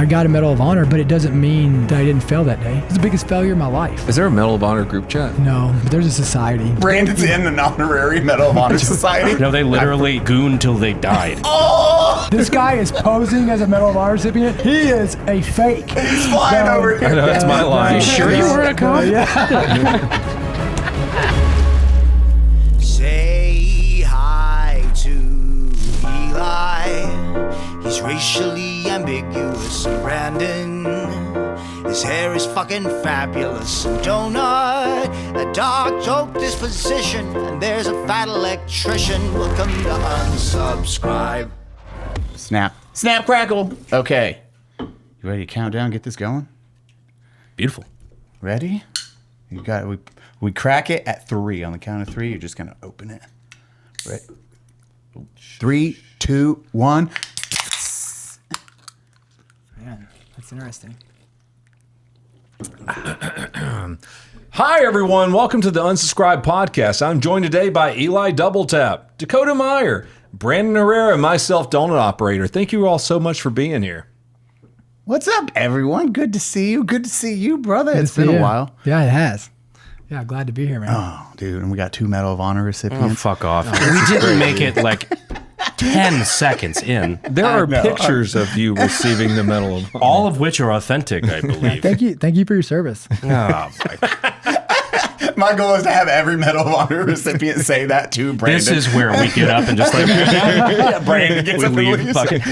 I got a Medal of Honor, but it doesn't mean that I didn't fail that day. It's the biggest failure of my life. Is there a Medal of Honor group chat? No, but there's a society. Brandon's in an honorary Medal of Honor society. No, they literally gooned till they died. Oh! This guy is posing as a Medal of Honor recipient. He is a fake. He's flying over here. I know, that's my line. You sure you weren't a cop? Yeah. Say hi to Eli. He's racially ambiguous. And Brandon, his hair is fucking fabulous. And Donut, a dark joke disposition. And there's a fat electrician. Welcome to Unsubscribe. Snap. Snap, crackle. Okay. You ready to count down, get this going? Beautiful. Ready? You got it. We crack it at 3. On the count of 3, you're just going to open it. Ready? 3, 2, 1. Man, that's interesting. Hi, everyone. Welcome to the Unsubscribed Podcast. I'm joined today by Eli Doubletap, Dakota Meyer, Brandon Herrera, and myself, Donut Operator. Thank you all so much for being here. What's up, everyone? Good to see you. Good to see you, brother. It's been a while. Yeah, it has. Yeah, glad to be here, man. Oh, dude. And we got 2 Medal of Honor recipients. Oh, fuck off. We didn't make it like 10 seconds in. There are pictures of you receiving the Medal of Honor. All of which are authentic, I believe. Thank you for your service. Oh, boy. My goal is to have every Medal of Honor recipient say that to Brandon. This is where we get up and just like, Brandon gets we up and leave. leaves. Fucking,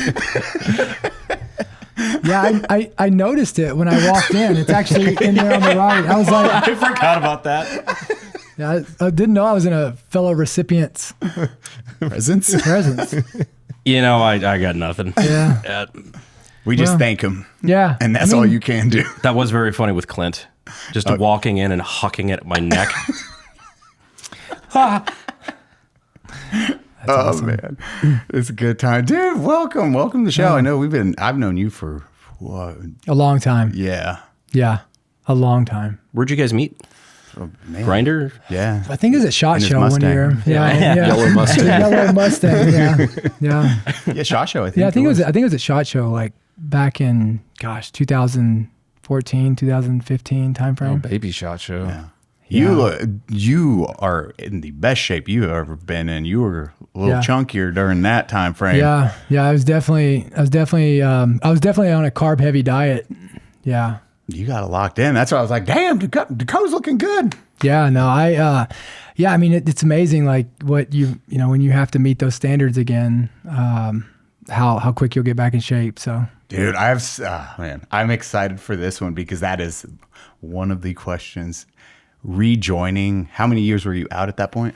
Yeah, I noticed it when I walked in. It's actually in there on the right. I was like, I forgot about that. yeah, I didn't know I was in a fellow recipient's Presents. presence. You know, I got nothing. Yeah. We just thank him. Yeah. And that's all you can do. That was very funny with Clint. Just walking in and hucking at my neck. Awesome. Man. It's a good time. Dude, welcome. Welcome to the show. I know I've known you for what? A long time. Yeah. Yeah. A long time. Where'd you guys meet? Oh, man. Grinder? Yeah. I think it was at SHOT In his Show one Mustang. year. Yeah. Yellow Mustang. Yellow Mustang. Yeah. Yeah. Yeah, SHOT Show, I think. Yeah, I think it was at SHOT Show like back in 2014, 2015 timeframe. Oh, baby shot show. Yeah. You are in the best shape you've ever been in. You were a little chunkier during that time frame. Yeah. I was definitely on a carb heavy diet. Yeah. You got it locked in. That's why I was like, damn, Dakota's looking good. Yeah, no, I mean, it's amazing, like what when you have to meet those standards again, how quick you'll get back in shape. So, dude, I'm excited for this one because that is one of the questions. Rejoining, how many years were you out at that point?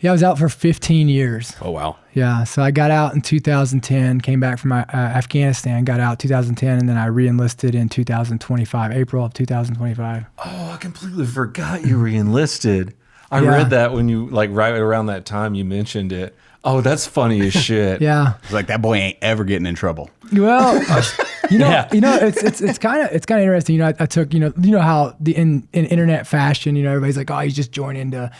yeah, I was out for 15 years. Oh, wow. Yeah, so I got out in 2010, came back from Afghanistan, got out 2010, and then I re-enlisted in 2025, April of 2025. Oh, I completely forgot you re-enlisted. I read that when you, like, right around that time you mentioned it. Oh, that's funny as shit. Yeah. It's like, that boy ain't ever getting in trouble. Well, it's kind of interesting. I took, how in internet fashion, everybody's like, oh, he's just joining to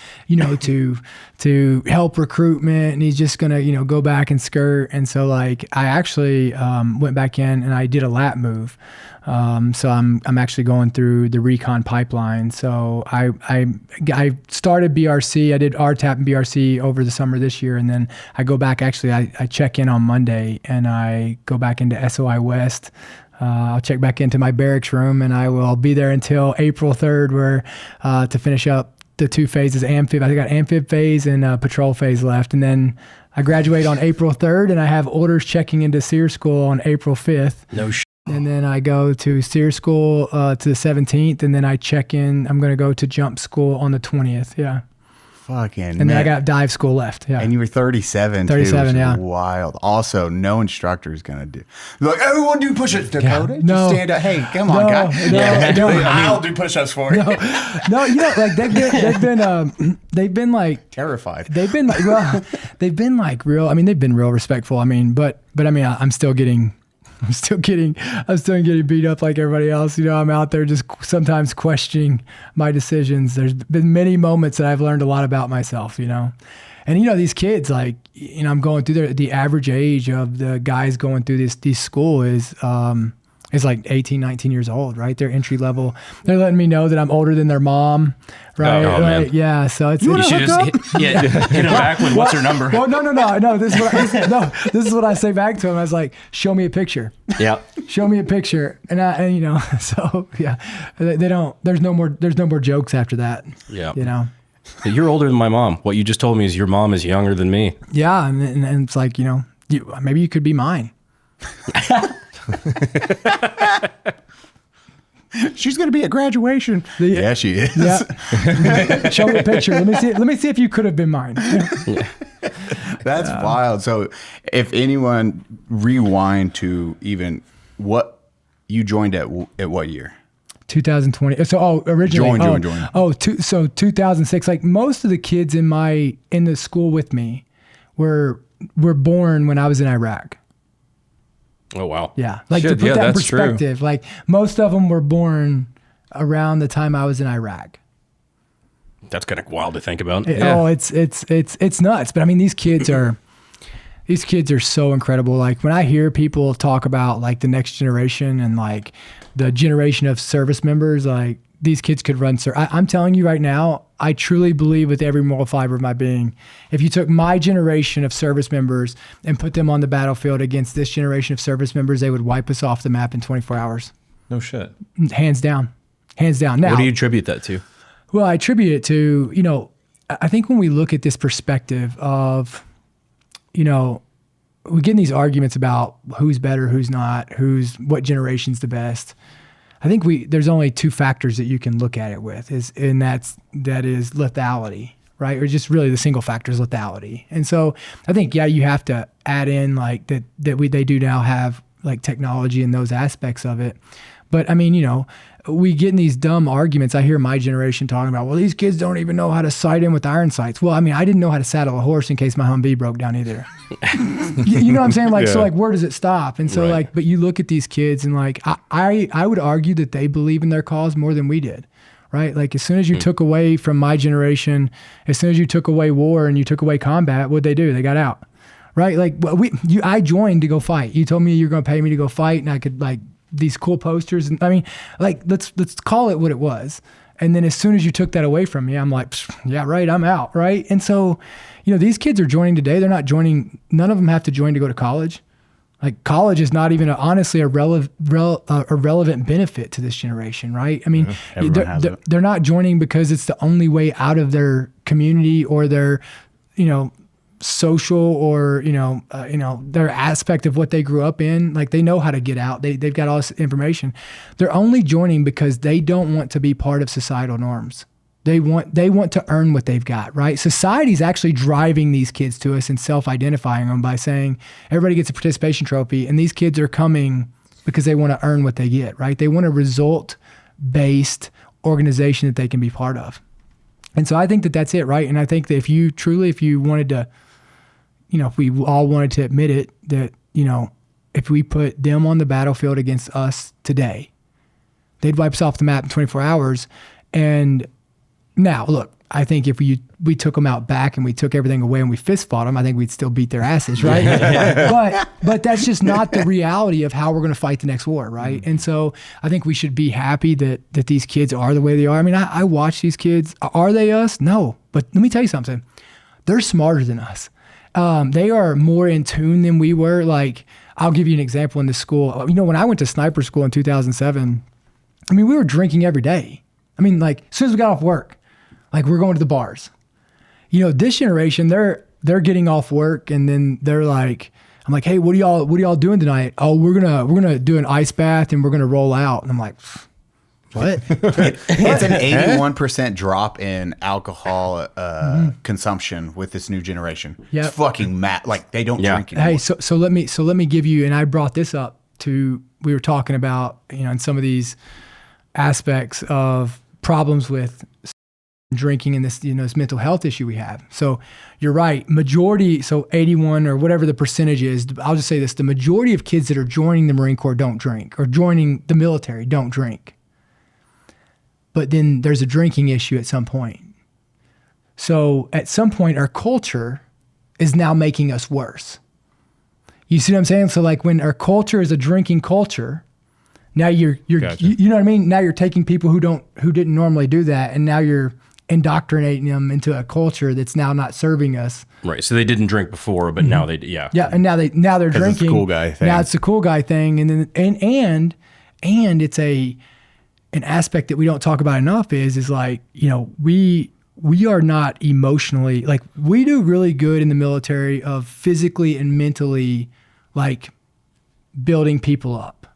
help recruitment, and he's just gonna, go back and skirt. And so, like, I actually went back in and I did a lat move. So I'm actually going through the recon pipeline. So I started BRC. I did RTAP and BRC over the summer this year, and then I go back. Actually, I check in on Monday, and I go back into SOI West. I'll check back into my barracks room, and I will be there until April 3rd, where to finish up the 2 phases, amphib. I got amphib phase and patrol phase left, and then I graduate on April 3rd, and I have orders checking into SEER school on April 5th. No shit. And then I go to SEER school to the 17th, and then I check in. I'm going to go to jump school on the 20th. Yeah. Fucking And then I got dive school left. Yeah. And you were 37 too, 37, which is yeah. wild. Also, no instructor is going to do. Like, everyone do push-ups, Dakota. No. Just stand up. Hey, come on, guys. I'll do push-ups for you. No, like they've been like Terrified. They've been like, well, they've been like real. I mean, they've been real respectful. I mean, but I mean, I'm still getting beat up like everybody else. I'm out there just sometimes questioning my decisions. There's been many moments that I've learned a lot about myself, And, these kids, like, I'm going through the average age of the guys going through this school is, is like 18, 19 years old, right? They're entry level. They're letting me know that I'm older than their mom, right? Oh, man. Yeah. So it's You should just hit him back with what's her number. Well, no. This is what I say back to him. I was like, show me a picture. Yeah. Show me a picture. And you know, so yeah, they don't, there's no more jokes after that. Yeah. You know? You're older than my mom. What you just told me is your mom is younger than me. Yeah. And it's like, you know, maybe you could be mine. She's going to be at graduation. Yeah, she is. Yeah. Show me a picture. Let me see if you could have been mine. That's wild. So if anyone rewind to even what you joined at what year? 2020. So originally Joined. So 2006. Like most of the kids in the school with me were born when I was in Iraq. Oh, wow. Yeah. Like Shit, to put that in that's true. perspective, like most of them were born around the time I was in Iraq. That's kind of wild to think about. Oh, it's nuts. But I mean, these kids are so incredible. Like when I hear people talk about like the next generation and like the generation of service members, like these kids could run. I'm telling you right now, I truly believe with every moral fiber of my being, if you took my generation of service members and put them on the battlefield against this generation of service members, they would wipe us off the map in 24 hours. No shit. Hands down. Now, What do you attribute that to? well, I attribute it to, you know, I think when we look at this perspective of, you know, we get in these arguments about who's better, who's not, what generation's the best. I think there's only two factors that you can look at it with, that is lethality, right? Or just really the single factor is lethality. And so I think, yeah, you have to add in like they do now have like technology and those aspects of it. But I mean, you know, we get in these dumb arguments. I hear my generation talking about, well, these kids don't even know how to sight in with iron sights. Well, I mean, I didn't know how to saddle a horse in case my Humvee broke down either. You know what I'm saying? Like, so like, where does it stop? And so like, but you look at these kids and like, I would argue that they believe in their cause more than we did, right? Like as soon as you took away from my generation, as soon as you took away war and you took away combat, what'd they do? They got out, right? Like I joined to go fight. You told me you're going to pay me to go fight and I could like, these cool posters. And I mean, like, let's call it what it was. And then as soon as you took that away from me, I'm like, yeah, right, I'm out, right? And so, you know, these kids are joining today. They're not joining. None of them have to join to go to college. Like college is not even honestly a relevant benefit to this generation, right? I mean, they're not joining because it's the only way out of their community or their, you know, social or their aspect of what they grew up in. Like they know how to get out. They've got all this information. They're only joining because they don't want to be part of societal norms. They want to earn what they've got, right? Society's actually driving these kids to us and self-identifying them by saying everybody gets a participation trophy, and these kids are coming because they want to earn what they get, right? They want a result-based organization that they can be part of. And so I think that that's it, right? And I think that if you wanted to, you know, if we all wanted to admit it, that, you know, if we put them on the battlefield against us today, they'd wipe us off the map in 24 hours. And now, look, I think if we took them out back and we took everything away and we fist fought them, I think we'd still beat their asses, right? But that's just not the reality of how we're going to fight the next war, right? And so I think we should be happy that these kids are the way they are. I mean, I watch these kids. Are they us? No. But let me tell you something. They're smarter than us. They are more in tune than we were. Like, I'll give you an example in the school. You know, when I went to sniper school in 2007, I mean, we were drinking every day. I mean, like, as soon as we got off work, like, we're going to the bars. You know, this generation, they're getting off work and then they're like, I'm like, hey, what are y'all doing tonight? Oh, we're gonna do an ice bath and we're gonna roll out. And I'm like, what? It's an 81% drop in alcohol consumption with this new generation. Yep. It's fucking mad. Like they don't drink anymore. Hey, so let me give you, and I brought this up we were talking about, you know, in some of these aspects of problems with drinking and this, you know, this mental health issue we have. So you're right. Majority, so 81 or whatever the percentage is, I'll just say this, the majority of kids that are joining the Marine Corps don't drink, or joining the military don't drink. But then there's a drinking issue at some point. So at some point, our culture is now making us worse. You see what I'm saying? So like when our culture is a drinking culture, Now you're Gotcha. you know what I mean? Now you're taking people who didn't normally do that, and now you're indoctrinating them into a culture that's now not serving us. Right. So they didn't drink before, but now they, yeah. Yeah, and now they're 'Cause drinking. it's the cool guy thing. Now it's the cool guy thing, and then and it's an aspect that we don't talk about enough is like, you know, we are not emotionally, like, we do really good in the military of physically and mentally, like, building people up.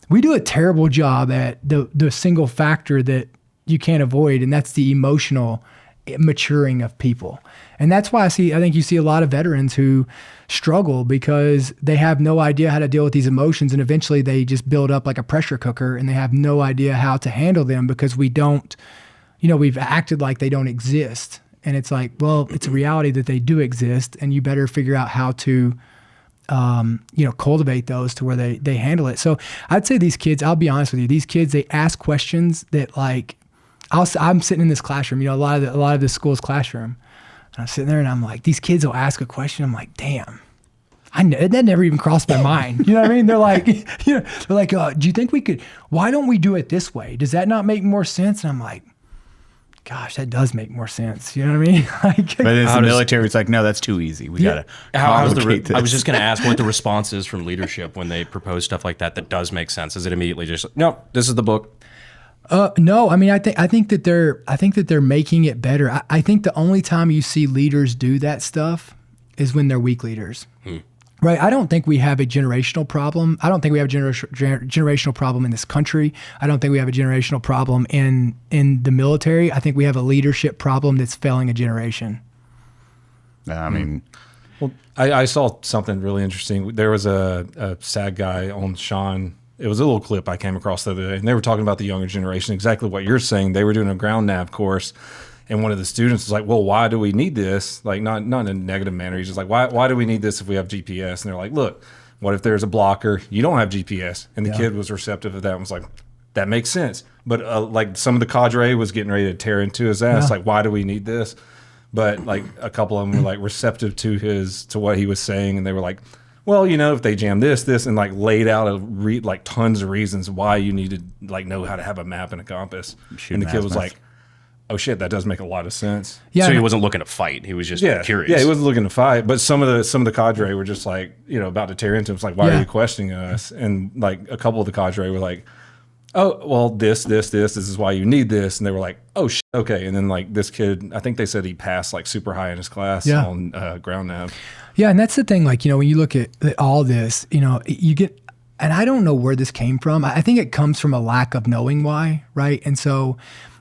We do a terrible job at the single factor that you can't avoid, and that's the emotional maturing of people. And that's why I think you see a lot of veterans who struggle because they have no idea how to deal with these emotions, and eventually they just build up like a pressure cooker, and they have no idea how to handle them because we don't, you know, we've acted like they don't exist. And it's like, well, it's a reality that they do exist, and you better figure out how to you know, cultivate those to where they handle it. So I'd say these kids, I'll be honest with you, these kids, they ask questions that, like, I'm sitting in this classroom, you know, a lot of the school's classroom, and I'm sitting there and I'm like, these kids will ask a question. I'm like, damn, that never even crossed my mind. You know what I mean? They're like, you know, they're like, do you think why don't we do it this way? Does that not make more sense? And I'm like, gosh, that does make more sense. You know what I mean? Like, But in the military, it's like, no, that's too easy. We gotta How's complicate this. I was just going to ask what the response is from leadership when they propose stuff like that does make sense. Is it immediately just, no, this is the book? No, I mean, I think that they're making it better. I think the only time you see leaders do that stuff is when they're weak leaders. Right. I don't think we have a generational problem. I don't think we have a generational problem in this country. I don't think we have a generational problem in the military. I think we have a leadership problem that's failing a generation. I mean, Well, I saw something really interesting. There was a sad guy on Sean. It was a little clip I came across the other day, and they were talking about the younger generation, exactly what you're saying. They were doing a ground nav course, and one of the students was like, well, why do we need this? Like, not in a negative manner. He's just like, why do we need this if we have GPS? And they're like, look, what if there's a blocker? You don't have GPS. And the kid was receptive to that and was like, that makes sense. But like some of the cadre was getting ready to tear into his ass. Like, why do we need this? But like a couple of them were like receptive to what he was saying. And they were like, well, you know, if they jam this, and like laid out like tons of reasons why you need to like know how to have a map and a compass. And the kid was like, oh shit, that does make a lot of sense. Yeah. So he wasn't looking to fight. He was just curious. Yeah, he wasn't looking to fight. But some of the cadre were just like, you know, about to tear into him. It's like, why are you questioning us? And like a couple of the cadre were like, oh, well, this is why you need this. And they were like, oh shit, okay. And then like this kid, I think they said he passed like super high in his class on ground nav. Yeah, and that's the thing. Like, you know, when you look at all this, you know, you get, and I don't know where this came from. I think it comes from a lack of knowing why, right? And so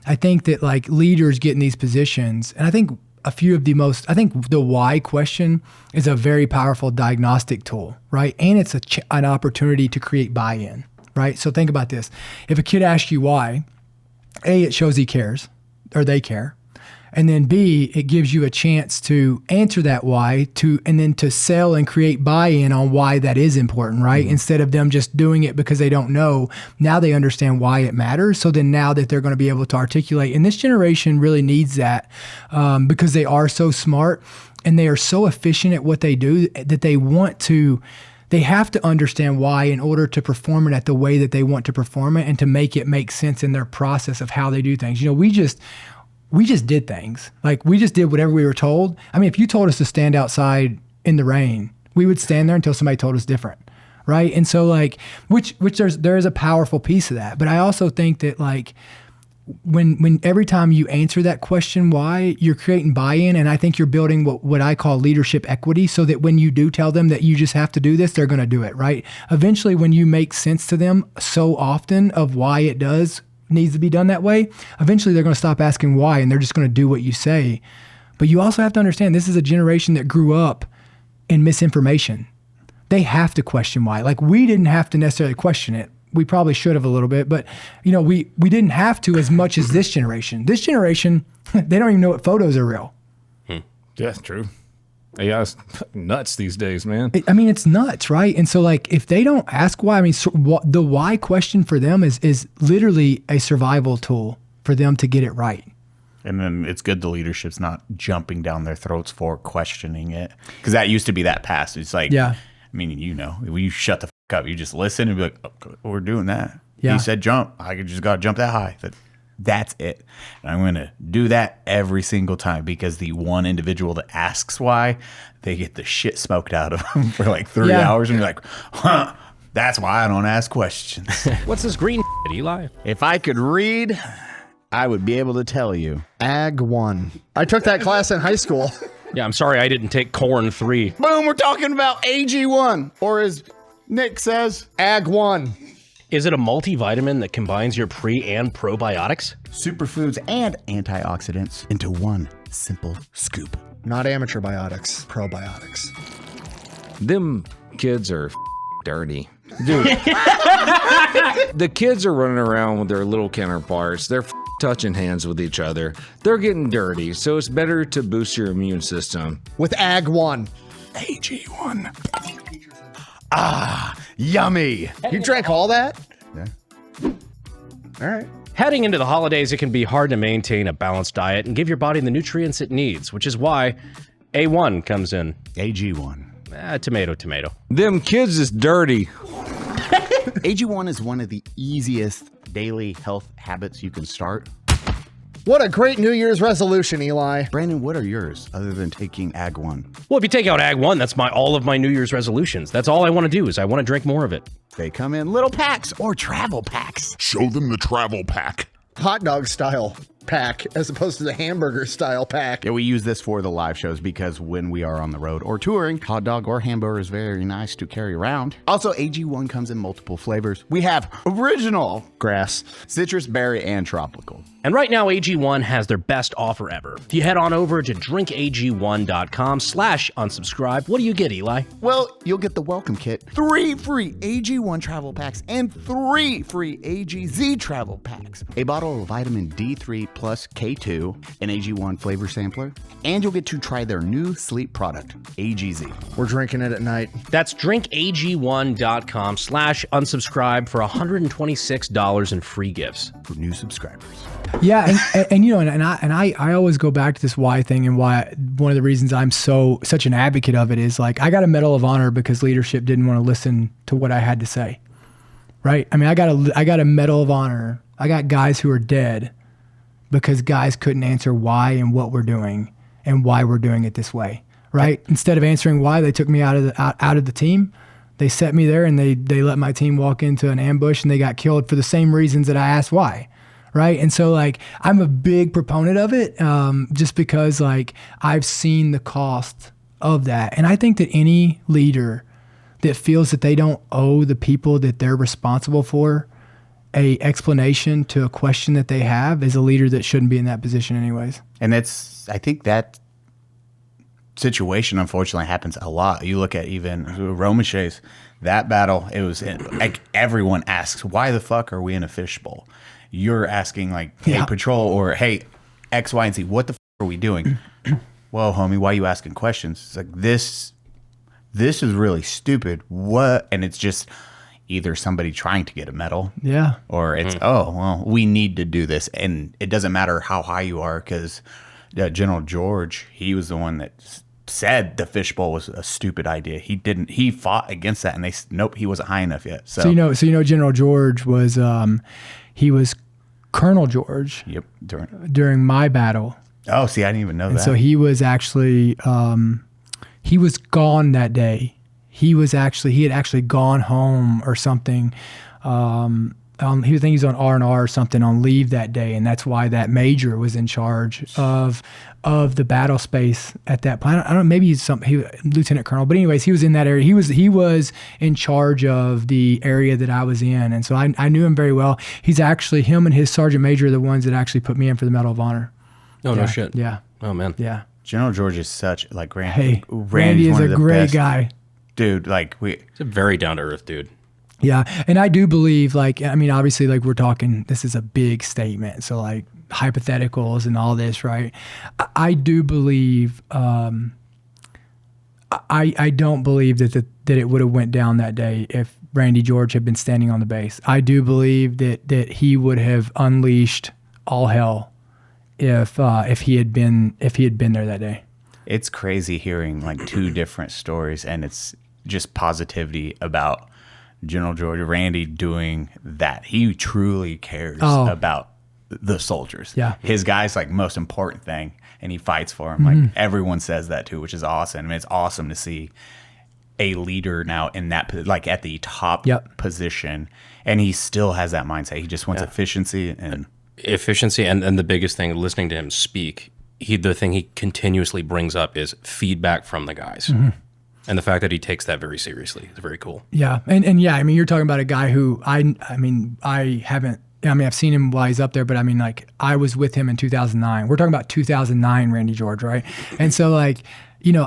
I think that like leaders get in these positions, and I think I think the why question is a very powerful diagnostic tool, right? And it's an opportunity to create buy-in, right? So think about this. If a kid asks you why, A, it shows he cares, or they care. And then B, it gives you a chance to answer that why, and then to sell and create buy-in on why that is important, right? Mm-hmm. Instead of them just doing it because they don't know. Now they understand why it matters. So then now that they're going to be able to articulate, and this generation really needs that because they are so smart and they are so efficient at what they do that they have to understand why in order to perform it at the way that they want to perform it and to make it make sense in their process of how they do things. You know, we just did things. Like, we just did whatever we were told. I mean, if you told us to stand outside in the rain, we would stand there until somebody told us different, right? And so like, which there is a powerful piece of that. But I also think that like, when every time you answer that question why, you're creating buy-in, and I think you're building what I call leadership equity, so that when you do tell them that you just have to do this, they're going to do it, right? Eventually, when you make sense to them so often of why it needs to be done that way, eventually they're going to stop asking why, and they're just going to do what you say. But you also have to understand this is a generation that grew up in misinformation. They have to question why. Like, we didn't have to necessarily question it. We probably should have a little bit, but you know, we didn't have to as much as this generation. This generation, they don't even know what photos are real. Yeah, that's true. Yeah, it's nuts these days, man. I mean, it's nuts, right? And so like, if they don't ask why, I mean, the why question for them is literally a survival tool for them to get it right. And then it's good the leadership's not jumping down their throats for questioning it. Because that used to be that past. It's like, I mean, you know, when you shut the fuck up, you just listen and be like, oh, we're doing that. Yeah. He said jump. I just got to jump that high. That's it. And I'm going to do that every single time because the one individual that asks why, they get the shit smoked out of them for like 3 hours. And you're like, huh, that's why I don't ask questions. What's this green Eli? If I could read, I would be able to tell you. Ag 1. I took that class in high school. Yeah, I'm sorry I didn't take corn 3. Boom, we're talking about AG1, or as Nick says, Ag 1. Is it a multivitamin that combines your pre and probiotics? superfoods and antioxidants into one simple scoop. Not amateur biotics, probiotics. Them kids are dirty. Dude. The kids are running around with their little counterparts. They're touching hands with each other. They're getting dirty, so it's better to boost your immune system. With Ag 1. AG1. Ah, yummy. You drank all that? Yeah. All right. Heading into the holidays, it can be hard to maintain a balanced diet and give your body the nutrients it needs, which is why A1 comes in. AG1. Tomato. Them kids is dirty. AG1 is one of the easiest daily health habits you can start. What a great New Year's resolution, Eli. Brandon, what are yours other than taking AG1? Well, if you take out Ag 1, that's all of my New Year's resolutions. That's all I want to do is I want to drink more of it. They come in little packs or travel packs. Show them the travel pack. Hot dog style pack as opposed to the hamburger style pack. Yeah, we use this for the live shows because when we are on the road or touring, hot dog or hamburger is very nice to carry around. Also, AG1 comes in multiple flavors. We have original, Grass. citrus, berry, and tropical. And right now, AG1 has their best offer ever. If you head on over to drinkag1.com/unsubscribe, what do you get, Eli? Well, you'll get the welcome kit, 3 free AG1 travel packs, and 3 free AGZ travel packs. A bottle of vitamin D3 plus K2, an AG1 flavor sampler, and you'll get to try their new sleep product, AGZ. We're drinking it at night. That's drinkag1.com/unsubscribe for $126 in free gifts. For new subscribers. Yeah, and you know, and I always go back to this why thing, and why one of the reasons I'm such an advocate of it is like I got a Medal of Honor because leadership didn't want to listen to what I had to say, right? I mean, I got a Medal of Honor. I got guys who are dead because guys couldn't answer why and what we're doing and why we're doing it this way, right? Instead of answering why, they took me out of the team. They set me there and they let my team walk into an ambush and they got killed for the same reasons that I asked why. Right. And so like, I'm a big proponent of it just because like I've seen the cost of that. And I think that any leader that feels that they don't owe the people that they're responsible for a explanation to a question that they have is a leader that shouldn't be in that position anyways. And I think that situation unfortunately happens a lot. You look at even Romashay's, that battle, it was like everyone asks, why the fuck are we in a fishbowl? You're asking like, hey, patrol, or hey, X, Y, and Z, what the fuck are we doing? Well, homie, why are you asking questions? It's like, this is really stupid. What? And it's just either somebody trying to get a medal. Yeah. Or it's, oh, well, we need to do this. And it doesn't matter how high you are because General George, he was the one that said the fishbowl was a stupid idea. He fought against that and nope, he wasn't high enough yet. So you know, General George was, he was Colonel George. Yep. During my battle. Oh, see, I didn't even know that. So he was actually, he was gone that day. He had actually gone home or something. I think he was on R&R or something on leave that day, and that's why that major was in charge of the battle space at that point. I don't know, maybe he's lieutenant colonel, but anyways, he was in that area. He was in charge of the area that I was in, and so I knew him very well. He's actually, him and his sergeant major are the ones that actually put me in for the Medal of Honor. Oh, yeah. no shit. Yeah. Oh, man. Yeah. General George is such like Randy is a great guy. Dude, like He's a very down-to-earth dude. Yeah, and I do believe, like, I mean, obviously, like, we're talking, this is a big statement, so, like, hypotheticals and all this, right? I do believe, I don't believe that it would have went down that day if Randy George had been standing on the base. I do believe that he would have unleashed all hell if he had been there that day. It's crazy hearing, like, two different stories, and it's just positivity about General George Randy doing that. He truly cares about the soldiers. Yeah. His guy's like most important thing, and he fights for him. Like everyone says that too, which is awesome. I mean, it's awesome to see a leader now in that, like at the top position, and he still has that mindset. He just wants efficiency and the biggest thing, listening to him speak, the thing he continuously brings up is feedback from the guys. And the fact that he takes that very seriously is very cool. Yeah. And yeah, I mean, you're talking about a guy who I've seen him while he's up there, but I mean, like, I was with him in 2009. We're talking about 2009 Randy George, right? And so, like, you know,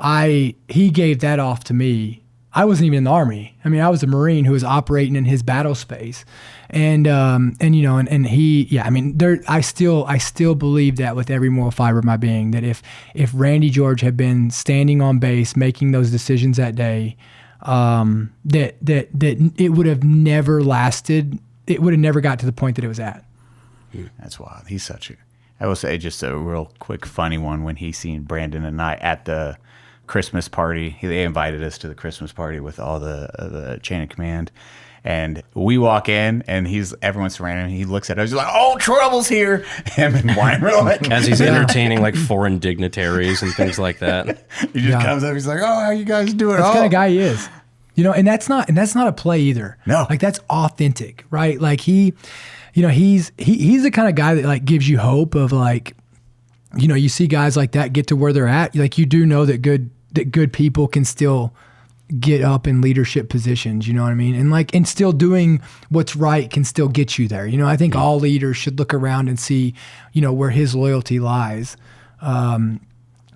he gave that off to me. I wasn't even in the Army. I mean, I was a Marine who was operating in his battle space. And you know, and he, yeah, I mean, I still believe that with every moral fiber of my being, that if Randy George had been standing on base, making those decisions that day, that it would have never lasted. It would have never got to the point that it was at. That's wild. He's I will say just a real quick funny one when he seen Brandon and I at the Christmas party. They invited us to the Christmas party with all the chain of command. And we walk in, and everyone's surrounding him. He looks at us, he's like, "Oh, trouble's here!" Him and Weimer, like, as he's entertaining like foreign dignitaries and things like that. He just comes up, he's like, "Oh, how you guys doing?" That's the kind of guy he is, you know. And that's not a play either. No, like that's authentic, right? Like he, you know, he's the kind of guy that like gives you hope of, like, you know, you see guys like that get to where they're at. Like, you do know that good people can still get up in leadership positions, you know what I mean? And still doing what's right can still get you there. You know, I think all leaders should look around and see, you know, where his loyalty lies. You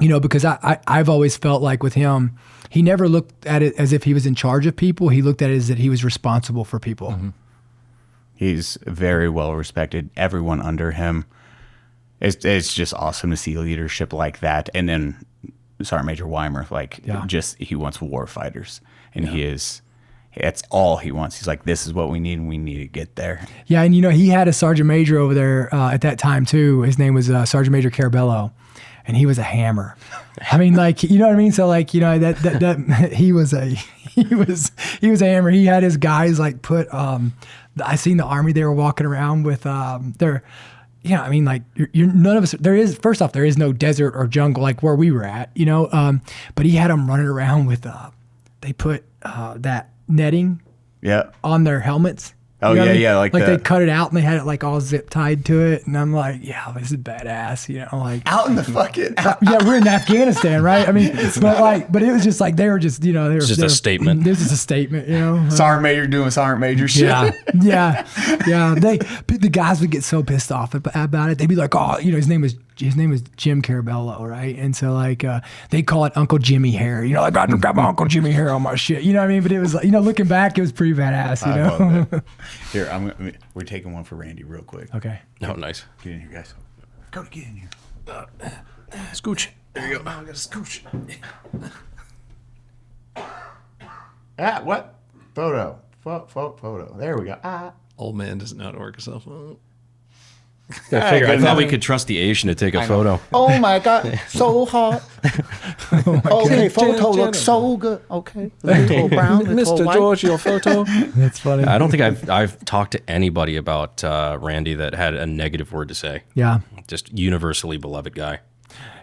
know, because I've always felt like with him, he never looked at it as if he was in charge of people. He looked at it as that he was responsible for people. Mm-hmm. He's very well respected. Everyone under him. It's just awesome to see leadership like that. And then Sergeant Major Weimer, he wants war fighters, and that's all he wants. He's like, this is what we need, and we need to get there. Yeah, and you know, he had a Sergeant Major over there at that time too. His name was Sergeant Major Carabello, and he was a hammer. I mean, like, you know what I mean? So, like, you know, that he was a hammer. He had his guys like put. I seen the Army. They were walking around with their. Yeah, I mean, like, you're none of us. First off, there is no desert or jungle like where we were at, you know. But he had them running around with. They put that netting. Yeah. On their helmets. Oh, you know yeah, what I mean? yeah, like they that. cut it out and they had it like all zip tied to it, and I'm like, yeah, this is badass, you know, like out in the fucking. Yeah, we're in Afghanistan, right? I mean, but it was just like they were just, you know, it's just a statement. This is a statement, you know. Sergeant Major doing Sergeant Major shit. Yeah. The guys would get so pissed off about it. They'd be like, oh, you know, his name was Jim Carabello, right? And so, like, they call it Uncle Jimmy hair. You know, like, I got my Uncle Jimmy hair on my shit. You know what I mean? But it was like, you know, looking back, it was pretty badass, you know? Here, we're taking one for Randy real quick. Okay. Oh, nice. Get in here, guys. Go to get in here. Scooch. There you go. I got a scooch. What? Photo. Photo. There we go. Old man doesn't know how to work a cell phone. I thought we could trust the Asian to take a photo. Oh my God, so hot. Okay, photo looks so good. Okay, little brown, little Mr. white. George, your photo. That's funny. I don't think I've talked to anybody about Randy that had a negative word to say. Yeah. Just universally beloved guy.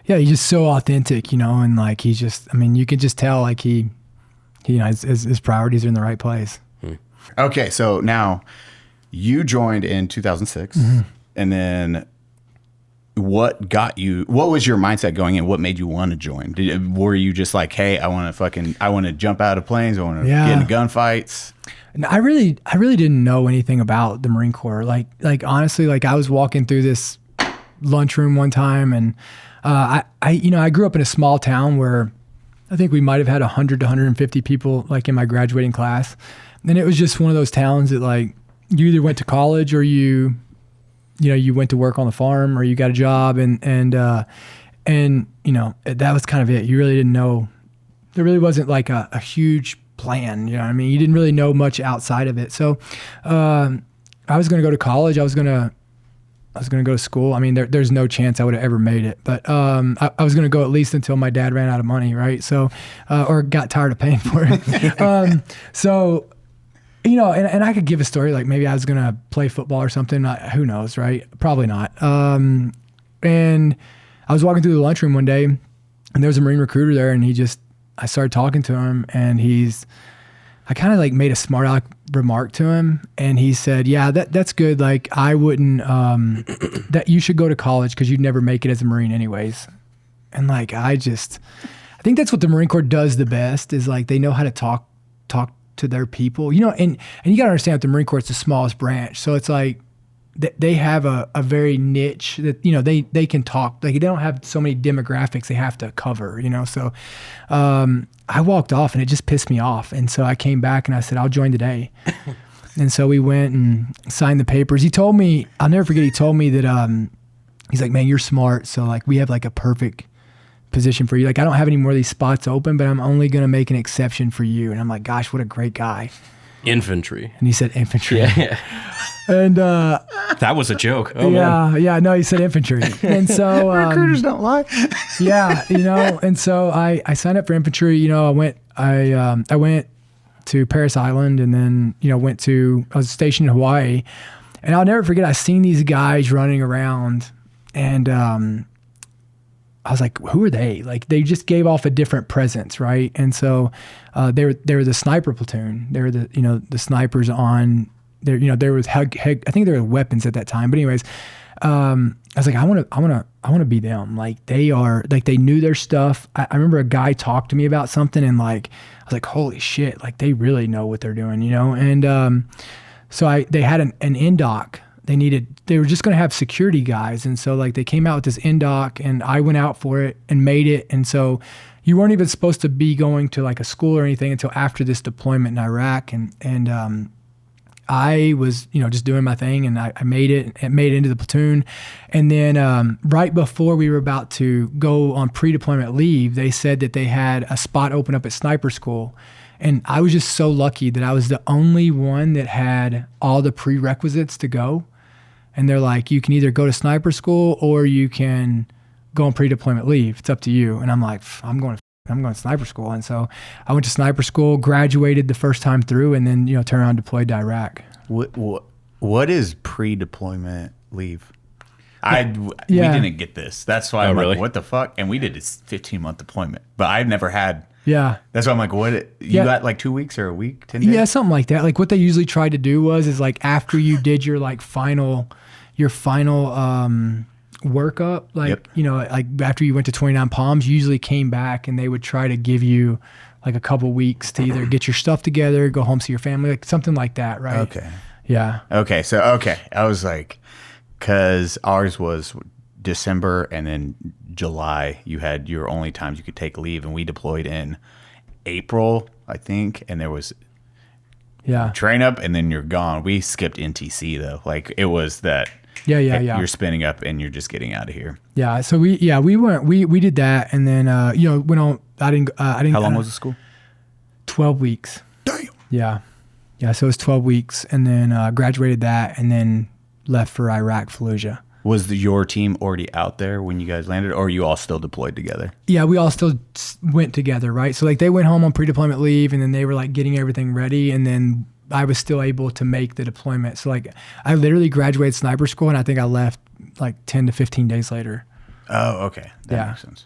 Yeah, he's just so authentic, you know, and like he's just, I mean, you could just tell like he you know, his priorities are in the right place. Okay, so now you joined in 2006. And then what was your mindset going in? What made you want to join? Were you just like, hey, I want to jump out of planes. I want to get into gunfights. No, I really didn't know anything about the Marine Corps. Like honestly, like I was walking through this lunchroom one time, and I grew up in a small town where I think we might have had 100 to 150 people like in my graduating class. And it was just one of those towns that like you either went to college or you went to work on the farm or you got a job, and you know, that was kind of it. You really didn't know. There really wasn't like a huge plan. You know what I mean? You didn't really know much outside of it. So I was going to go to college. I was going to go to school. I mean, there's no chance I would have ever made it, but I was going to go at least until my dad ran out of money, right? So or got tired of paying for it. So You know, and I could give a story like maybe I was going to play football or something. Who knows, right? Probably not. And I was walking through the lunchroom one day and there was a Marine recruiter there and I started talking to him and I kind of like made a smart aleck remark to him and he said, yeah, that's good. Like I wouldn't, that you should go to college because you'd never make it as a Marine anyways. And like, I think that's what the Marine Corps does the best is like, they know how to talk to their people, you know, and you got to understand that the Marine Corps is the smallest branch. So it's like they have a very niche that, you know, they can talk, like they don't have so many demographics they have to cover, you know? So, I walked off and it just pissed me off. And so I came back and I said, I'll join today. And so we went and signed the papers. He told me, I'll never forget, he told me that, he's like, man, you're smart. So like, we have like a perfect position for you. Like, I don't have any more of these spots open, but I'm only going to make an exception for you. And I'm like, gosh, what a great guy. Infantry. And he said infantry. Yeah. And that was a joke. Oh, man. Yeah, no, he said infantry. And so Recruiters don't lie. yeah, you know, and so I signed up for infantry. You know, I went to Paris Island and then, you know, I was stationed in Hawaii. And I'll never forget, I seen these guys running around and I was like, who are they? Like, they just gave off a different presence, right? And so they were the sniper platoon. They were the snipers on there. You know, there was I think there were weapons at that time. But anyways, I was like, I want to be them. Like they are, like they knew their stuff. I remember a guy talked to me about something, and like I was like, holy shit! Like they really know what they're doing, you know. And so they had an NDOC. They were just going to have security guys. And so like they came out with this NDOC and I went out for it and made it. And so you weren't even supposed to be going to like a school or anything until after this deployment in Iraq. And I was, you know, just doing my thing and I made it and made it into the platoon. And then right before we were about to go on pre-deployment leave, they said that they had a spot open up at sniper school. And I was just so lucky that I was the only one that had all the prerequisites to go. And they're like, you can either go to sniper school or you can go on pre-deployment leave. It's up to you. And I'm like, I'm going to sniper school. And so I went to sniper school, graduated the first time through, and then, you know, turned around and deployed to Iraq. What is pre-deployment leave? We didn't get this. That's why I'm really? like, what the fuck? And we did a 15-month deployment, but I've never had. Yeah. That's why I'm like, what? You got like 2 weeks or a week, 10 days? Yeah, something like that. Like what they usually tried to do is like after you did your like final workup, like, Yep. you know, like after you went to 29 Palms, you usually came back and they would try to give you like a couple weeks to either get your stuff together, go home, see your family, like something like that, right? Okay. Yeah. Okay. So, I was like, because ours was December and then July, you had your only times you could take leave, and we deployed in April, I think, and there was train up and then you're gone. We skipped NTC though. Like it was that. Yeah. You're spinning up and you're just getting out of here. Yeah. So we did that, and then you know, went on. I didn't. How long was the school? 12 weeks. Damn. Yeah. So it was 12 weeks, and then graduated that, and then left for Iraq, Fallujah. Was your team already out there when you guys landed, or are you all still deployed together? Yeah, we all still went together, right? So like they went home on pre-deployment leave, and then they were like getting everything ready, and then I was still able to make the deployment. So like I literally graduated sniper school, and I think I left like 10 to 15 days later. Oh, okay. That makes sense.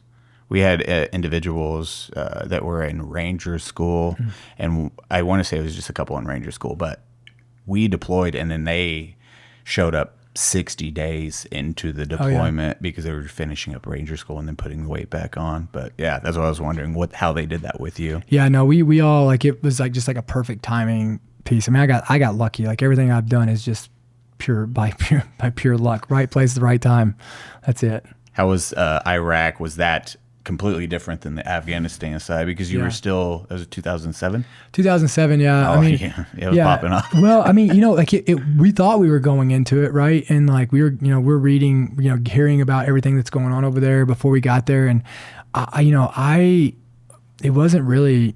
We had individuals that were in Ranger school, and I want to say it was just a couple in Ranger school, but we deployed, and then they showed up 60 days into the deployment because they were finishing up Ranger school and then putting the weight back on. But yeah, that's what I was wondering, how they did that with you. Yeah, no, we all, like, it was like just like a perfect timing piece. I mean, I got lucky. Like everything I've done is just by pure luck. Right place, the right time. That's it. How was Iraq? Was that completely different than the Afghanistan side, because you were still, it was 2007? 2007, yeah. Oh, I mean, it was popping up. Well, I mean, you know, like we thought we were going into it, right? And like we're reading, hearing about everything that's going on over there before we got there. And it really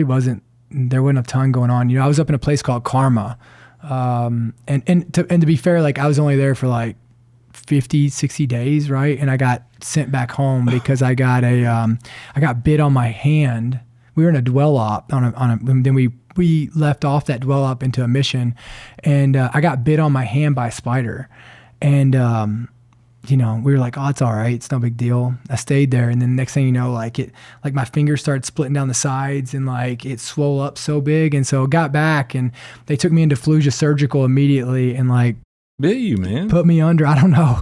wasn't, there wasn't a ton going on. I was up in a place called Karma. And to be fair, like I was only there for like 50, 60 days, right? And I got sent back home because I got bit on my hand. We were in a dwell op then we we left off that dwell up into a mission, and I got bit on my hand by a spider, and we were like, oh, it's all right, it's no big deal. I stayed there, and then next thing you know, like my fingers started splitting down the sides, and like it swole up so big, and so I got back, and they took me into Fallujah Surgical immediately, and like Bit you, man. put me under. I don't know,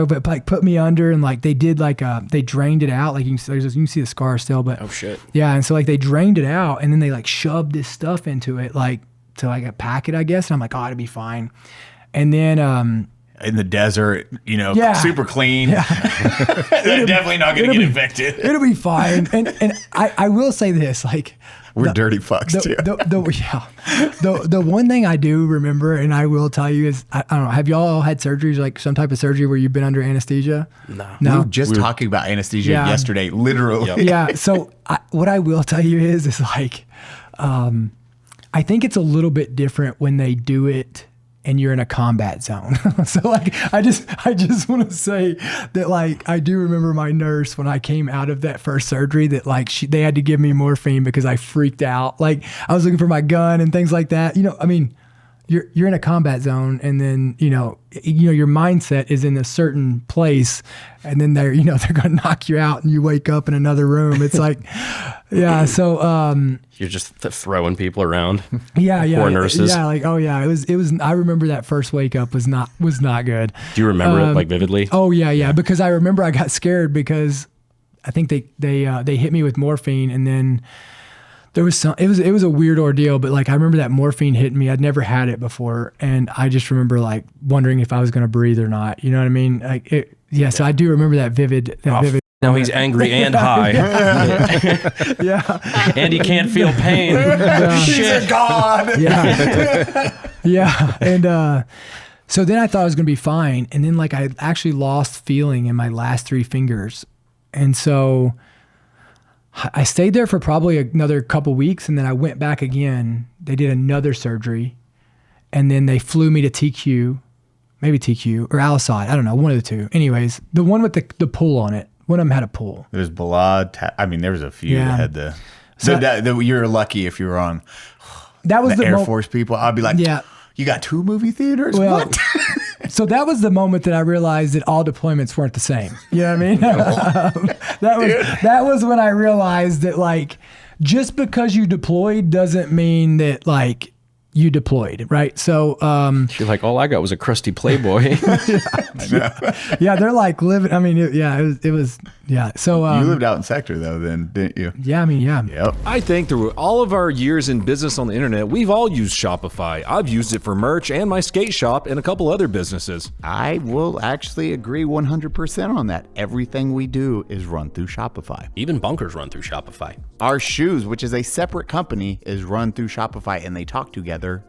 but like put me under, and like they did like they drained it out. Like you can see the scar still, but Oh shit. yeah, and so like they drained it out, and then they like shoved this stuff into it, like to like a packet, I guess. And I'm like, oh, it'll be fine. And then In the desert, Yeah. super clean. They're definitely not going to get infected. it'll be fine. And I will say this, like We're dirty fucks too. The one thing I do remember, and I will tell you, is I don't know. Have y'all had surgeries, like some type of surgery where you've been under anesthesia? We were just talking about anesthesia yesterday, literally. Yep. Yeah. So what I will tell you is like, I think it's a little bit different when they do it and you're in a combat zone. So like, I just want to say that like, I do remember my nurse when I came out of that first surgery that like they had to give me morphine because I freaked out. Like I was looking for my gun and things like that. I mean, you're in a combat zone, and then your mindset is in a certain place, and then they're going to knock you out and you wake up in another room. It's like, yeah. So, You're just throwing people around. yeah. Poor nurses. Yeah. Like, oh yeah, it was, I remember that first wake up was not good. Do you remember it like vividly? Oh yeah. Because I remember I got scared because I think they hit me with morphine, and then there was it was a weird ordeal, but like I remember that morphine hitting me. I'd never had it before, and I just remember like wondering if I was going to breathe or not. You know what I mean? Like so I do remember that vivid. Now he's angry and high. Yeah. And he can't feel pain. Shit. God. Yeah. And so then I thought I was going to be fine, and then like I actually lost feeling in my last 3 fingers, and so I stayed there for probably another couple weeks, and then I went back again. They did another surgery, and then they flew me to TQ, maybe TQ or Al Assad. I don't know, one of the two. Anyways, the one with the pull on it. One of them had a pull. There's Balad. There was a few that had the. So you're lucky if you were on that was the Air mo- Force people. I'd be like, Yeah. You got 2 movie theaters? Well, What? So that was the moment that I realized that all deployments weren't the same. You know what I mean? That was when I realized that like just because you deployed doesn't mean that like you deployed, right? So You're like, all I got was a crusty Playboy. yeah, they're like living. I mean, it was. So You lived out in Sector though, then didn't you? yeah, I mean, yeah. Yep. I think through all of our years in business on the internet, we've all used Shopify. I've used it for merch and my skate shop and a couple other businesses. I will actually agree 100% on that. Everything we do is run through Shopify. Even bunkers run through Shopify. Our shoes, which is a separate company, is run through Shopify, and they talk together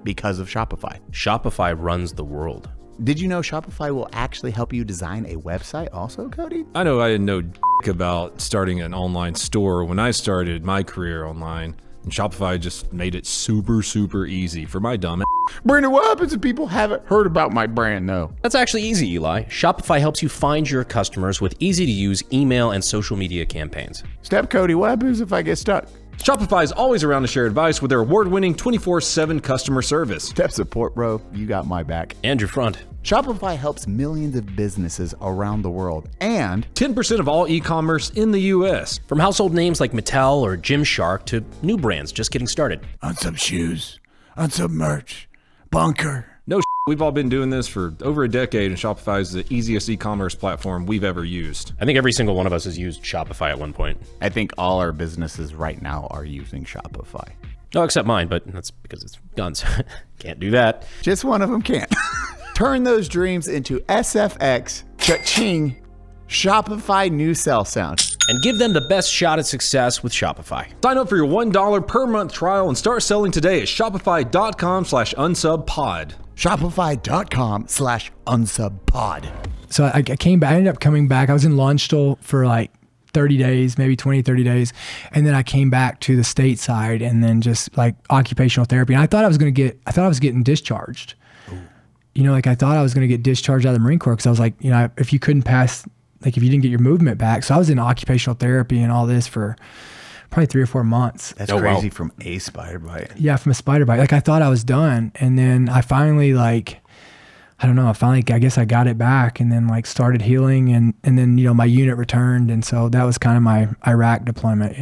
because of Shopify. Shopify runs the world. Did you know Shopify will actually help you design a website also, Cody? I know I didn't know about starting an online store when I started my career online, and Shopify just made it super, super easy for my dumb Brandon, what happens if people haven't heard about my brand, though? That's actually easy, Eli. Shopify helps you find your customers with easy-to-use email and social media campaigns. Step Cody, what happens if I get stuck? Shopify is always around to share advice with their award-winning 24/7 customer service. Step support, bro. You got my back. And your front. Shopify helps millions of businesses around the world, and 10% of all e-commerce in the U.S. From household names like Mattel or Gymshark to new brands just getting started. Unsub shoes, Unsub merch, bunker. No shit, we've all been doing this for over a decade, and Shopify is the easiest e-commerce platform we've ever used. I think every single one of us has used Shopify at one point. I think all our businesses right now are using Shopify. Oh, except mine, but that's because it's guns. Can't do that. Just one of them can't. Turn those dreams into SFX, cha-ching, Shopify new cell sound. And give them the best shot at success with Shopify. Sign up for your $1 per month trial and start selling today at shopify.com/unsubpod. Shopify.com/unsubpod. So I came back. I ended up coming back. I was in Launchville for like 30 days, maybe 20, 30 days. And then I came back to the stateside and then just like occupational therapy. And I thought I was getting discharged. Like I thought I was going to get discharged out of the Marine Corps because I was like, if you couldn't pass, like if you didn't get your movement back. So I was in occupational therapy and all this for probably 3 or 4 months. That's Oh, wow. crazy from a spider bite. Yeah, from a spider bite. Like I thought I was done, and then I finally I don't know. I guess I got it back, and then like started healing, and then my unit returned, and so that was kind of my Iraq deployment.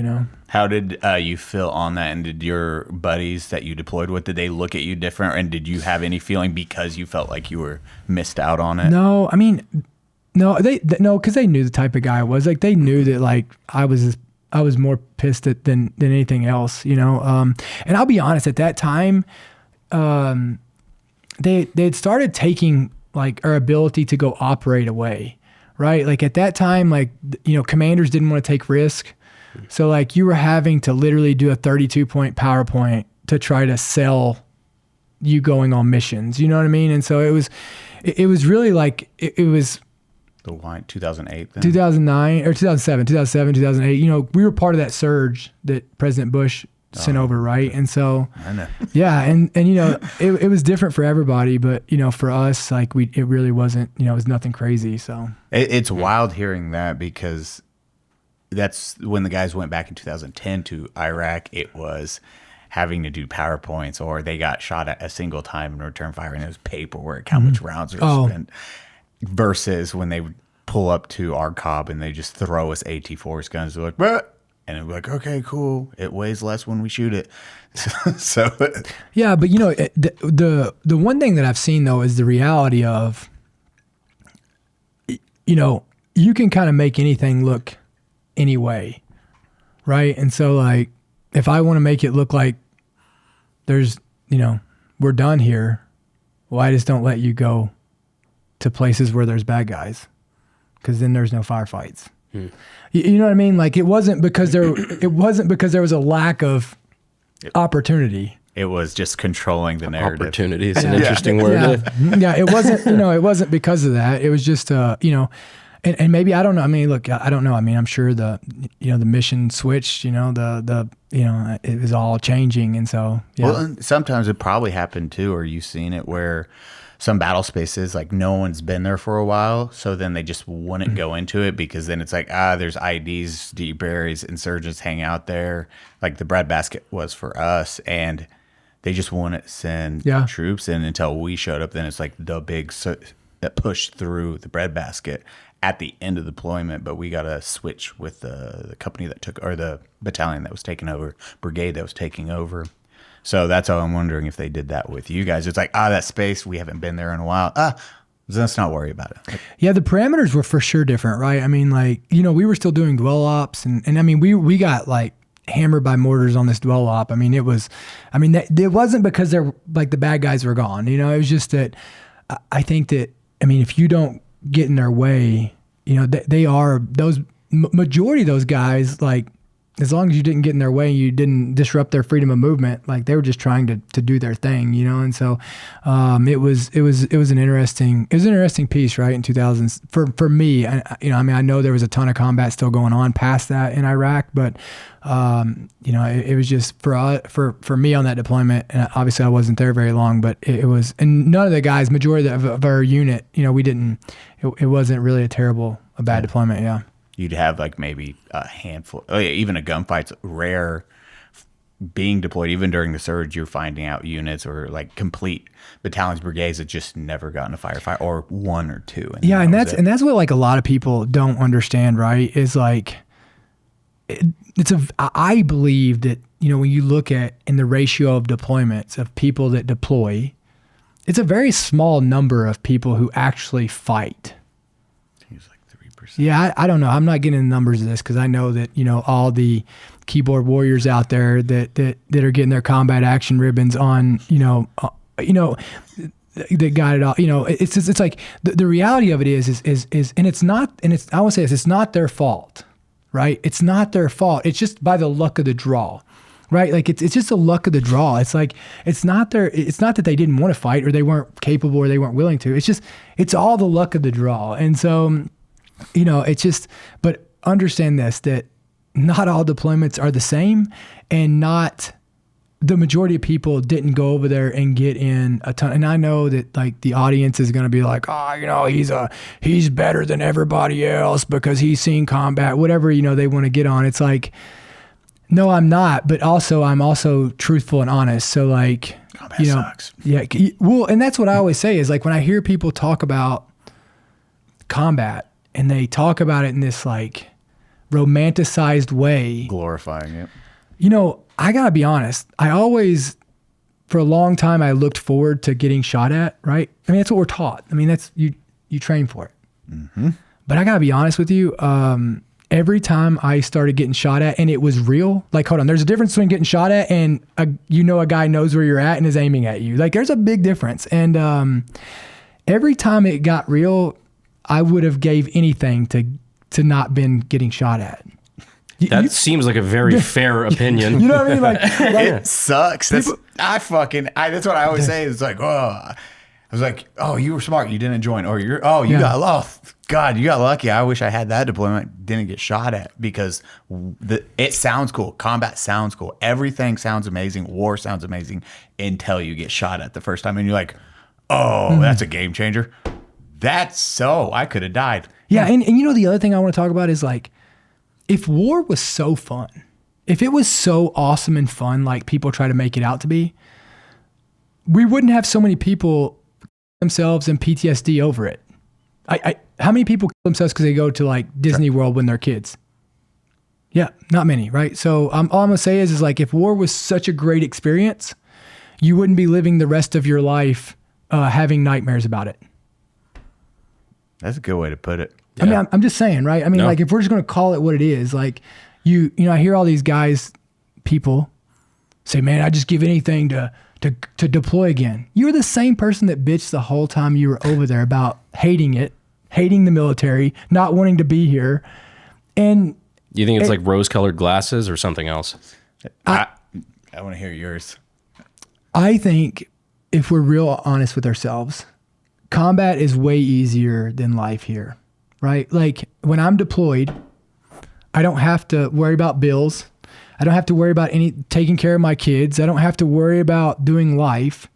How did you feel on that? And did your buddies that you deployed with, did they look at you different? And did you have any feeling because you felt like you were missed out on it? No, I mean, no, because they knew the type of guy I was. Like they knew that like I was more pissed than anything else. And I'll be honest, at that time, they had started taking like our ability to go operate away, right? Like at that time, like commanders didn't want to take risk. So like you were having to literally do a 32-point PowerPoint to try to sell you going on missions. You know what I mean? And so it was really like it was The wine, 2008 then? 2009 or 2007, 2008. We were part of that surge that President Bush sent over, right? And so I know. yeah, and it was different for everybody, but for us, like it really wasn't. It was nothing crazy. So It's wild hearing that because that's when the guys went back in 2010 to Iraq. It was having to do PowerPoints, or they got shot at a single time and return fire, and it was paperwork, how much rounds are spent, versus when they would pull up to our cob and they just throw us AT-4s guns. They're like, "Bah!" And it'd be like, okay, cool. It weighs less when we shoot it. So yeah, but the one thing that I've seen though is the reality of, you can kind of make anything look any way, right? And so like, if I want to make it look like there's, we're done here, well, I just don't let you go to places where there's bad guys, because then there's no firefights. You know what I mean? Like it wasn't because there was a lack of opportunity. it was just controlling the narrative. Opportunity is an interesting word. Yeah, it wasn't. It wasn't because of that. It was just and maybe I don't know. I mean, look, I don't know. I mean, I'm sure the mission switched. It was all changing, and so yeah. Well, and sometimes it probably happened too, or you've seen it where some battle spaces, like no one's been there for a while, so then they just wouldn't go into it because then it's like, there's IDs, deep-berries, insurgents hang out there, like the breadbasket was for us, and they just wouldn't send troops in until we showed up. Then it's like the big that pushed through the breadbasket at the end of the deployment, but we got to switch with the company that took, or the battalion that was taking over, brigade that was taking over. So that's how I'm wondering if they did that with you guys. It's like, that space, we haven't been there in a while. Let's not worry about it. Yeah, the parameters were for sure different, right? I mean, like, we were still doing dwell ops, and I mean, we got like hammered by mortars on this dwell op. I mean, it wasn't because they're like the bad guys were gone. It was just that I think that, I mean, if you don't get in their way, they are those majority of those guys, like, as long as you didn't get in their way and you didn't disrupt their freedom of movement, like they were just trying to do their thing, and so it was an interesting piece, right? In 2000, for me, I know there was a ton of combat still going on past that in Iraq, but it was just for me on that deployment, and obviously I wasn't there very long, but it was, and none of the guys, majority of our unit, we didn't, it wasn't really a bad deployment, yeah. You'd have like maybe a handful, even a gunfight's rare being deployed. Even during the surge, you're finding out units or like complete battalions, brigades that just never got in a firefight, or one or two. And that's what like a lot of people don't understand, right? Is like, I believe that, when you look at in the ratio of deployments of people that deploy, it's a very small number of people who actually fight. Yeah, I don't know. I'm not getting the numbers of this because I know that, all the keyboard warriors out there that are getting their combat action ribbons on, that got it all. It's just, it's like the reality of it is and it's not, and it's, I want to say this, it's not their fault, right? It's not their fault. It's just by the luck of the draw, right? Like it's just the luck of the draw. It's like, it's not that they didn't want to fight or they weren't capable or they weren't willing to. It's just, it's all the luck of the draw. And so, it's just, but understand this, that not all deployments are the same, and not the majority of people didn't go over there and get in a ton. And I know that like the audience is going to be like, he's better than everybody else because he's seen combat, whatever, they want to get on. It's like, No, I'm not. But also, I'm also truthful and honest. So like, Combat sucks. yeah. Well, and that's what I always say is like when I hear people talk about combat and they talk about it in this like romanticized way, Glorifying it. you know, I gotta be honest. I always, for a long time, I looked forward to getting shot at. Right? I mean, that's what we're taught. I mean, that's you train for it. Mm-hmm. But I gotta be honest with you. Every time I started getting shot at and it was real, like, hold on, there's a difference between getting shot at and a guy knows where you're at and is aiming at you. Like there's a big difference. And every time it got real, I would have gave anything to not been getting shot at. That seems like a very fair opinion. You know what I mean? Like It sucks. That's what I always say. It's like, I was like, oh, you were smart. You didn't join. Or you got lucky. I wish I had that deployment. Didn't get shot at because it sounds cool. Combat sounds cool. Everything sounds amazing. War sounds amazing until you get shot at the first time. And you're like, oh, that's a game changer. I could have died. Yeah. And you know, the other thing I want to talk about is like, if war was so fun, if it was so awesome and fun, like people try to make it out to be, we wouldn't have so many people themselves and PTSD over it. How many people kill themselves because they go to like Disney World when they're kids? Yeah, not many, right? So all I'm gonna say is like if war was such a great experience, you wouldn't be living the rest of your life having nightmares about it. That's a good way to put it. I mean, I'm just saying, right? I mean, like if we're just gonna call it what it is, like you know, I hear all these people say, man, I just give anything to deploy again. You're the same person that bitched the whole time you were over there about hating it, hating the military, not wanting to be here. And you think it's like rose-colored glasses or something else? I want to hear yours. I think if we're real honest with ourselves, combat is way easier than life here, right? Like when I'm deployed, I don't have to worry about bills. I don't have to worry about taking care of my kids. I don't have to worry about doing life.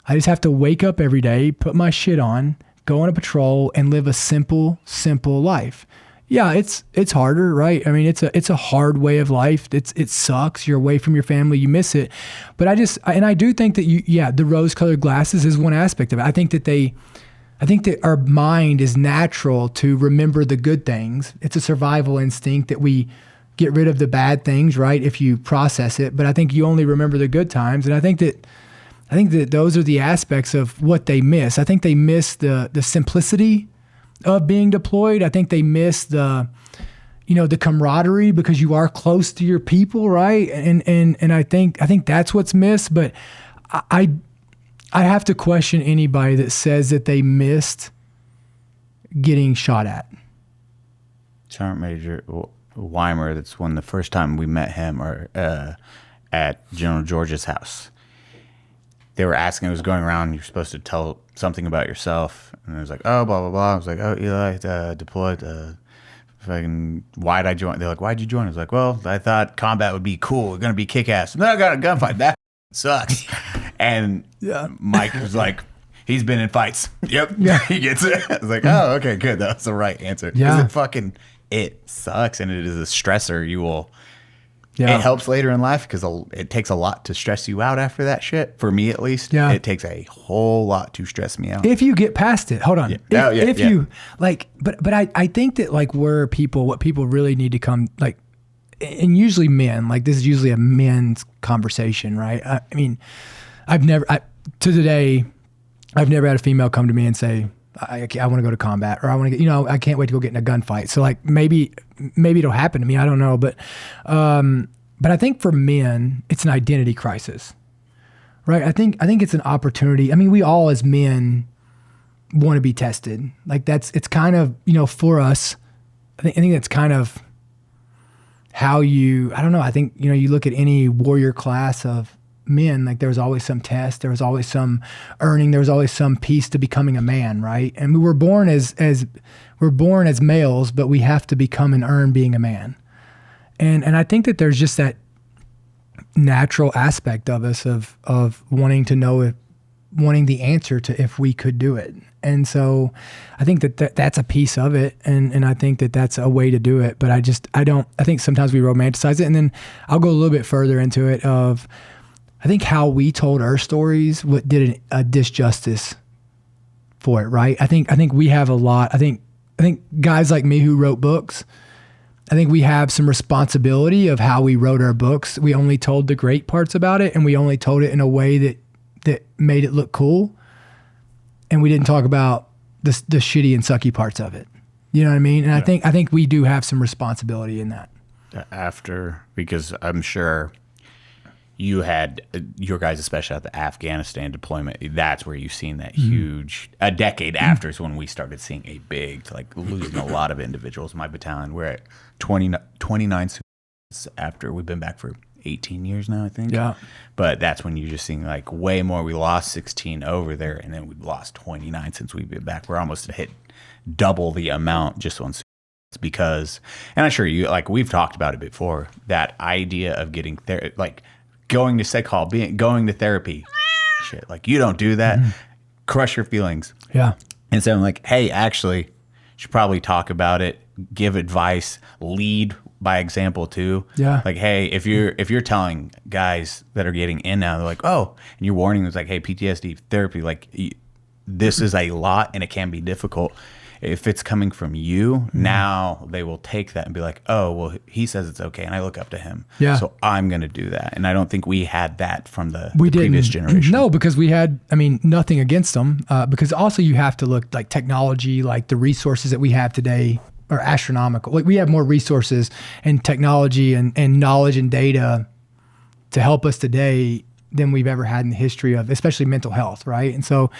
I just have to wake up every day, put my shit on, go on a patrol, and live a simple life. Yeah, it's harder, right? I mean, it's a hard way of life. It sucks. You're away from your family. You miss it. But I do think that the rose-colored glasses is one aspect of it. I think that our mind is natural to remember the good things. It's a survival instinct that we get rid of the bad things, right? If you process it. But I think you only remember the good times. And I think that those are the aspects of what they miss. I think they miss the simplicity of being deployed. I think they miss the camaraderie because you are close to your people, right? And I think that's what's missed. But I have to question anybody that says that they missed getting shot at. Sergeant Major Weimer, that's when the first time we met him at General George's house. They were asking, it was going around, you're supposed to tell something about yourself. And it was like, oh, blah, blah, blah. I was like, oh, Eli, deployed. Why'd I join? They're like, why'd you join? I was like, well, I thought combat would be cool. We're going to be kick-ass. And then I got a gunfight. That sucks. And Mike was like, he's been in fights. Yep. Yeah. He gets it. I was like, oh, okay, good. That's the right answer. Yeah. Because it sucks and it is a stressor. It helps later in life because it takes a lot to stress you out after that shit. For me, at least, it takes a whole lot to stress me out. If you get past it, hold on. If you like, but I think that like what people really need to come like, and usually men, like this is usually a men's conversation, right? I mean, I've never had a female come to me and say, I want to go to combat, or I want to get, I can't wait to go get in a gunfight. So like maybe it'll happen to me. I don't know. But I think for men, it's an identity crisis, right? I think it's an opportunity. I mean, we all as men want to be tested. Like it's kind of, for us, I think that's kind of how I don't know. I think, you look at any warrior class of men, like there was always some test, there was always some earning, there was always some piece to becoming a man, right? And we were born as males, but we have to become and earn being a man. And I think that there's just that natural aspect of us of wanting to know wanting the answer to if we could do it. And so I think that's a piece of it. And I think that's a way to do it. But I think sometimes we romanticize it. And then I'll go a little bit further into it of, I think how we told our stories did a disjustice for it, right? I think we have a lot. I think guys like me who wrote books, I think we have some responsibility of how we wrote our books. We only told the great parts about it, and we only told it in a way that made it look cool. And we didn't talk about the shitty and sucky parts of it. You know what I mean? And I think we do have some responsibility in that. Because I'm sure you had your guys, especially at the Afghanistan deployment, that's where you've seen that huge, a decade after is when we started seeing a big, like losing a lot of individuals. My battalion, we're at 29 after we've been back for 18 years now, I think. Yeah. But that's when you're just seeing like way more. We lost 16 over there, and then we've lost 29 since we've been back. We're almost hit double the amount just on because, and I'm sure you, like we've talked about it before, that idea of getting going to sick hall, going to therapy, shit. Like you don't do that, crush your feelings. Yeah. And so I'm like, hey, actually, you should probably talk about it, give advice, lead by example too. Yeah. Like, hey, if you're telling guys that are getting in now, they're like, oh, and you're warning them, it's like, hey, PTSD therapy, like this is a lot and it can be difficult. If it's coming from you, now they will take that and be like, oh, well, he says it's okay, and I look up to him. Yeah. So I'm going to do that. And I don't think we had that from the previous generation. No, because we had, nothing against them. Because also you have to look like technology, like the resources that we have today are astronomical. Like we have more resources and technology and knowledge and data to help us today than we've ever had in the history of, especially mental health, right? And so,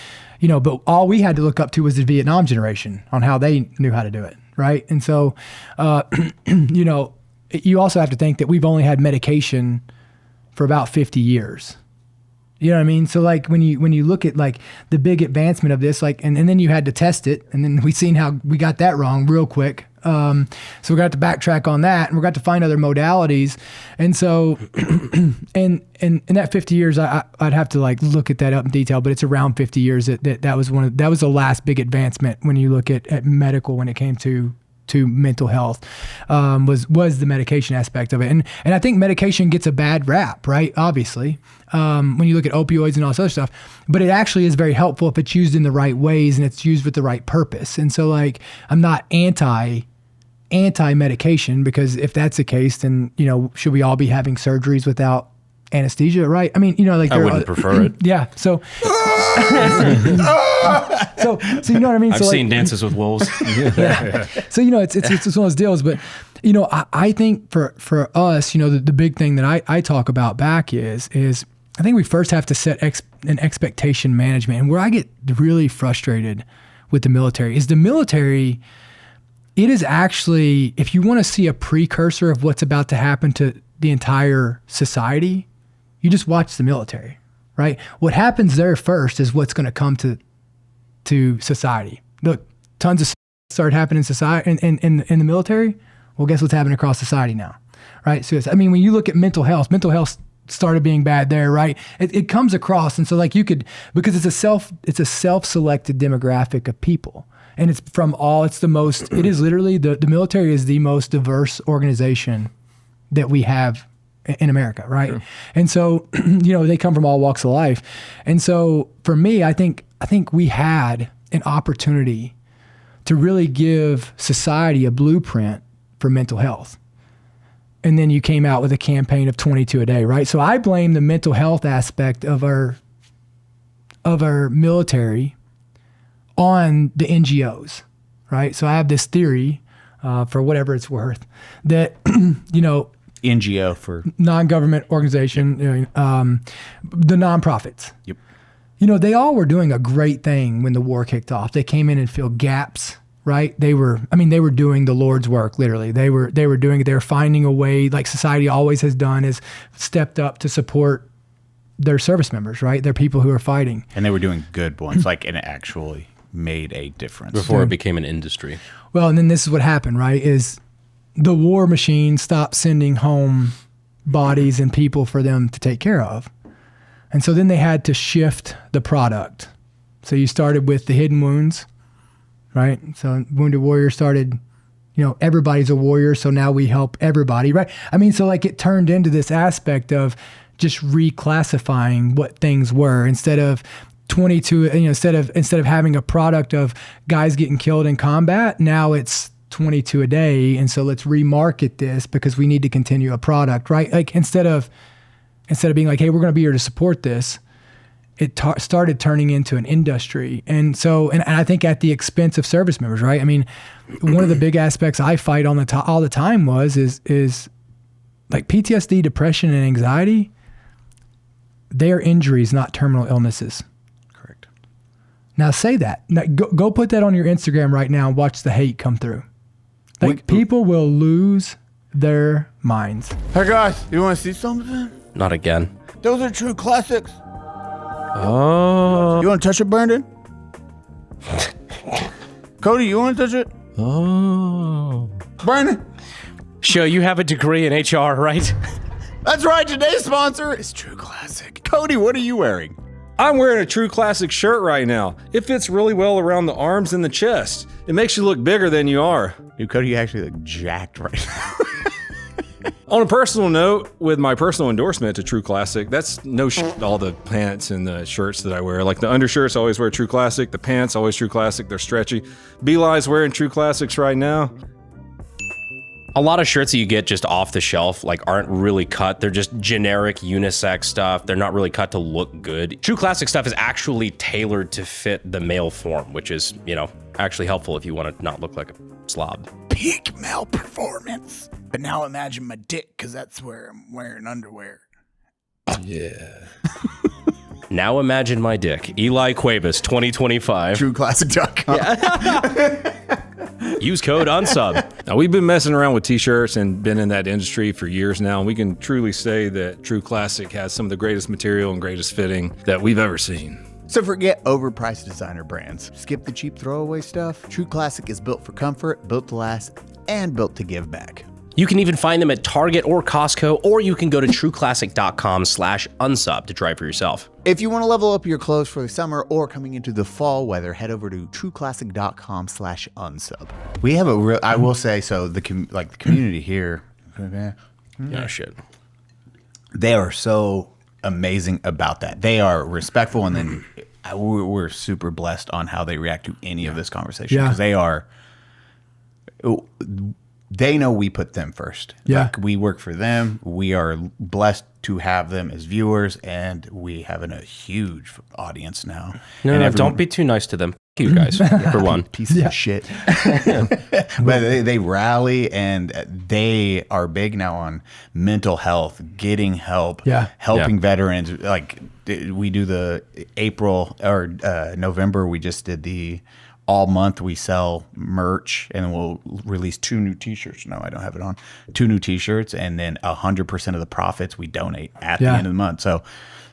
but all we had to look up to was the Vietnam generation on how they knew how to do it, right? And so, you also have to think that we've only had medication for about 50 years. You know what I mean? So like when you look at like the big advancement of this, like, and then you had to test it, and then we seen how we got that wrong real quick. So we got to backtrack on that, and we got to find other modalities. And so, and in that 50 years, I'd have to like look at that up in detail, but it's around 50 years that was the last big advancement when you look at medical when it came to mental health, was the medication aspect of it. And I think medication gets a bad rap, right? Obviously, when you look at opioids and all this other stuff, but it actually is very helpful if it's used in the right ways and it's used with the right purpose. And so like, I'm not anti-medication, because if that's the case, then, should we all be having surgeries without anesthesia, right? I wouldn't prefer it. Yeah. So, so you know what I mean? I've seen Dances with Wolves. Yeah. So, it's one of those deals, but, I think for us, the big thing that I talk about back is I think we first have to set an expectation management. And where I get really frustrated with the military is it is actually, if you want to see a precursor of what's about to happen to the entire society, you just watch the military, right? What happens there first is what's going to come to society. Look, tons of start happening in society in the military. Well, guess what's happening across society now, right? So when you look at mental health started being bad there, right? It comes across, and so like because it's a self-selected demographic of people. And it's it is literally, the military is the most diverse organization that we have in America, right? Sure. And so, they come from all walks of life. And so for me, I think we had an opportunity to really give society a blueprint for mental health. And then you came out with a campaign of 22 a day, right? So I blame the mental health aspect of our military on the NGOs, right? So I have this theory, for whatever it's worth, that, NGO for non-government organization, the nonprofits. Yep. They all were doing a great thing when the war kicked off. They came in and filled gaps, right? They were doing the Lord's work, literally. They were doing it. They were finding a way, like society always has done, is stepped up to support their service members, right? They're people who are fighting. And they were doing good ones, like, and it actually made a difference. Before it became an industry. Well, and then this is what happened, right? Is the war machine stopped sending home bodies and people for them to take care of. And so then they had to shift the product. So you started with the hidden wounds, right? So Wounded Warrior started, everybody's a warrior. So now we help everybody, right? I mean, so like it turned into this aspect of just reclassifying what things were instead of 22, instead of having a product of guys getting killed in combat, now it's 22 a day. And so let's remarket this because we need to continue a product, right? Like instead of being like, hey, we're going to be here to support this, it started turning into an industry. And so, and I think at the expense of service members, right? I mean, one of the big aspects I fight on all the time is like PTSD, depression, and anxiety. They are injuries, not terminal illnesses. Correct. Now say that. Now go put that on your Instagram right now and watch the hate come through. Like people will lose their minds. Hey guys, you want to see something? Not again. Those are true classics. Oh. You want to touch it, Brandon? Cody, you want to touch it? Oh. Brandon? Sure, you have a degree in HR, right? That's right. Today's sponsor is True Classic. Cody, what are you wearing? I'm wearing a True Classic shirt right now. It fits really well around the arms and the chest. It makes you look bigger than you are. Dude, Cody, you actually look jacked right now. On a personal note, with my personal endorsement to True Classic, that's no shit, all the pants and the shirts that I wear. Like the undershirts, I always wear True Classic. The pants, always True Classic. They're stretchy. Beli's wearing True Classics right now. A lot of shirts that you get just off the shelf like aren't really cut. They're just generic unisex stuff. They're not really cut to look good. True Classic stuff is actually tailored to fit the male form, which is, actually helpful if you want to not look like a slob. Peak male performance. But now imagine my dick, because that's where I'm wearing underwear. Yeah. Now imagine my dick. Eli Cuevas, 2025. TrueClassic.com. Use code UNSUB. Now, we've been messing around with t-shirts and been in that industry for years now, and we can truly say that True Classic has some of the greatest material and greatest fitting that we've ever seen. So forget overpriced designer brands. Skip the cheap throwaway stuff. True Classic is built for comfort, built to last, and built to give back. You can even find them at Target or Costco, or you can go to trueclassic.com/unsub to try for yourself. If you want to level up your clothes for the summer or coming into the fall weather, head over to trueclassic.com/unsub. We have a real, I will say, so the community here, Yeah, shit. they are so amazing about that. They are respectful, and then we're super blessed on how they react to any of this conversation, because they know we put them first. Yeah. Like, we work for them. We are blessed to have them as viewers, and we have a huge audience now. No, don't be too nice to them. F you guys, for one. Piece of shit. But they rally, and they are big now on mental health, getting help, helping veterans. Like, we do the April or November, we just did the all month we sell merch, and we'll release 2 new t-shirts. No, I don't have it on. 2 new t-shirts, and then 100% of the profits we donate at the end of the month. So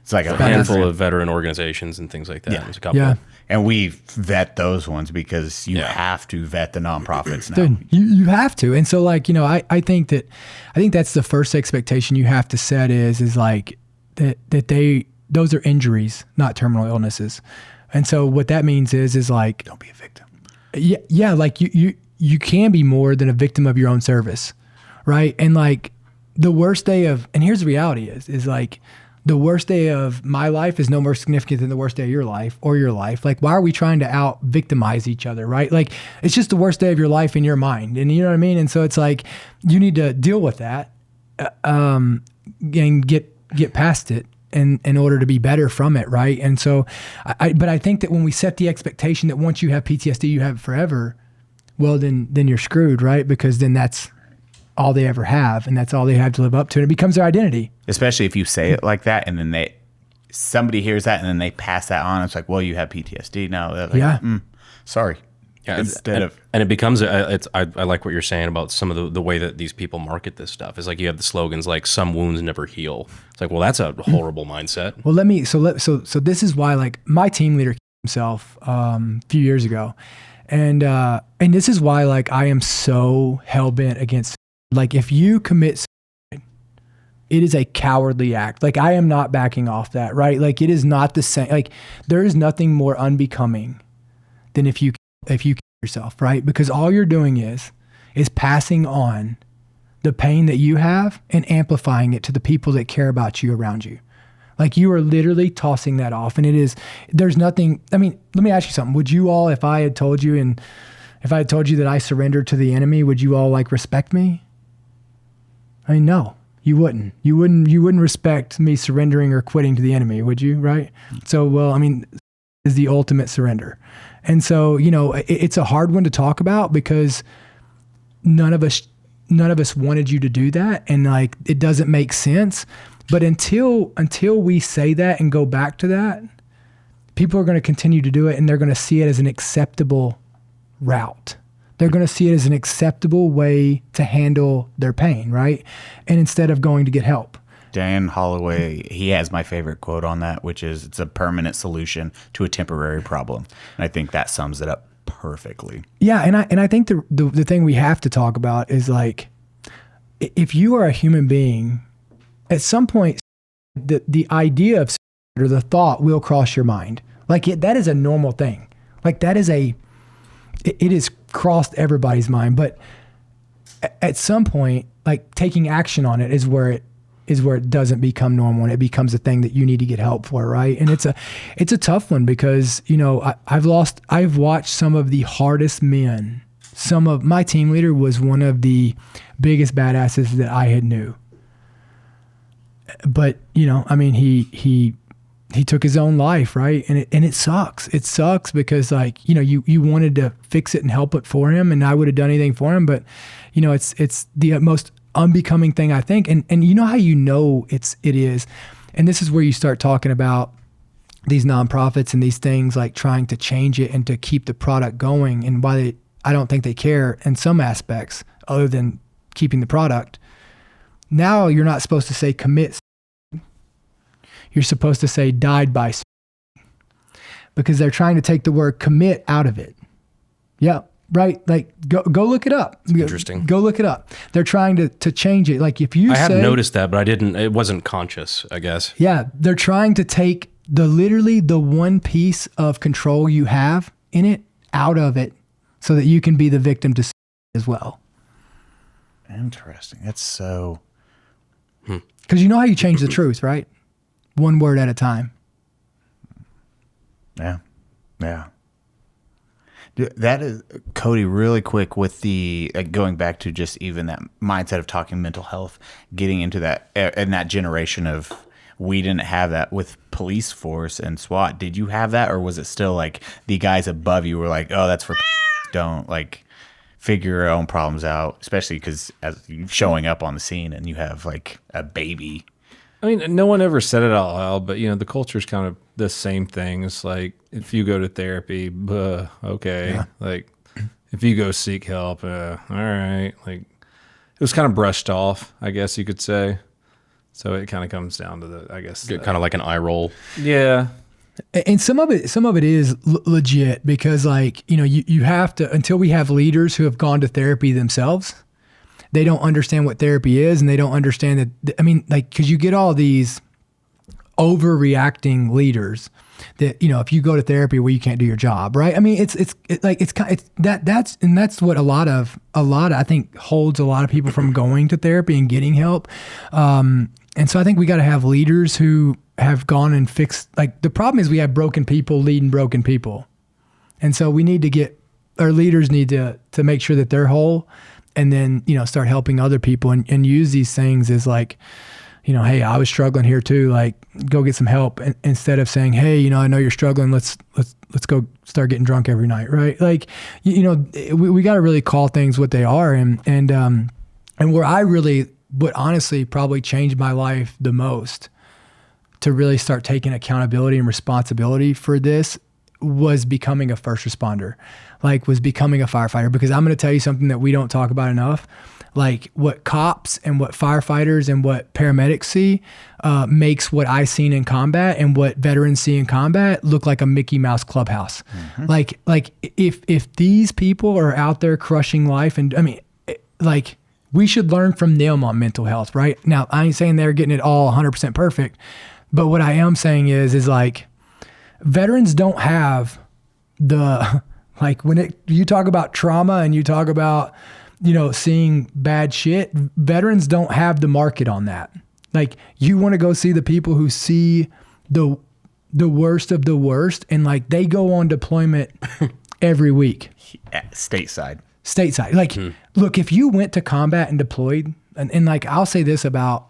it's like a handful of veteran organizations and things like that. There's a couple. Yeah. And we vet those ones, because you have to vet the nonprofits now. Dude, you have to. And so I think that's the first expectation you have to set is like that those are injuries, not terminal illnesses. And so what that means is like, Don't be a victim. Yeah, like you can be more than a victim of your own service, right? And like the worst day and here's the reality is like the worst day of my life is no more significant than the worst day of your life or your life. Like, why are we trying to out victimize each other, right? Like, it's just the worst day of your life in your mind, and you know what I mean? And so it's like you need to deal with that and get past it in order to be better from it, right? And so, but I think that when we set the expectation that once you have PTSD, you have it forever, well, then you're screwed, right? Because then that's all they ever have, and that's all they have to live up to, and it becomes their identity. Especially if you say it like that, and then somebody hears that, and then they pass that on. It's like, well, you have PTSD now. They're like, sorry. Yeah, and it becomes I like what you're saying about some of the way that these people market this stuff. It's like you have the slogans like "some wounds never heal." It's like, well, that's a horrible mindset. Well, so this is why, like, my team leader himself a few years ago, and this is why, like, I am so hell bent against, like, if you commit suicide, it is a cowardly act. Like, I am not backing off that, right? Like, it is not the same. Like, there is nothing more unbecoming than if you kill yourself, right? Because all you're doing is passing on the pain that you have and amplifying it to the people that care about you around you. Like, you are literally tossing that off. And there's nothing, I mean, let me ask you something. Would you all, if I had told you that I surrendered to the enemy, would you all like respect me? I mean, no, you wouldn't. You wouldn't respect me surrendering or quitting to the enemy, would you? Right? So, well, I mean, is the ultimate surrender. And so, it's a hard one to talk about because none of us wanted you to do that. And like, it doesn't make sense. But until we say that and go back to that, people are going to continue to do it, and they're going to see it as an acceptable route. They're going to see it as an acceptable way to handle their pain, right? And instead of going to get help. Dan Holloway, he has my favorite quote on that, which is, it's a permanent solution to a temporary problem. And I think that sums it up perfectly. Yeah, and I think the thing we have to talk about is, like, if you are a human being, at some point, the idea of suicide or the thought will cross your mind. Like, that is a normal thing. Like, that is it has crossed everybody's mind. But at some point, like, taking action on it is where it doesn't become normal, and it becomes a thing that you need to get help for, right? And it's a tough one because, I've watched some of the hardest men. Some of my team leader was one of the biggest badasses that I had knew. But, I mean, he took his own life, right? And it sucks. It sucks because, like, you wanted to fix it and help it for him, and I would have done anything for him, but it's the most unbecoming thing, I think. And you know how it is. And this is where you start talking about these nonprofits and these things, like trying to change it and to keep the product going, and why I don't think they care in some aspects other than keeping the product. Now you're not supposed to say commit. You're supposed to say died by, because they're trying to take the word commit out of it. Yeah, right. Like, go look it up. Interesting. Go look it up. They're trying to change it. Like, if you I hadn't noticed that, but it wasn't conscious, I guess. Yeah, they're trying to take literally the one piece of control you have in it out of it, so that you can be the victim to as well. Interesting. That's so. Because you know how you change the truth, right? One word at a time. Yeah. That is, Cody, really quick with the going back to just even that mindset of talking mental health, getting into that, and that generation of, we didn't have that with police force and SWAT. Did you have that, or was it still like the guys above you were like, oh, that's for don't, like, figure your own problems out, especially because as you showing up on the scene and you have like a baby. I mean, no one ever said it out loud, but the culture is kind of the same thing. It's like, if you go to therapy, okay. Yeah. Like, if you go seek help, all right. Like, it was kind of brushed off, I guess you could say. So it kind of comes down to kind of like an eye roll. Yeah. And some of it is legit, because, like, you have to, until we have leaders who have gone to therapy themselves, they don't understand what therapy is, and they don't understand that. I mean, like, because you get all these overreacting leaders that, if you go to therapy, well, you can't do your job, right? I mean, that's what a lot I think holds a lot of people from going to therapy and getting help. And so I think we got to have leaders who have gone and fixed, like, the problem is we have broken people leading broken people. And so we need to our leaders need to make sure that they're whole, and then, start helping other people and use these things as, like, hey, I was struggling here too. Like, go get some help, instead of saying, hey, I know you're struggling. Let's go start getting drunk every night. Right. Like, we got to really call things what they are. And where I really would honestly probably change my life the most to really start taking accountability and responsibility for this was becoming a first responder, was becoming a firefighter. Because I'm going to tell you something that we don't talk about enough. Like, what cops and what firefighters and what paramedics see makes what I've seen in combat and what veterans see in combat look like a Mickey Mouse clubhouse. Mm-hmm. Like if these people are out there crushing life, and I mean, like, we should learn from them on mental health, right? Now, I ain't saying they're getting it all 100% perfect, but what I am saying is like veterans don't have the, like you talk about trauma and you talk about, seeing bad shit, veterans don't have the market on that. Like you want to go see the people who see the worst of the worst, and like they go on deployment every week. Stateside. Like, look, if you went to combat and deployed, and like I'll say this about,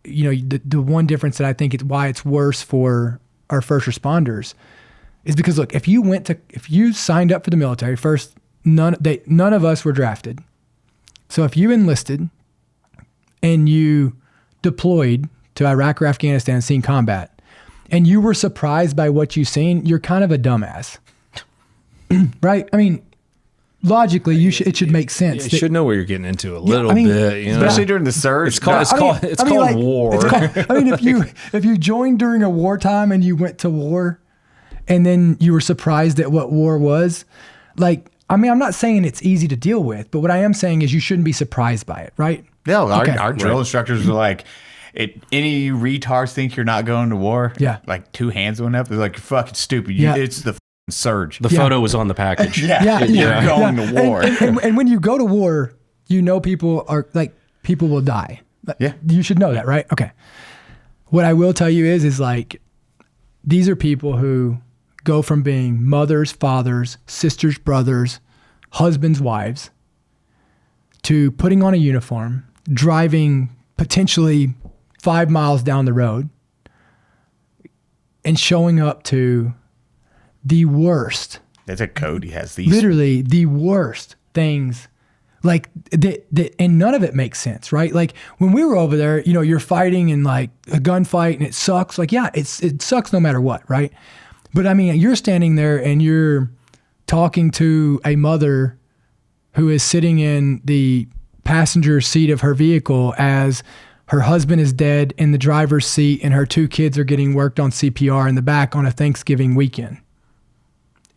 the one difference that I think it's why it's worse for our first responders is because look, if you signed up for the military first, none of us were drafted. So if you enlisted and you deployed to Iraq or Afghanistan, seen combat, and you were surprised by what you've seen, you're kind of a dumbass, right? I mean, logically, it should make sense. You should know what you're getting into a little bit, especially during the surge. It's called war. If you joined during a wartime and you went to war, and then you were surprised at what war was, like, I'm not saying it's easy to deal with, but what I am saying is you shouldn't be surprised by it, right? Yeah, our drill instructors are like, any retards think you're not going to war? Yeah. Like 2 hands went up. They're like, you're fucking stupid. It's the surge. The photo was on the package. You're going to war. And when you go to war, people will die. Yeah. You should know that, right? Okay. What I will tell you is like, these are people who go from being mothers, fathers, sisters, brothers, husbands, wives, to putting on a uniform, driving potentially 5 miles down the road, and showing up to the worst. That's a Cody has these. Literally the worst things. Like and none of it makes sense, right? Like when we were over there, you're fighting in like a gunfight and it sucks. Like, yeah, it sucks no matter what, right? But I mean, you're standing there and you're talking to a mother who is sitting in the passenger seat of her vehicle as her husband is dead in the driver's seat and her 2 kids are getting worked on CPR in the back on a Thanksgiving weekend.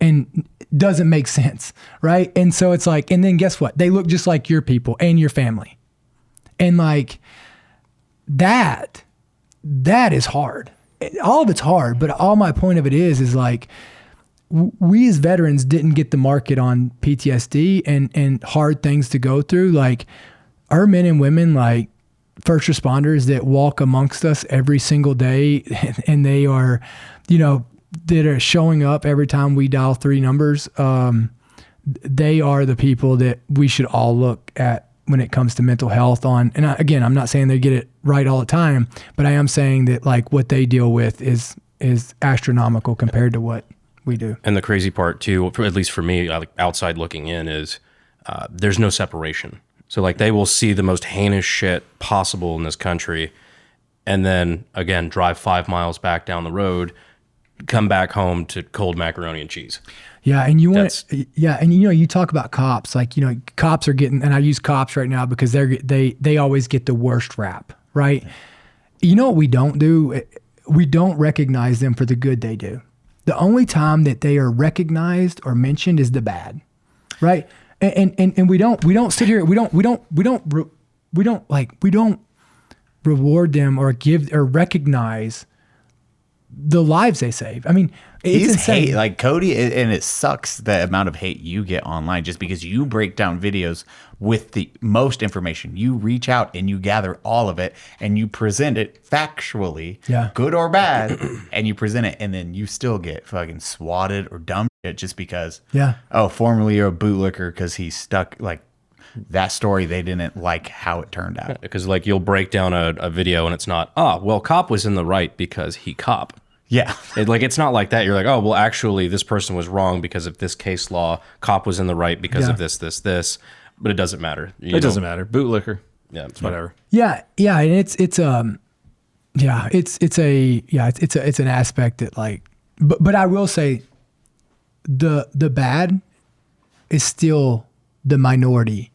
And it doesn't make sense, right? And so it's like, and then guess what? They look just like your people and your family. And like that is hard. All of it's hard, but all my point of it is like, we as veterans didn't get the market on PTSD and hard things to go through. Like our men and women, like first responders that walk amongst us every single day, and they are, that are showing up every time we dial 3 numbers. They are the people that we should all look at when it comes to mental health on. And again, I'm not saying they get it right all the time, but I am saying that like what they deal with is astronomical compared to what we do. And the crazy part too, at least for me, like outside looking in, is there's no separation. So like they will see the most heinous shit possible in this country, and then again drive 5 miles back down the road, come back home to cold macaroni and cheese. Yeah, and you talk about cops, like cops are getting, and I use cops right now because they always get the worst rap, right? You know what we don't do? We don't recognize them for the good they do. The only time that they are recognized or mentioned is the bad, right? And we don't sit here, we don't reward them or give or recognize the lives they save. I mean, it's insane. Hate, like Cody, and it sucks the amount of hate you get online just because you break down videos with the most information. You reach out and you gather all of it and you present it factually, good or bad, and you present it, and then you still get fucking swatted or dumb shit just because, formerly you're a bootlicker because he's stuck, like, that story, they didn't like how it turned out. Because like you'll break down a video and it's not, cop was in the right because he cop. Yeah. It's not like that. You're like, oh, well, actually, this person was wrong because of this case law. Cop was in the right because of this. But it doesn't matter. It doesn't matter. Bootlicker. Yeah, it's whatever. Yeah, and it's an aspect that like, but I will say, the bad is still the minority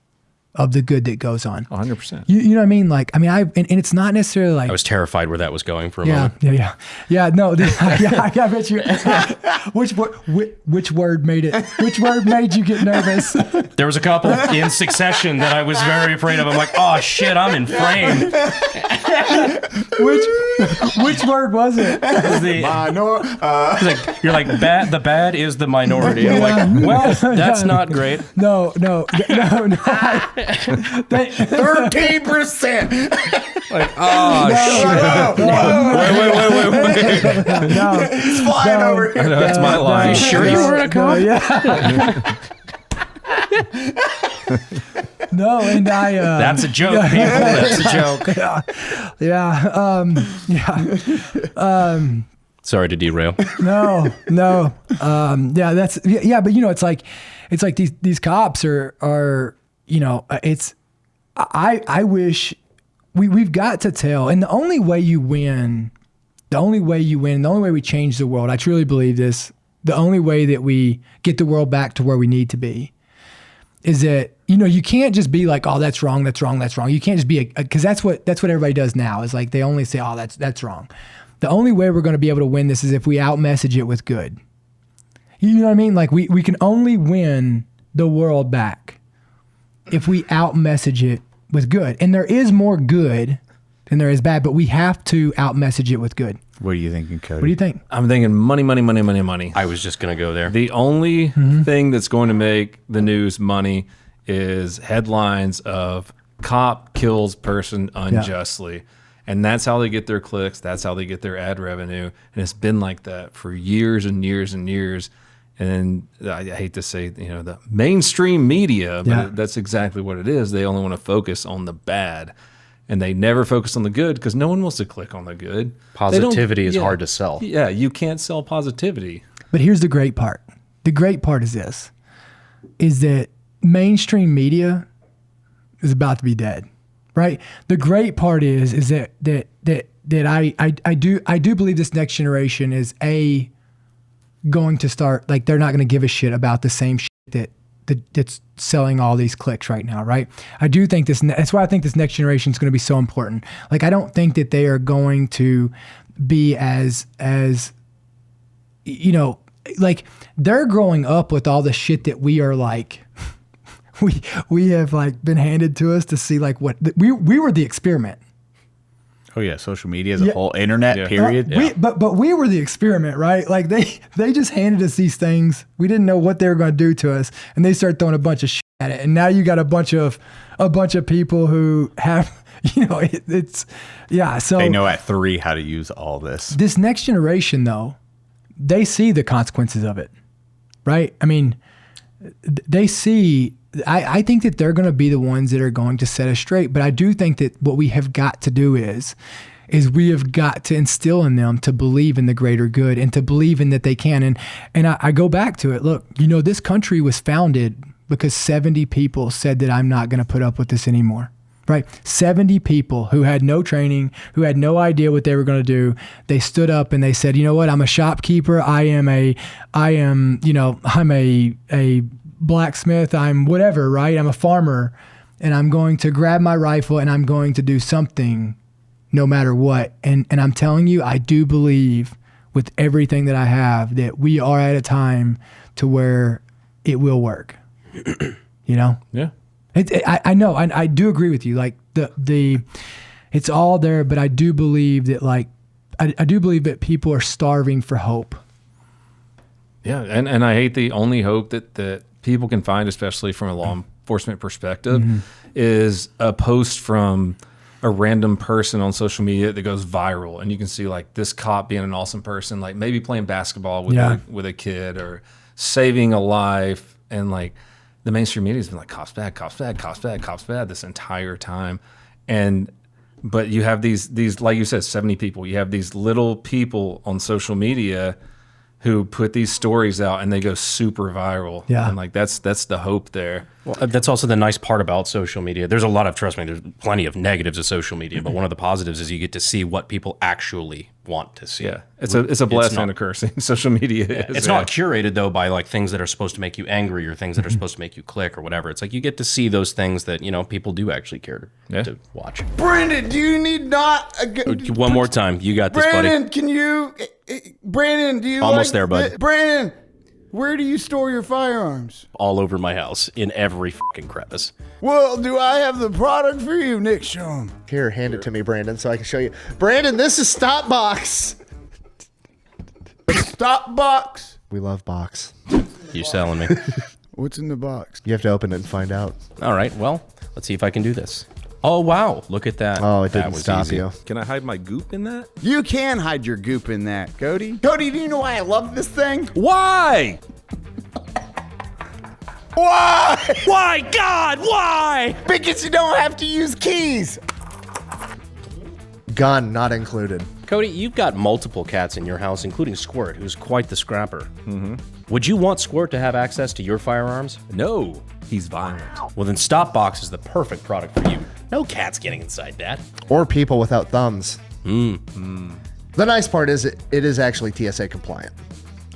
of the good that goes on. 100%. You know what I mean? Like, I mean, and it's not necessarily like, I was terrified where that was going for a yeah, moment. yeah. No, I bet you. Which word made it? Which word made you get nervous? There was a couple in succession that I was very afraid of. I'm like, oh shit, I'm in frame. Which word was it? You're like, the bad is the minority. I'm like, well, that's not great. No. 13%. Like, oh shit. Wait. No, It's flying over here. I know, that's my line. You sure you weren't a cop? Yeah. No, and I. That's a joke, people. That's a joke. Yeah. Sorry to derail. No. Yeah, but it's like these cops are I wish we've got to tell, and the only way we change the world, I truly believe this, the only way that we get the world back to where we need to be is that, you can't just be like, oh, that's wrong. You can't just be because that's what everybody does now, is like they only say, oh, that's wrong. The only way we're going to be able to win this is if we out-message it with good. You know what I mean? Like we can only win the world back if we out-message it with good. And there is more good than there is bad, but we have to out-message it with good. What are you thinking, Cody? What do you think? I'm thinking money. I was just going to go there. The only thing that's going to make the news money is headlines of cop kills person unjustly. And that's how they get their clicks. That's how they get their ad revenue. And it's been like that for years and years and years. And I hate to say, the mainstream media, but that's exactly what it is. They only want to focus on the bad. And they never focus on the good because no one wants to click on the good. Positivity is hard to sell. Yeah, you can't sell positivity. But here's the great part. The great part is this, is that mainstream media is about to be dead, right? The great part is that I do believe this next generation is going to start, like, they're not going to give a shit about the same shit that's selling all these clicks right now, right? I do think that's why I think this next generation is going to be so important. Like, I don't think that they are going to be as like, they're growing up with all the shit that we are like, we have like been handed to us to see, like, what we were the experiment. Oh yeah, social media as a whole, internet, period. But we were the experiment, right? Like they just handed us these things. We didn't know what they were going to do to us, and they start throwing a bunch of shit at it. And now you got a bunch of people who have, So they know at 3 how to use all this. This next generation, though, they see the consequences of it, right? I mean, they see. I think that they're going to be the ones that are going to set us straight. But I do think that what we have got to do is we have got to instill in them to believe in the greater good and to believe in that they can. And I go back to it. Look, this country was founded because 70 people said that I'm not going to put up with this anymore. Right? 70 people who had no training, who had no idea what they were going to do. They stood up and they said, you know what? I'm a shopkeeper. I'm a blacksmith, I'm whatever, right? I'm a farmer, and I'm going to grab my rifle and I'm going to do something no matter what. And I'm telling you, I do believe with everything that I have that we are at a time to where it will work. Yeah. I know. I do agree with you. Like the it's all there, but I do believe that I do believe that people are starving for hope. Yeah, and I hate the only hope that people can find, especially from a law enforcement perspective, is a post from a random person on social media that goes viral, and you can see like this cop being an awesome person, like maybe playing basketball with a kid or saving a life, and like the mainstream media has been like cops bad this entire time, but you have these like you said, 70 people. You have these little people on social media who put these stories out and they go super viral. Yeah. And like that's the hope there. Well, that's also the nice part about social media. There's plenty of negatives of social media, but one of the positives is you get to see what people actually want to see. Yeah, it's a blessing and a cursing. Social media is. It's not curated though by like things that are supposed to make you angry or things that are supposed to make you click or whatever. It's like you get to see those things that people do actually care to watch. Brandon, do you need not One more time, you got this, Brandon, buddy. can you? Brandon, do you Almost there, bud. Brandon, where do you store your firearms? All over my house in every fucking crevice. Well, do I have the product for you, Nick? Show 'em. Here, hand it to me, Brandon, so I can show you. Brandon, this is STOPBOX. STOPBOX. We love box. You selling me? What's in the box? You have to open it and find out. All right, well, let's see if I can do this. Oh, wow. Look at that. Oh, it That didn't was stop easy. you. Can I hide my goop in that? You can hide your goop in that, Cody. Cody, do you know why I love this thing? Why? Why? Why, God, why? Because you don't have to use keys. Gun not included. Cody, you've got multiple cats in your house, including Squirt, who's quite the scrapper. Mm-hmm. Would you want Squirt to have access to your firearms? No, he's violent. Well, then STOPBOX is the perfect product for you. No cats getting inside that. Or people without thumbs. The nice part is it is actually TSA compliant.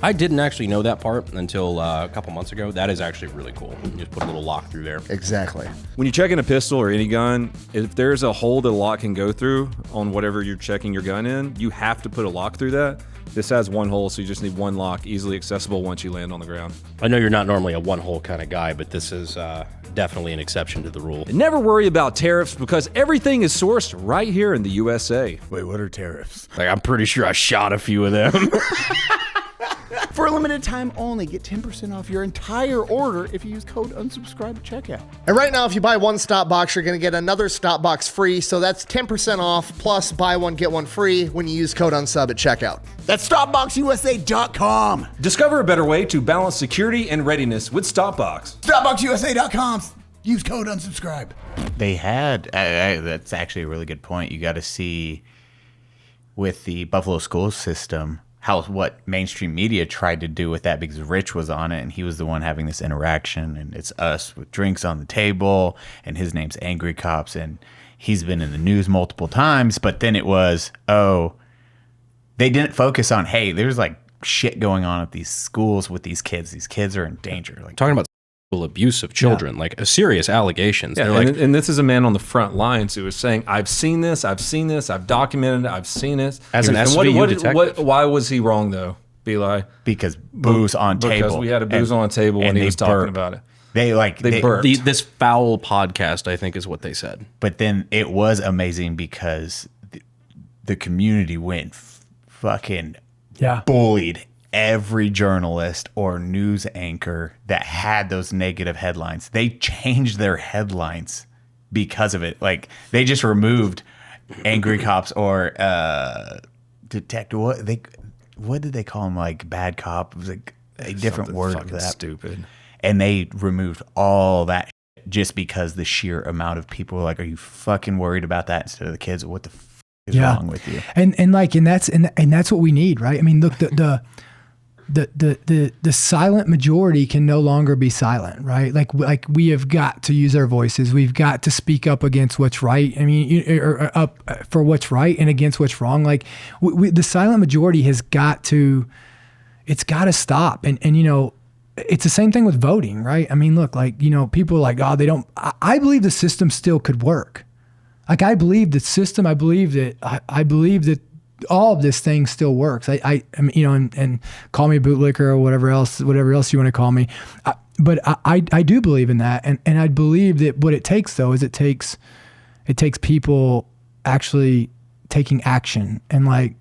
I didn't actually know that part until a couple months ago. That is actually really cool. You just put a little lock through there. Exactly. When you're checking a pistol or any gun, if there's a hole that a lock can go through on whatever you're checking your gun in, you have to put a lock through that. This has one hole, so you just need one lock, easily accessible once you land on the ground. I know you're not normally a one-hole kind of guy, but this is definitely an exception to the rule. And never worry about tariffs because everything is sourced right here in the USA. Wait, what are tariffs? Like, I'm pretty sure I shot a few of them. For a limited time only, get 10% off your entire order if you use code unsubscribe at checkout. And right now, if you buy one STOPBOX, you're going to get another STOPBOX free. So that's 10% off plus buy one, get one free when you use code unsub at checkout. That's StopBoxUSA.com. Discover a better way to balance security and readiness with StopBox. StopBoxUSA.com. Use code unsubscribe. They had, that's actually a really good point. You got to see with the Buffalo school system, what mainstream media tried to do with that because Rich was on it and he was the one having this interaction and it's us with drinks on the table and his name's Angry Cops and he's been in the news multiple times, but then it was, they didn't focus on, hey, there's like shit going on at these schools with these kids. These kids are in danger. Like Talking about abuse of children, like serious allegations. Yeah, They're like, and this is a man on the front lines who was saying, I've seen this, I've documented it, I've seen it. As an SVU detective. Why was he wrong though, Eli? because booze on table. Because we had a booze on a table and he they was talking burped. about it. They burped. this foul podcast, I think is what they said. But then it was amazing because the community went fucking bullied every journalist or news anchor that had those negative headlines. They changed their headlines because of it. Like they just removed Angry Cops or detective. What did they call them? Like bad cop? It was like a different Something word fucking for that. stupid. And they removed all that shit just because the sheer amount of people were like, "Are you fucking worried about that?" Instead of the kids, what the f- is wrong with you? And that's what we need, right? I mean, look, the silent majority can no longer be silent, right? Like we have got to use our voices. We've got to speak up against what's right. I mean, or up for what's right and against what's wrong. Like the silent majority has got to, it's got to stop. And it's the same thing with voting, right? I mean, look, like, people are like, oh, they don't, I believe the system still could work. Like I believe the system, I believe that all of this thing still works. I mean, and call me bootlicker or whatever else you want to call me. But I do believe in that. And I believe that what it takes though, is it takes people actually taking action. And I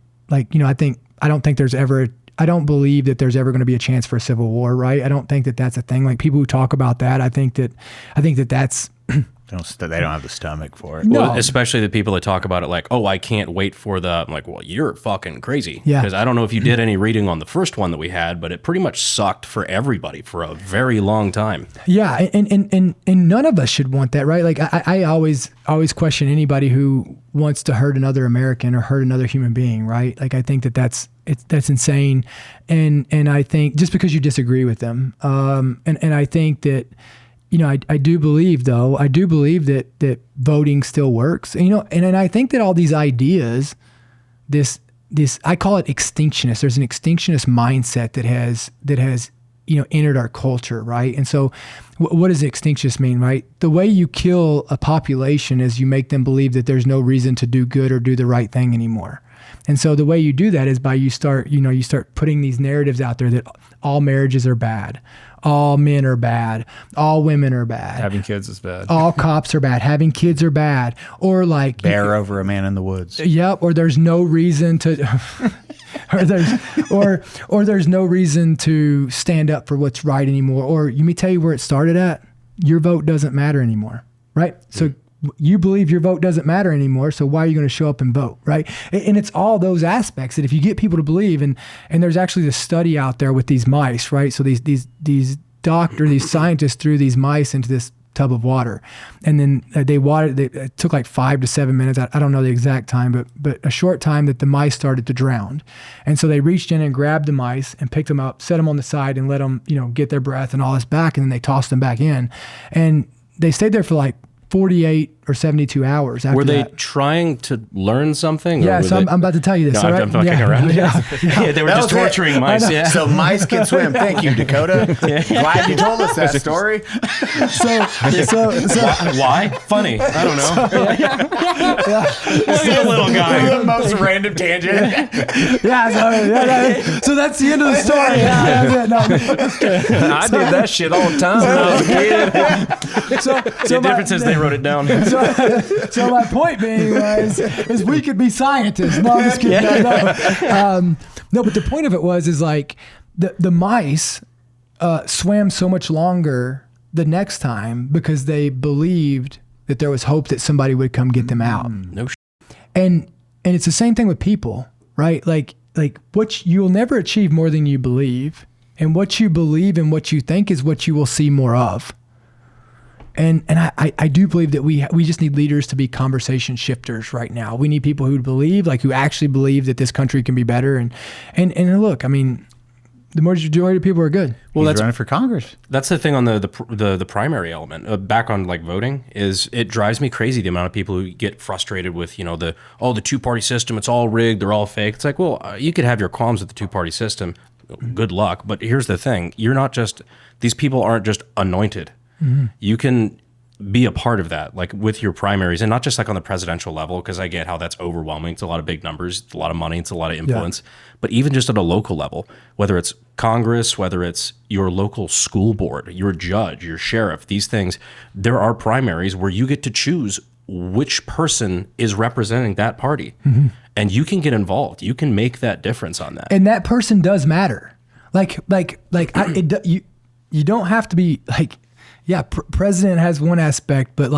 don't believe that there's ever going to be a chance for a civil war, right? I don't think that that's a thing. Like people who talk about that, I think that that's, They don't have the stomach for it. No. Well, especially the people that talk about it like, oh, I can't wait for the, I'm like, well, you're fucking crazy. Yeah. Because I don't know if you did any reading on the first one that we had, but it pretty much sucked for everybody for a very long time. Yeah, and none of us should want that, right? Like I always question anybody who wants to hurt another American or hurt another human being, right? Like I think that's insane, and I think just because you disagree with them, and I think that. I do believe that voting still works. And I think that all these ideas, this I call it extinctionist. There's an extinctionist mindset that has entered our culture, right? And so what does extinctionist mean, right? The way you kill a population is you make them believe that there's no reason to do good or do the right thing anymore. And so the way you do that is by you start putting these narratives out there that all marriages are bad, all men are bad, all women are bad, Having kids is bad. all cops are bad, having kids are bad, or like Bear over a man in the woods. Yep, or there's no reason to or there's no reason to stand up for what's right anymore. Or let me tell you where it started at. Your vote doesn't matter anymore, right? So you believe your vote doesn't matter anymore, so why are you going to show up and vote, right? And it's all those aspects that if you get people to believe, and there's actually this study out there with these mice, right? So these scientists threw these mice into this tub of water, and then it took like 5 to 7 minutes. I don't know the exact time, but a short time that the mice started to drown. And so they reached in and grabbed the mice and picked them up, set them on the side and let them, get their breath and all this back. And then they tossed them back in, and they stayed there for like 48 or 72 hours after Were they that. trying to learn something? Yeah, or so I'm about to tell you this. No, all right? I'm fucking around. Yeah. They were That just was it. torturing mice. Yeah. So mice can swim. Thank you, Dakota. Glad you told us that story. Why? Funny. I don't know. Look at the little guy. The most random tangent. So that's the end of the story. I did that shit all the time when I was a kid. The difference is they wrote it down. So my point being is we could be scientists. No, I'm just kidding. No, but the point of it is like the mice swam so much longer the next time because they believed that there was hope that somebody would come get them out. No shit. And it's the same thing with people, right? Like what you'll never achieve more than you believe, and what you believe and what you think is what you will see more of. And I do believe that we just need leaders to be conversation shifters right now. We need people who believe, who actually believe that this country can be better. And look, I mean, the majority of people are good. Well, that's running for Congress. That's the thing on the primary element. Back on voting, is it drives me crazy the amount of people who get frustrated with the 2-party system. It's all rigged. They're all fake. It's like, well, you could have your qualms with the 2-party system. Good luck. But here's the thing: these people aren't just anointed. Mm-hmm. You can be a part of that, with your primaries, and not just on the presidential level, because I get how that's overwhelming. It's a lot of big numbers, it's a lot of money, it's a lot of influence. Yeah. But even just at a local level, whether it's Congress, whether it's your local school board, your judge, your sheriff, these things, there are primaries where you get to choose which person is representing that party. Mm-hmm. And you can get involved. You can make that difference on that. And that person does matter. You don't have to be president has one aspect, but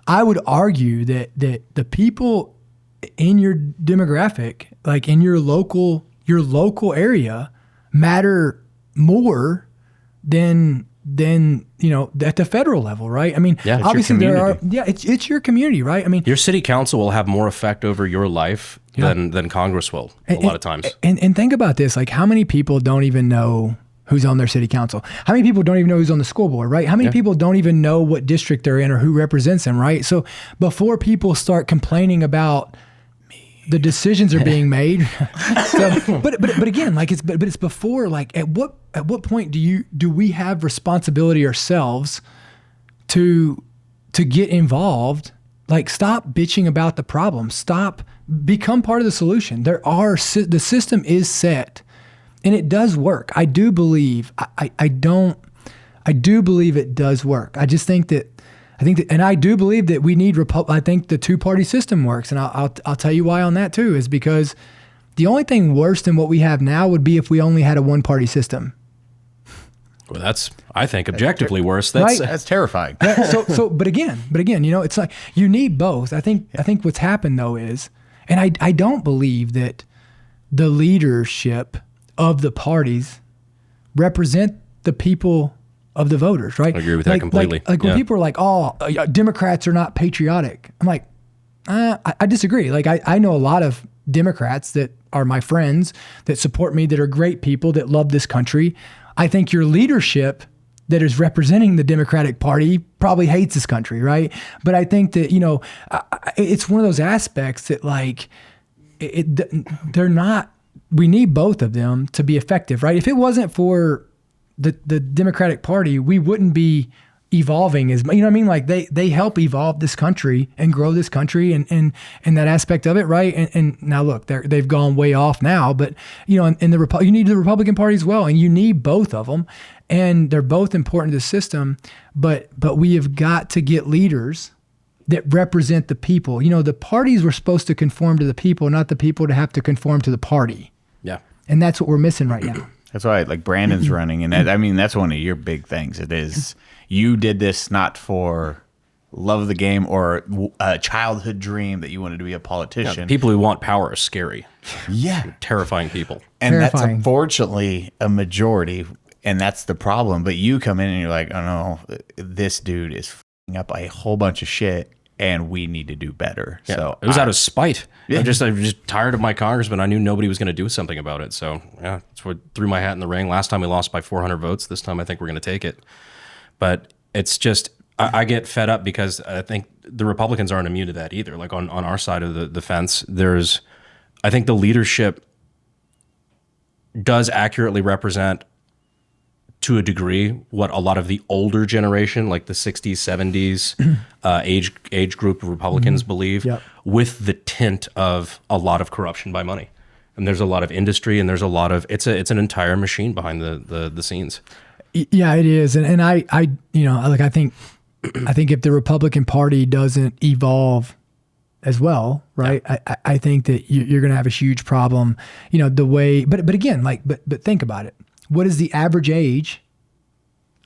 I would argue that the people in your demographic, in your local area, matter more than at the federal level, right? I mean, obviously it's your community, right? I mean, your city council will have more effect over your life than Congress will a lot of times. And think about this, how many people don't even know who's on their city council? How many people don't even know who's on the school board, right? How many people don't even know what district they're in or who represents them, right? So before people start complaining about the decisions are being made, but again, it's before, at what point do we have responsibility ourselves to get involved? Stop bitching about the problem. Become part of the solution. The system is set. And it does work. I do believe. I do believe it does work. I think that, and I do believe that we need I think the 2-party system works, and I'll tell you why on that too. Is because the only thing worse than what we have now would be if we only had a 1-party system. Well, that's, I think, objectively worse. That's terrifying. But again, it's you need both. I think what's happened though is, and I don't believe that the leadership of the parties represent the people of the voters, right? I agree with that completely. When people are like, "Oh, Democrats are not patriotic," I'm like, I disagree. I know a lot of Democrats that are my friends that support me, that are great people, that love this country. I think your leadership that is representing the Democratic Party probably hates this country, right? But I think that it's one of those aspects that they're not. We need both of them to be effective, right? If it wasn't for the Democratic Party, we wouldn't be evolving as, you know what I mean? Like they help evolve this country and grow this country and that aspect of it, right? And now look, they've gone way off now, but you know, in the you need the Republican Party as well, and you need both of them, and they're both important to the system. But we have got to get leaders that represent the people. You know, the parties were supposed to conform to the people, not the people to have to conform to the party. Yeah. And that's what we're missing right now. That's why, like, Brandon's running, and I mean, that's one of your big things. It is, you did this not for love of the game or a childhood dream that you wanted to be a politician. Yeah, people who want power are scary. Yeah. Terrifying people. And that's Terrifying. unfortunately a majority, and that's the problem. But you come in and you're like, oh no, this dude is f***ing up a whole bunch of shit, and we need to do better. Yeah. So it was out of spite. Yeah. I'm just tired of my congressman. I knew nobody was going to do something about it. So yeah, that's what threw my hat in the ring. Last time we lost by 400 votes. This time I think we're going to take it. But it's just, I get fed up because I think the Republicans aren't immune to that either. Like on our side of the fence, I think the leadership does accurately represent to a degree what a lot of the older generation, like the 60s, 70s age group of Republicans believe, with the tint of a lot of corruption by money. And there's a lot of industry, and there's a lot of, it's an entire machine behind the scenes. Yeah, it is. And I you know, like I think if the Republican Party doesn't evolve as well, right? Yeah. I think that you're going to have a huge problem, you know, the way, but again, like, but think about it. What is the average age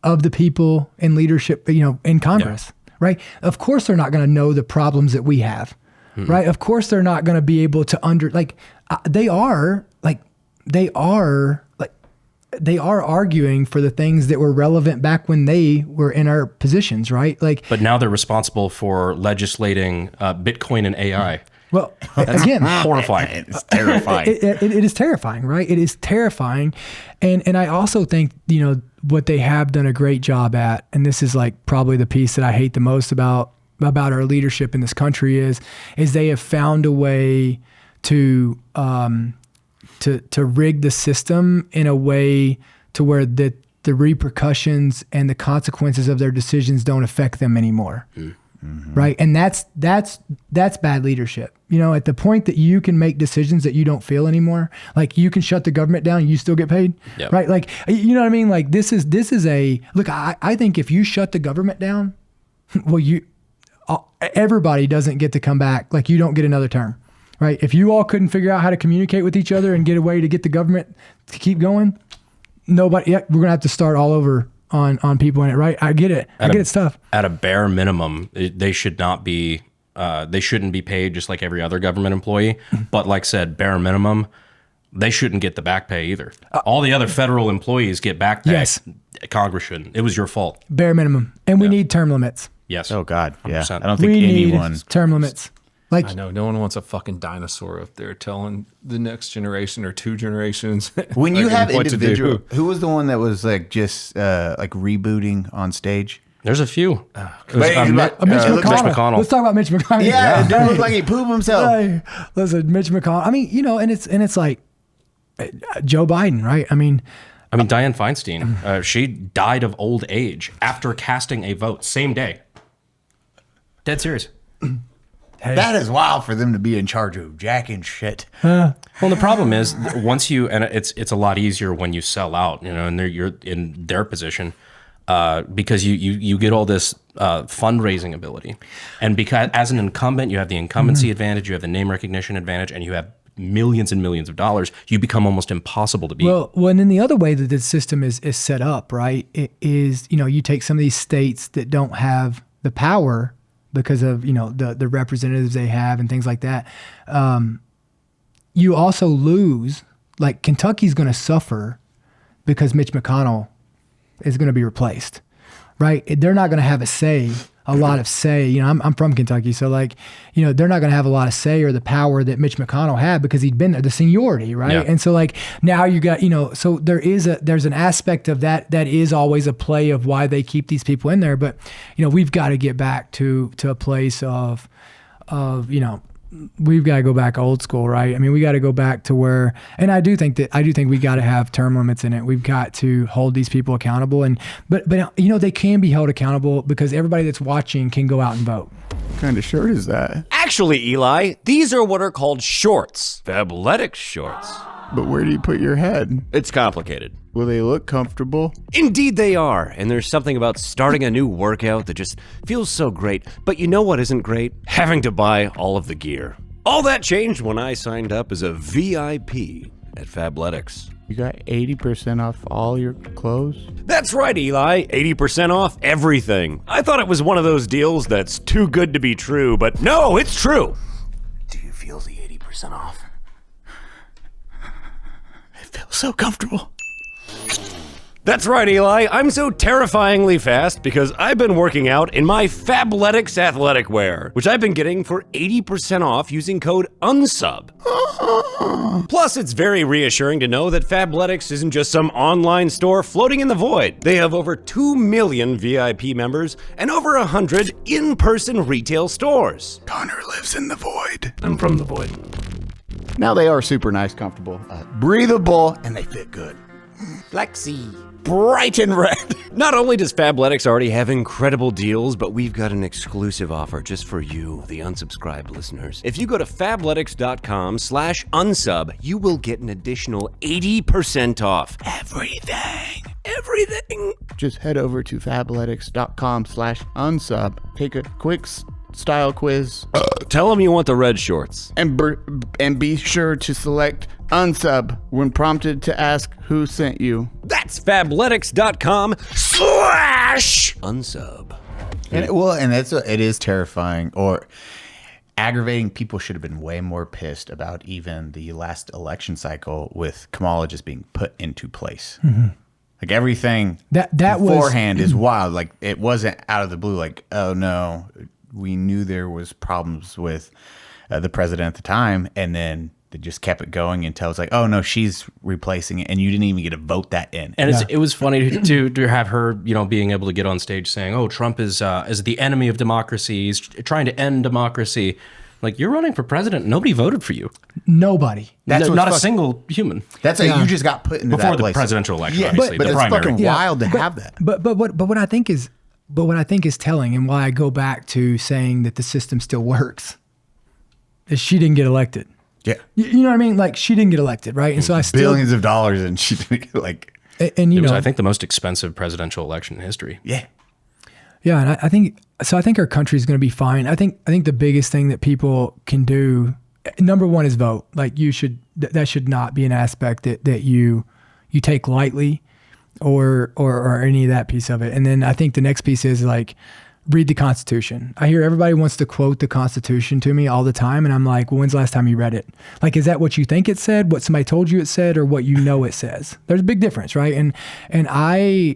of the people in leadership, you know, in Congress, right? Of course, they're not going to know the problems that we have, right? Of course, they're not going to be able to they are arguing for the things that were relevant back when they were in our positions, right? Like, but now they're responsible for legislating Bitcoin and AI. Well, again, horrifying. It's terrifying. It is terrifying, right? It is terrifying. And I also think, you know, what they have done a great job at, and this is like probably the piece that I hate the most about our leadership in this country is they have found a way to rig the system in a way to where the repercussions and the consequences of their decisions don't affect them anymore. Mm-hmm. Right. And that's bad leadership. You know, at the point that you can make decisions that you don't feel anymore, like you can shut the government down and you still get paid. Yep. Right. Like, you know what I mean? Like this is look, I think if you shut the government down, well, everybody doesn't get to come back. Like you don't get another term. Right. If you all couldn't figure out how to communicate with each other and get a way to get the government to keep going, we're going to have to start all over on people in it, right? I get it. It's tough. At a bare minimum, they should not be, they shouldn't be paid just like every other government employee. But like I said, bare minimum, they shouldn't get the back pay either. All the other federal employees get back pay. Yes. Congress shouldn't. It was your fault. Bare minimum. And we need term limits. Yes. Oh God. 100%. Yeah. 100%. I don't think anyone. Need term limits. Like, I know no one wants a fucking dinosaur up there telling the next generation or two generations. When you have what to individual, do. who was the one that was like just like rebooting on stage? There's a few. Mitch McConnell. Let's talk about Mitch McConnell. Yeah, it does look like he pooped himself. Listen, Mitch McConnell. I mean, you know, and it's like Joe Biden, right? I mean, Dianne Feinstein, she died of old age after casting a vote, same day. Dead serious. Hey. That is wild for them to be in charge of jacking shit. Well, the problem is once you, and it's a lot easier when you sell out, you know, and you're in their position because you get all this fundraising ability, and because as an incumbent, you have the incumbency advantage, you have the name recognition advantage, and you have millions and millions of dollars. You become almost impossible to beat. Well, and then the other way that the system is set up, right, it is, you know, you take some of these states that don't have the power because of, you know, the representatives they have and things like that. You also lose, like Kentucky's going to suffer because Mitch McConnell is going to be replaced, right? They're not going to have a lot of say. You know, I'm from Kentucky, so like, you know, they're not going to have a lot of say or the power that Mitch McConnell had because he'd been there, the seniority, right? Yeah. And so like now you got, you know, so there's an aspect of that is always a play of why they keep these people in there. But, you know, we've got to get back to a place of, you know, we've got to go back old school, right? I mean, we got to go back to where, and I do think we got to have term limits in it. We've got to hold these people accountable, but they can be held accountable because everybody that's watching can go out and vote. What kind of shirt is that? Actually, Eli, these are what are called shorts. Fabletics shorts. But where do you put your head? It's complicated. Will they look comfortable? Indeed they are, and there's something about starting a new workout that just feels so great. But you know what isn't great? Having to buy all of the gear. All that changed when I signed up as a VIP at Fabletics. You got 80% off all your clothes? That's right, Eli. 80% off everything. I thought it was one of those deals that's too good to be true, but no, it's true. Do you feel the 80% off? It feels so comfortable. That's right, Eli. I'm so terrifyingly fast because I've been working out in my Fabletics athletic wear, which I've been getting for 80% off using code UNSUB. Plus, it's very reassuring to know that Fabletics isn't just some online store floating in the void. They have over 2 million VIP members and over 100 in-person retail stores. Connor lives in the void. I'm from the void. Now they are super nice, comfortable, breathable, and they fit good. Flexi. Bright and red. Not only does Fabletics already have incredible deals, but we've got an exclusive offer just for you, the unsubscribed listeners. If you go to fabletics.com/unsub, you will get an additional 80% off. Everything. Everything. Just head over to fabletics.com/unsub. Take a quick style quiz. Tell them you want the red shorts. And be sure to select unsub when prompted to ask who sent you. That's fabletics.com/unsub. And it is terrifying or aggravating. People should have been way more pissed about even the last election cycle with Kamala just being put into place. Mm-hmm. Like everything that beforehand is wild. Like it wasn't out of the blue. Like, oh no, we knew there was problems with the president at the time, and then they just kept it going until it's like, oh no, she's replacing it, and you didn't even get to vote that in. And it was funny to have her, being able to get on stage saying, "Oh, Trump is the enemy of democracy. He's trying to end democracy." Like, you're running for president. Nobody voted for you. Nobody. That's not a single human. That's you just got put into before that place. The presidential election. Yeah, obviously, but the it's primary. fucking wild to have that. But what I think is telling, and why I go back to saying that the system still works, is she didn't get elected. Yeah. You know what I mean? Like, she didn't get elected, right? And so I still billions of dollars, and she didn't get and it was, I think, the most expensive presidential election in history. Yeah. Yeah, and I think our country is going to be fine. I think the biggest thing that people can do, number one, is vote. Like, that should not be an aspect that you take lightly, or any of that piece of it. And then I think the next piece is like, read the Constitution. I hear everybody wants to quote the Constitution to me all the time, and I'm like, well, when's the last time you read it? Like, is that what you think it said, what somebody told you it said, or what you know it says? There's a big difference, right? And I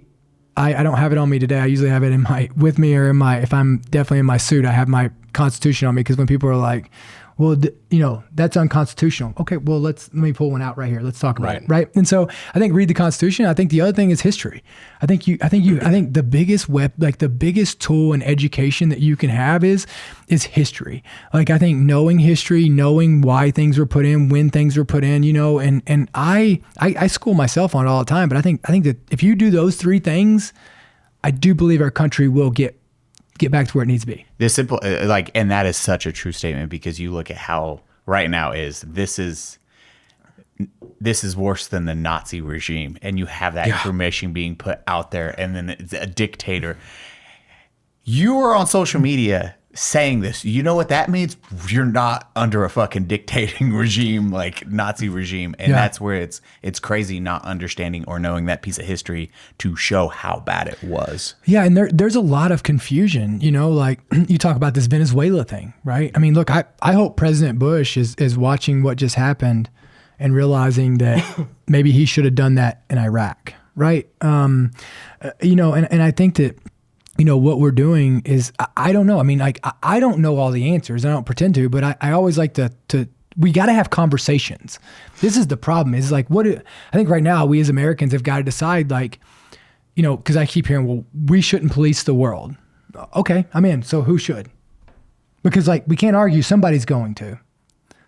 don't have it on me today. I usually have it with me, or if I'm definitely in my suit, I have my Constitution on me, because when people are like, well, that's unconstitutional. Okay, well, let me pull one out right here. Let's talk about it, right? And so I think read the Constitution. I think the other thing is history. I think the biggest tool in education that you can have is history. Like, I think knowing history, knowing why things were put in, when things were put in, and I school myself on it all the time. But I think that if you do those three things, I do believe our country will get back to where it needs to be. This simple, and that is such a true statement, because you look at how right now this is worse than the Nazi regime, and you have that information being put out there, and then it's a dictator. You are on social media saying this. You know what that means? You're not under a fucking dictating regime, like Nazi regime, and that's where it's crazy not understanding or knowing that piece of history to show how bad it was. Yeah, and there's a lot of confusion. Like you talk about this Venezuela thing, right? I mean, look, I hope President Bush is watching what just happened and realizing that maybe he should have done that in Iraq, right? And I think that, what we're doing is, I don't know. I mean, like, I don't know all the answers. I don't pretend to, but I always like to we got to have conversations. This is the problem, is like, I think right now we as Americans have got to decide, like, because I keep hearing, well, we shouldn't police the world. Okay, I'm in. So who should? Because like we can't argue somebody's going to.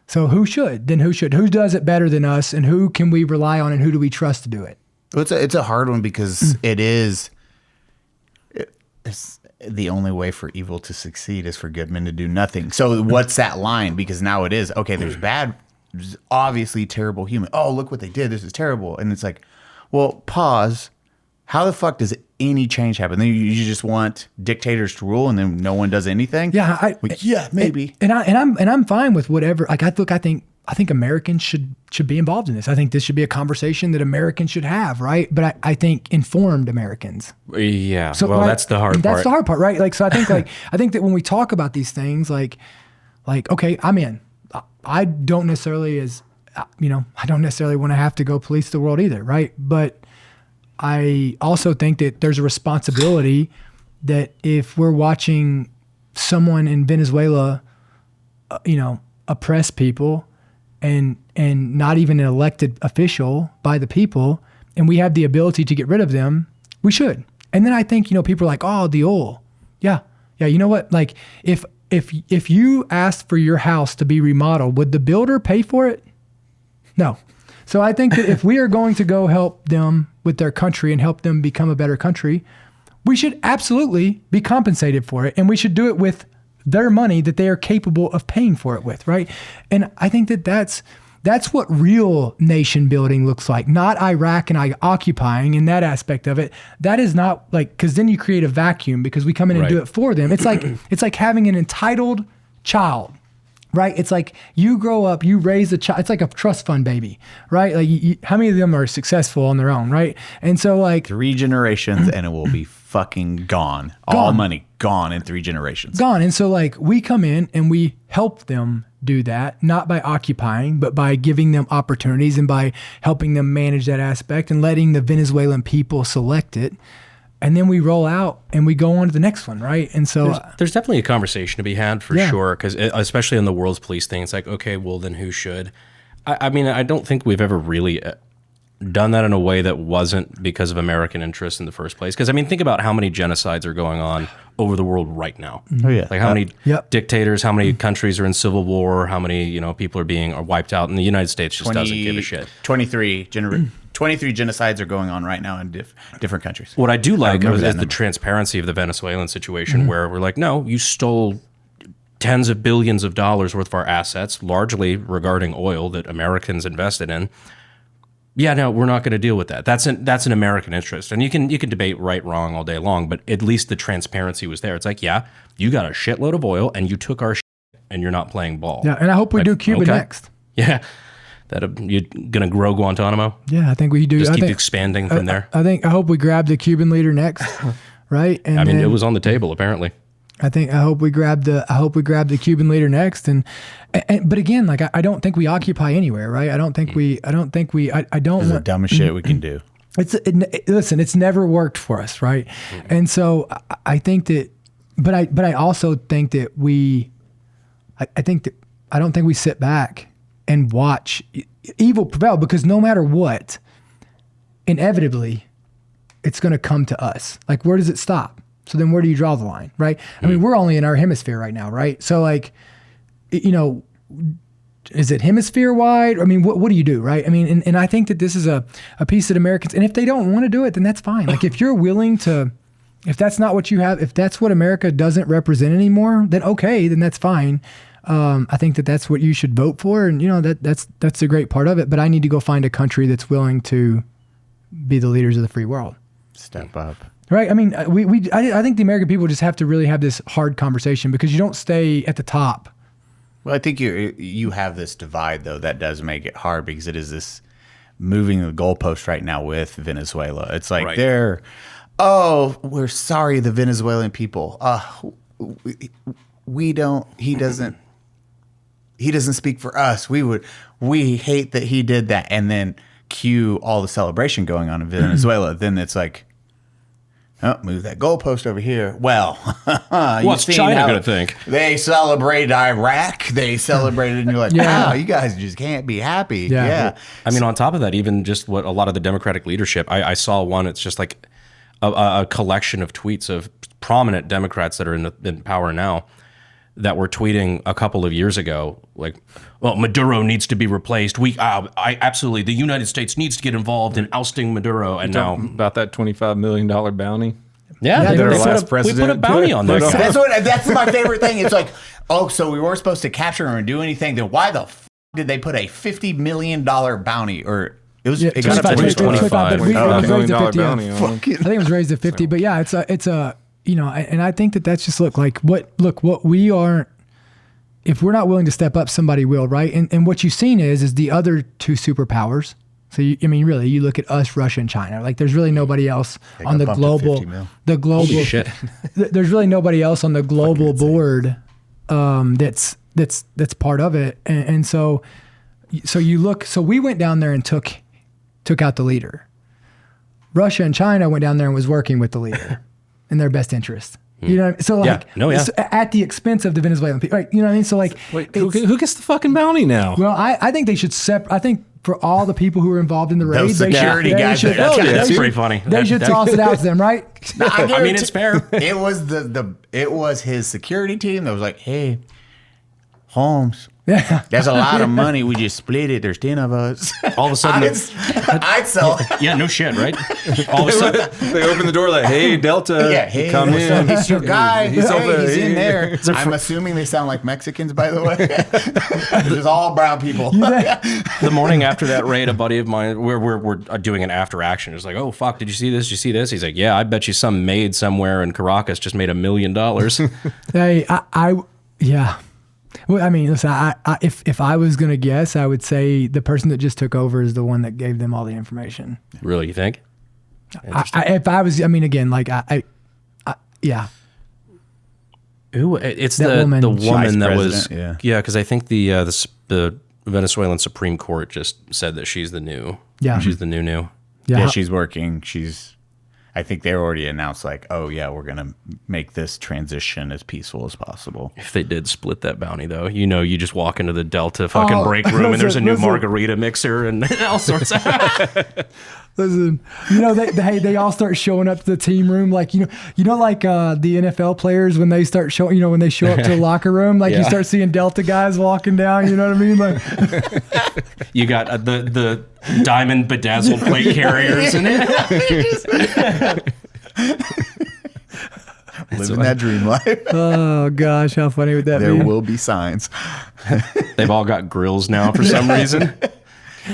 So who should? Then who should? Who does it better than us, and who can we rely on, and who do we trust to do it? Well, it's a hard one because it's the only way for evil to succeed is for good men to do nothing. So what's that line? Because now it is, okay, there's bad, there's obviously terrible human. Oh, look what they did. This is terrible. And it's like, well, pause. How the fuck does any change happen? Then you just want dictators to rule and then no one does anything? Yeah, yeah, maybe. And I'm fine with whatever. Like I think Americans should be involved in this. I think this should be a conversation that Americans should have, right? But I think informed Americans. Yeah. So, well, right, that's the hard part. That's the hard part, right? Like, so I think I think that when we talk about these things, like, okay, I'm in. I don't necessarily I don't necessarily want to have to go police the world either, right? But I also think that there's a responsibility that if we're watching someone in Venezuela, oppress people, and not even an elected official by the people, and we have the ability to get rid of them, we should. And then I think, people are like, oh, the oil. Yeah. You know what? Like if you asked for your house to be remodeled, would the builder pay for it? No. So I think that if we are going to go help them with their country and help them become a better country, we should absolutely be compensated for it. And we should do it with their money that they are capable of paying for it with, right? And I think that that's what real nation building looks like, not Iraq and occupying in that aspect of it. That is not like, because then you create a vacuum because we come in and do it for them. It's like having an entitled child, right? It's like you grow up, you raise a child. It's like a trust fund baby, right? Like how many of them are successful on their own, right? And so like 3 generations and it will be fucking gone. All money gone in 3 generations. Gone. And so like we come in and we help them do that, not by occupying, but by giving them opportunities and by helping them manage that aspect and letting the Venezuelan people select it. And then we roll out and we go on to the next one, right? And so there's definitely a conversation to be had for sure, because especially in the world's police thing, it's like, okay, well then who should? I mean, I don't think we've ever really done that in a way that wasn't because of American interest in the first place. Because I mean, think about how many genocides are going on over the world right now. Oh yeah, like how many dictators, how many countries are in civil war, how many people are being wiped out, and the United States just doesn't give a shit. 23 genocides are going on right now in different countries. What I do like is the transparency of the Venezuelan situation, where we're like, no, you stole tens of billions of dollars worth of our assets, largely regarding oil that Americans invested in. Yeah, no, we're not going to deal with that. That's an American interest, and you can debate right, wrong all day long, but at least the transparency was there. It's like, yeah, you got a shitload of oil, and you took our shit, and you're not playing ball. Yeah, and I hope we do Cuba next. Yeah, you're gonna grow Guantanamo. Yeah, I think we do. Just keep expanding from there. I hope we grab the Cuban leader next, right? And I mean, it was on the table apparently. I hope we grab the Cuban leader next, and but again, like I don't think we occupy anywhere, right? I don't. It's the dumbest shit we can do. Listen, it's never worked for us, right? And so I think that, but I also think that I don't think we sit back and watch evil prevail, because no matter what, inevitably, it's going to come to us. Like, where does it stop? So then where do you draw the line, right? I mean, we're only in our hemisphere right now, right? So like, is it hemisphere wide? I mean, what do you do, right? I mean, and I think that this is a piece that Americans, and if they don't want to do it, then that's fine. Like if you're willing to, if that's not what you have, if that's what America doesn't represent anymore, then okay, then that's fine. I think that that's what you should vote for. And that's a great part of it, but I need to go find a country that's willing to be the leaders of the free world. Step up. Right. I mean, I think the American people just have to really have this hard conversation, because you don't stay at the top. Well, I think you have this divide, though, that does make it hard, because it is this moving the goalpost right now with Venezuela. It's like we're sorry, the Venezuelan people. He doesn't speak for us. We hate that he did that. And then cue all the celebration going on in Venezuela. Then it's like, oh, move that goalpost over here. Well, what's China going to think? They celebrate Iraq. They celebrated, and you're like, wow, you guys just can't be happy. Yeah. I mean, on top of that, even just what a lot of the Democratic leadership, I saw one, it's just like a collection of tweets of prominent Democrats that are in power now, that were tweeting a couple of years ago, like, well, Maduro needs to be replaced. I absolutely, the United States needs to get involved in ousting Maduro. And now about that $25 million bounty. Yeah, That our we last put a president bounty on that guy. That's my favorite thing. It's like, oh, so we weren't supposed to capture him or do anything. Then why the f did they put a $50 million bounty? Or it was it got up to 25. but it was raised to 50. bounty on him. I think it was raised to 50, but yeah, it's a you know, and I think that's just what we aren't. If we're not willing to step up, somebody will, right? And what you've seen is the other two superpowers. So really, you look at us, Russia, and China. Like, there's really nobody else on the global. Shit. There's really nobody else on the global board that's part of it. And so you look. So we went down there and took out the leader. Russia and China went down there and was working with the leader in their best interest. You know what I mean? So like, it's at the expense of the Venezuelan people, right? You know what I mean? So like, Wait, who gets the fucking bounty now? well, I think they should I think for all the people who were involved in the raid, Those security guys should, that- That's pretty funny. they should toss it out to them, right? I mean, it's fair. It was it was his security team that was like, hey, Holmes, Yeah. there's a lot of money. We just split it. There's 10 of us. All of a sudden, I'd sell. yeah, no shit, right? All of a sudden, They open the door like, hey, Delta, Yeah, hey, come what's up? in. It's your guy. He's Hey, over he's in here. there. I'm assuming they sound like Mexicans, by the way. There's all brown people. the morning after that raid, a buddy of mine, we're doing an after action. It's like, oh fuck, did you see this? Did you see this? He's like, yeah, I bet you some maid somewhere in Caracas just made $1 million. Hey, yeah. Well, I mean, listen, if I was going to guess, I would say the person that just took over is the one that gave them all the information. Really, you think? If I was, I mean, again, like yeah. Ooh, it's That the woman. woman that Vice was president, because I think the Venezuelan Supreme Court just said that she's the new she's the new. Yeah, she's working. I think they already announced like, oh yeah, we're gonna make this transition as peaceful as possible. If they did split that bounty, though, you just walk into the Delta fucking break room and there's a new margarita mixer and all sorts of. Listen, they all start showing up to the team room, like like the NFL players when they start showing, when they show up to the locker room, like you start seeing Delta guys walking down. You know what I mean? Like you got the diamond bedazzled plate carriers in it. Living that dream life. oh gosh, how funny would that be? There will be signs. They've all got grills now for some reason.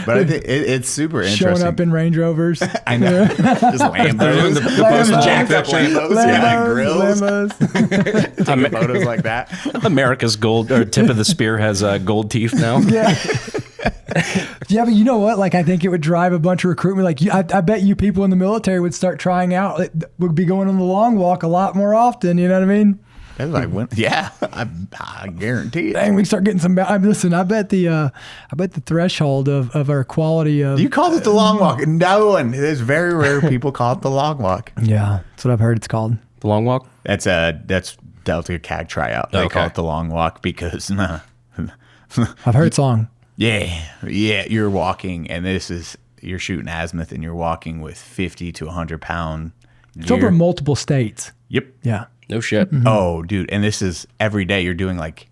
But I think it's super interesting. Showing up in Range Rovers. I know. Just Lambos. The most Jacked up Lambos. Yeah, grills. Lambos. Taking photos like that. America's gold or tip of the spear has gold teeth now. Yeah, but you know what? Like, I think it would drive a bunch of recruitment. Like, I bet you people in the military would start trying out. Would be going on the long walk a lot more often. You know what I mean? That's like, I guarantee it. Dang, we start getting some. Listen, I bet the threshold of our quality of. You called it the long walk. No one. There's very rare people call it the long walk. Yeah, that's what I've heard it's called. The long walk. That's Delta CAG tryout. They call it the long walk because I've heard it's long. Yeah, you're walking, and you're shooting azimuth, and you're walking with 50 to 100 pound. It's over multiple states. Yep. Yeah. No shit. Mm-hmm. Oh, dude, and this is every day. You're doing like,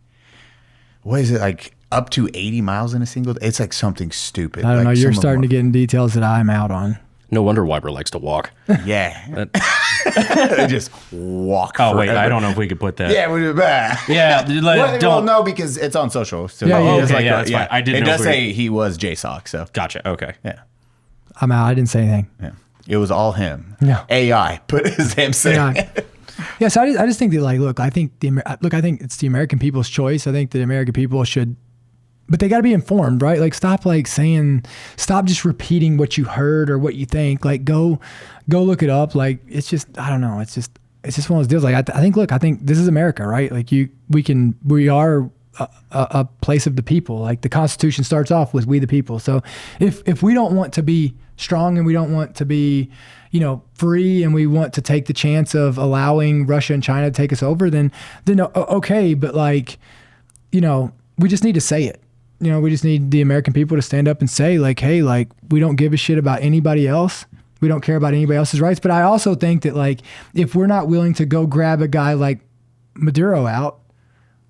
what is it, like up to 80 miles in a single day? It's like something stupid. I don't know. You're some of starting to them get in details that I'm out on. No wonder Weiber likes to walk. Yeah. They just walk. Oh wait, forever. I don't know if we could put that. Yeah, we do that. Yeah, Well, no, because it's on social. So Yeah, it's okay, that's fine. I didn't It know does if we- say he was JSOC, so Gotcha. Okay. yeah. I'm out. I didn't say anything. Yeah. It was all him. Yeah. AI put his him saying. Yeah. Yeah, so I just think that, like, look, I think it's the American people's choice. I think the American people should, but they got to be informed, right? Like, stop just repeating what you heard or what you think. Like, go look it up. Like, it's just, I don't know. It's just one of those deals. Like, I think this is America, right? Like, we are a place of the people. Like, the Constitution starts off with we the people. So if we don't want to be strong and we don't want to be, free, and we want to take the chance of allowing Russia and China to take us over, then okay. But we just need to say it. We just need the American people to stand up and say, like, hey, like, we don't give a shit about anybody else. We don't care about anybody else's rights. But I also think that, like, if we're not willing to go grab a guy like Maduro out,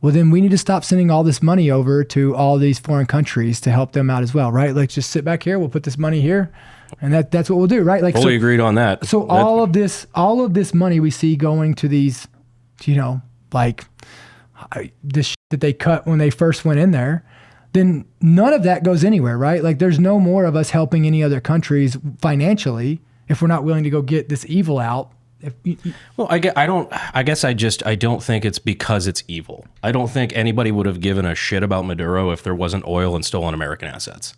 well, then we need to stop sending all this money over to all these foreign countries to help them out as well, right? Like, just sit back here. We'll put this money here, and that's what we'll do, right? Like, Fully agreed on that. So all of this money we see going to these, like this that they cut when they first went in there, then none of that goes anywhere, right? Like, there's no more of us helping any other countries financially if we're not willing to go get this evil out. Well, I guess I don't think it's because it's evil. I don't think anybody would have given a shit about Maduro if there wasn't oil and stolen American assets.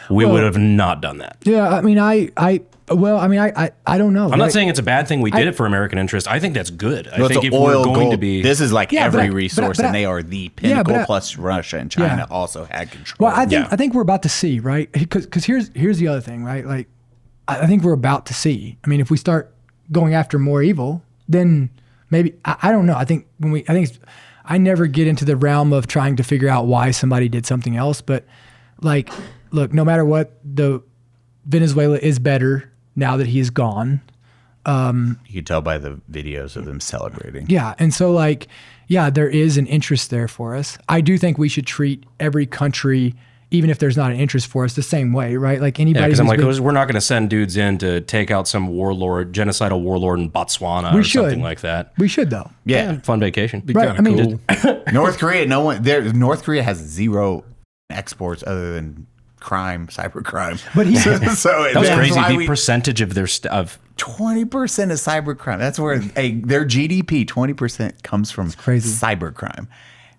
We would have not done that. Yeah, I mean, I don't know. I'm not saying it's a bad thing we did it for American interest. I think that's good. I think if oil, we're going gold, to be... This is like every resource, but and they are the pinnacle, plus Russia and China also had control. Well, I think we're about to see, right? Because here's the other thing, right? Like, I think we're about to see. I mean, if we start going after more evil, then maybe, I don't know. I think I never get into the realm of trying to figure out why somebody did something else, but like, look, no matter what, the Venezuela is better now that he's gone. You can tell by the videos of them celebrating. Yeah. And so like, yeah, there is an interest there for us. I do think we should treat every country, even if there's not an interest for us, the same way, right? Like anybody. Because I'm like, we're not going to send dudes in to take out some genocidal warlord in Botswana or something like that. We should though. Yeah. Fun vacation. Be kind of cool. North Korea, North Korea has zero exports other than cybercrime. But that was crazy. The percentage of their stuff. 20% is cybercrime. That's where their GDP, 20% comes from cybercrime.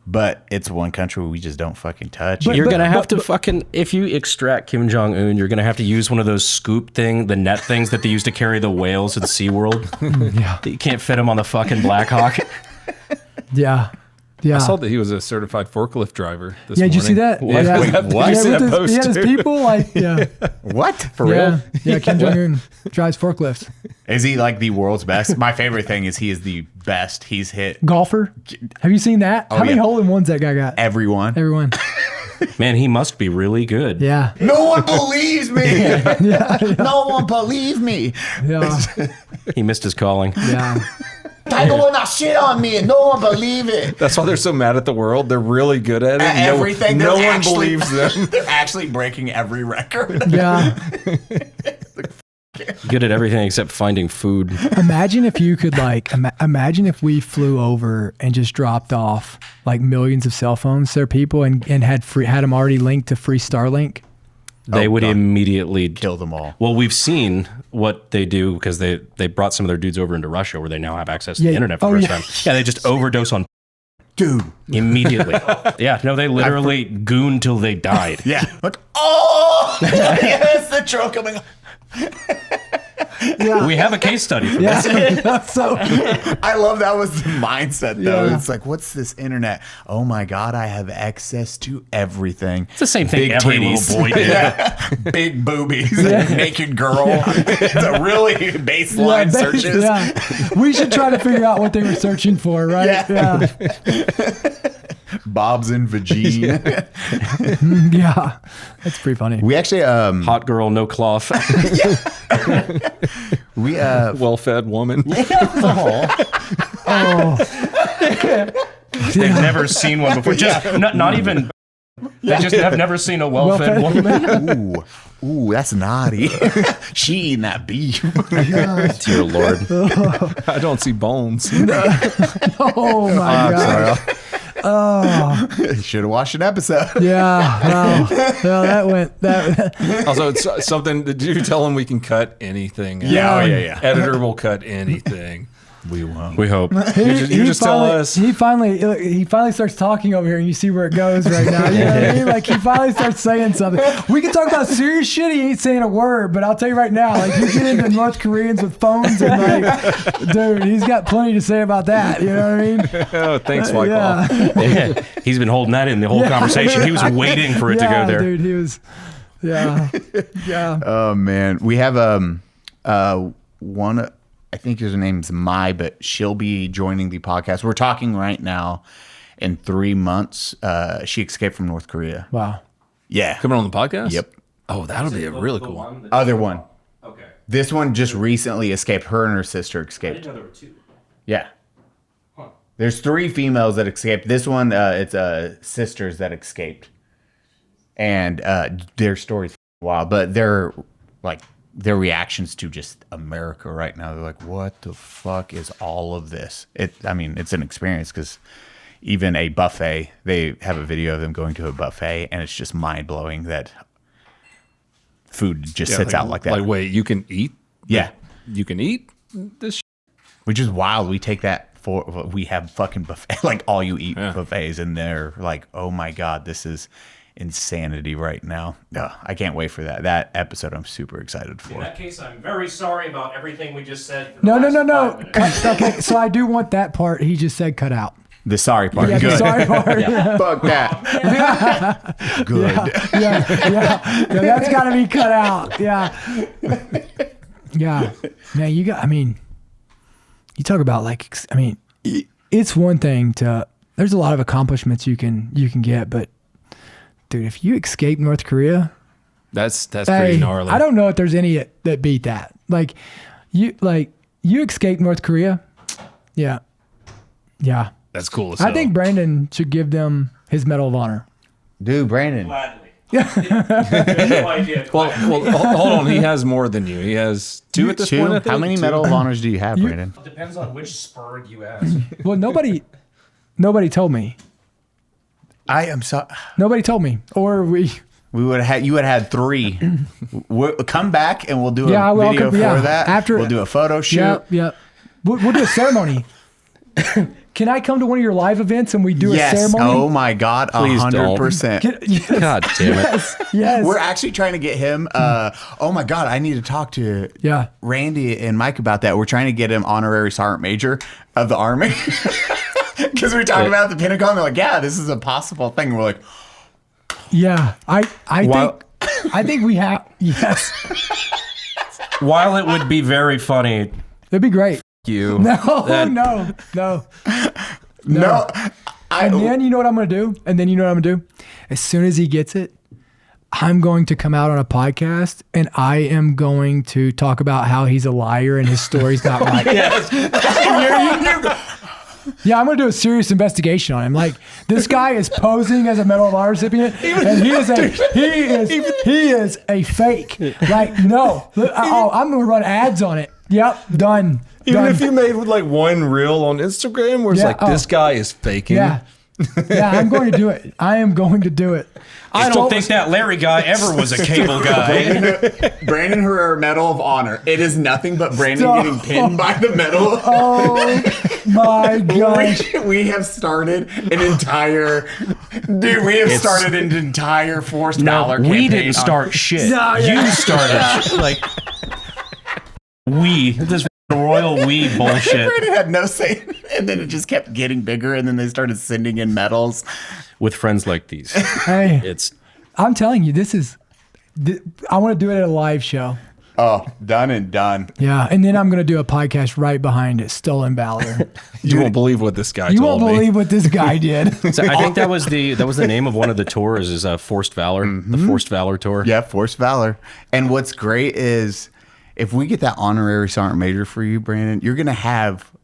But it's one country we just don't fucking touch. You're going to have to fucking, if you extract Kim Jong-un, you're going to have to use one of those scoop the net things that they used to carry the whales in SeaWorld. Yeah. You can't fit them on the fucking Black Hawk. Yeah. Yeah. I saw that he was a certified forklift driver this morning. Did you see that? What? Yeah. Wait, what? He had his people What? For real? Yeah, Kim Jong-un drives forklifts. Is he like the world's best? My favorite thing is he is the best. He's hit golfer. Have you seen that? How many hole-in-ones that guy got? Everyone. Man, he must be really good. Yeah. No one believes me. No one believe me. Yeah. He missed his calling. Yeah. Tiger will not shit on me, and no one believe it. That's why they're so mad at the world. They're really good at it. Everything. No one believes them. They're actually breaking every record. Yeah. Good at everything except finding food. Imagine if you could imagine if we flew over and just dropped off like millions of cell phones to their people and had them already linked to free Starlink. They would immediately kill them all. Well, we've seen what they do because they brought some of their dudes over into Russia where they now have access to the internet for the first time. Yeah, they just overdose on dude immediately. Yeah, no, they literally goon till they died. Yeah. Like, oh, yes, the troll coming up. Yeah. We have a case study for this. So I love that was the mindset though. Yeah. It's like, what's this internet? Oh my God, I have access to everything. It's the same thing Big every titties. little boy did. Yeah. Big boobies, naked girl. It's a really baseline searches. Yeah. We should try to figure out what they were searching for, right? Yeah. Bob's and vagine. Yeah. That's pretty funny. We actually hot girl, no cloth. We well-fed woman. Oh. They've never seen one before. Just not even. They just have never seen a well-fed woman. Ooh, that's naughty. She eating that beef. Dear Lord. I don't see bones. Oh my God. Oh, should have watched an episode. Yeah, well, that Also, it's something. Did you tell him we can cut anything? Yeah. Editor will cut anything. We won't. We hope. You just tell us. He finally starts talking over here, and you see where it goes right now. You know what I mean? Like he finally starts saying something. We can talk about serious shit. He ain't saying a word, but I'll tell you right now, like you get into North Koreans with phones, and like, dude, he's got plenty to say about that. You know what I mean? Oh, thanks, Michael. Yeah. He's been holding that in the whole conversation. He was waiting for it to go there. Dude, he was. Yeah. Oh man, we have one. I think her name's Mai, but she'll be joining the podcast. We're talking right now. In 3 months, she escaped from North Korea. Wow. Yeah. Coming on the podcast? Yep. Oh, that'll be a really cool. Other one. Okay. This one just recently escaped. Her and her sister escaped. I didn't know there were two. Yeah. Huh. There's 3 females that escaped. This one, it's sisters that escaped, and their story's wild. But they're like their reactions to just America right now. They're like, "What the fuck is all of this?" It's an experience because even a buffet. They have a video of them going to a buffet, and it's just mind blowing that food just sits out like that. Like, wait, you can eat? Yeah, you can eat this. Which is wild. We take that. We have fucking buffet, like all you eat buffets, and they're like, oh my God, this is insanity right now. I can't wait for that. That episode I'm super excited for. In that case, I'm very sorry about everything we just said. No. Okay, so I do want that part he just said cut out. The sorry part. Yeah, Good. the sorry part. Yeah. Fuck that. Good. Yeah, that's got to be cut out. Yeah. Yeah. Man, you talk about it's one thing there's a lot of accomplishments you can get, but dude, if you escape North Korea, that's pretty gnarly. I don't know if there's any that beat that. You escape North Korea. Yeah. Yeah. That's cool as I hell. think Brandon should give them his Medal of Honor. Dude, Brandon. Gladly. No idea. Well, hold on. He has more than you. He has 2 at this point, I think. How many Medal of Honors do you have, Brandon? It depends on which Spurg you ask. Well, nobody told me. I am so. Nobody told me. Or we would have had. You would have had 3. Come back and we'll do a well, video for that. After we'll do a photo shoot. Yeah. We'll do a ceremony. Can I come to one of your live events and we do a ceremony? Oh my God, Please 100%. Yes. God damn it. Yes. We're actually trying to get him. Oh my God, I need to talk to Randy and Mike about that. We're trying to get him honorary sergeant major of the Army. Because we talked about the Pentagon. They're like, yeah, this is a possible thing. We're like, yeah, I think we have. Yes. While it would be very funny, It'd be great. You. No. And then you know what I'm going to do? As soon as he gets it, I'm going to come out on a podcast and I am going to talk about how he's a liar and his story's not right. Yeah, I'm going to do a serious investigation on him. Like, this guy is posing as a Medal of Honor recipient, and he is a fake. Like, no. I'm going to run ads on it. Yep, done. Even if you made one reel on Instagram where it's this guy is faking. Yeah. Yeah, I'm going to do it. I am going to do it. I don't think that Larry guy ever was a cable guy. Brandon Herrera Medal of Honor. It is nothing but Brandon getting pinned by the medal. Oh my gosh. We have started an entire forced valor campaign. We didn't start shit. No, yeah. You started this royal we bullshit. Brandon had no say, and then it just kept getting bigger, and then they started sending in medals. With friends like these. Hey, I'm telling you, I want to do it at a live show. Oh, done and done. Yeah, and then I'm going to do a podcast right behind it, Stolen Valor. You won't believe what this guy You told won't me. believe what this guy did. So I think that was the name of one of the tours is Forced Valor, the Forced Valor tour. Yeah, Forced Valor. And what's great is if we get that honorary sergeant major for you, Brandon,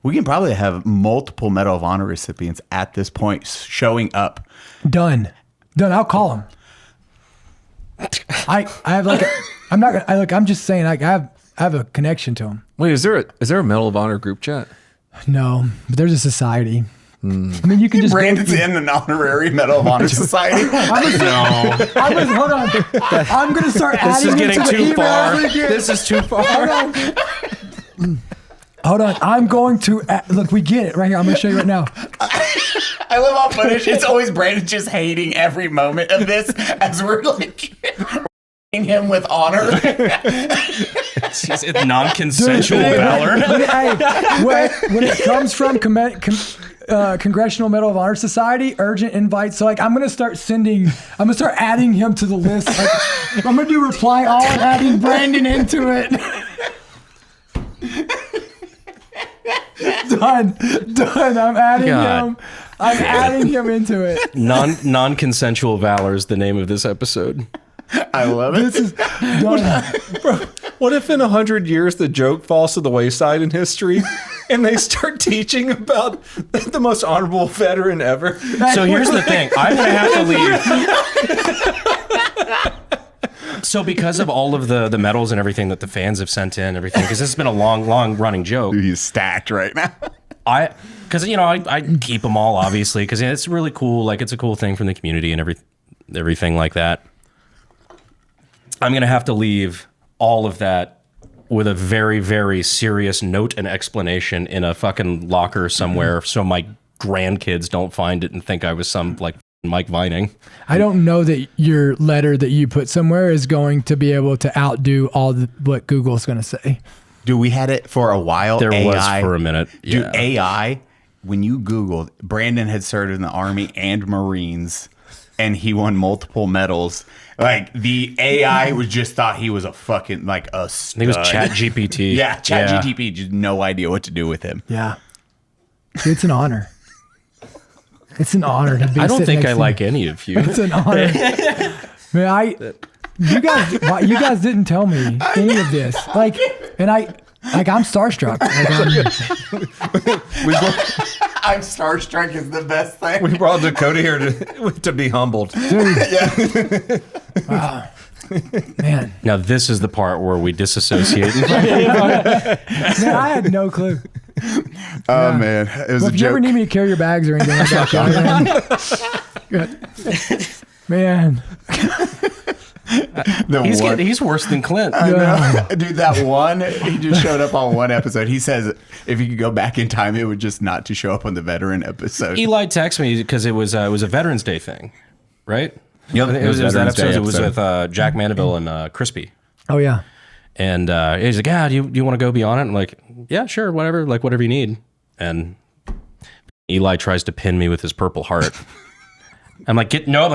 we can probably have multiple Medal of Honor recipients at this point showing up. Done. I'll call him. I have I'm just saying, I have a connection to him. Wait, is there a Medal of Honor group chat? No, but there's a society. I mean, you can just Brandon's in an honorary Medal of Honor society. Hold on. I'm going to start adding This is getting too far. This is too far. Hold on. I'm going to look. We get it right here. I'm going to show you right now. I love all footage. It's always Brandon just hating every moment of this as we're him with honor. It's non-consensual valor. When it comes from Congressional Medal of Honor Society, urgent invite. So I'm going to start adding him to the list. I'm going to do reply all and adding Brandon into it. Done. I'm adding him. I'm adding him into it. Non-consensual valor is the name of this episode. I love it. This is Bro, what if in 100 years the joke falls to the wayside in history and they start teaching about the most honorable veteran ever? So here's the thing. I'm going to have to leave. So because of all of the medals and everything that the fans have sent in, everything, because this has been a long running joke. He's stacked right now. I keep them all, obviously, because it's really cool. Like, it's a cool thing from the community and everything like that. I'm going to have to leave all of that with a very, very serious note and explanation in a fucking locker somewhere so my grandkids don't find it and think I was some, like, Mike Vining. I don't know that your letter that you put somewhere is going to be able to outdo what Google's going to say. Dude, we had it for a while. There AI, was for a minute. Dude, Yeah. AI, when you Googled, Brandon had served in the Army and Marines, and he won multiple medals. Like, the AI was just thought he was a fucking, like, a stud. I think it was Chat GPT. Yeah, Chat GPT, just no idea what to do with him. Yeah. It's an honor. It's an honor to be. I don't sitting think next I to like you. any of you. It's an honor. Man, you guys didn't tell me any of this. I'm starstruck. I'm starstruck is the best thing. We brought Dakota here to be humbled. Dude. Wow. Man. Now this is the part where we disassociate. Man, I had no clue. Oh, man. It was Well, a if you ever joke. need me to carry your bags or anything like that, man. He's worse than Clint. I know. Dude, that one, he just showed up on one episode. He says if he could go back in time, it would just not to show up on the veteran episode. Eli texted me because it was a Veterans Day thing, right? Yep, I think it was that Veterans Day episode. It was episode. with Jack Mandeville and Crispy. Oh, yeah. And he's like, yeah, do you want to go be on it? I'm like, yeah, sure, whatever, like whatever you need. And Eli tries to pin me with his purple heart. I'm like, nope,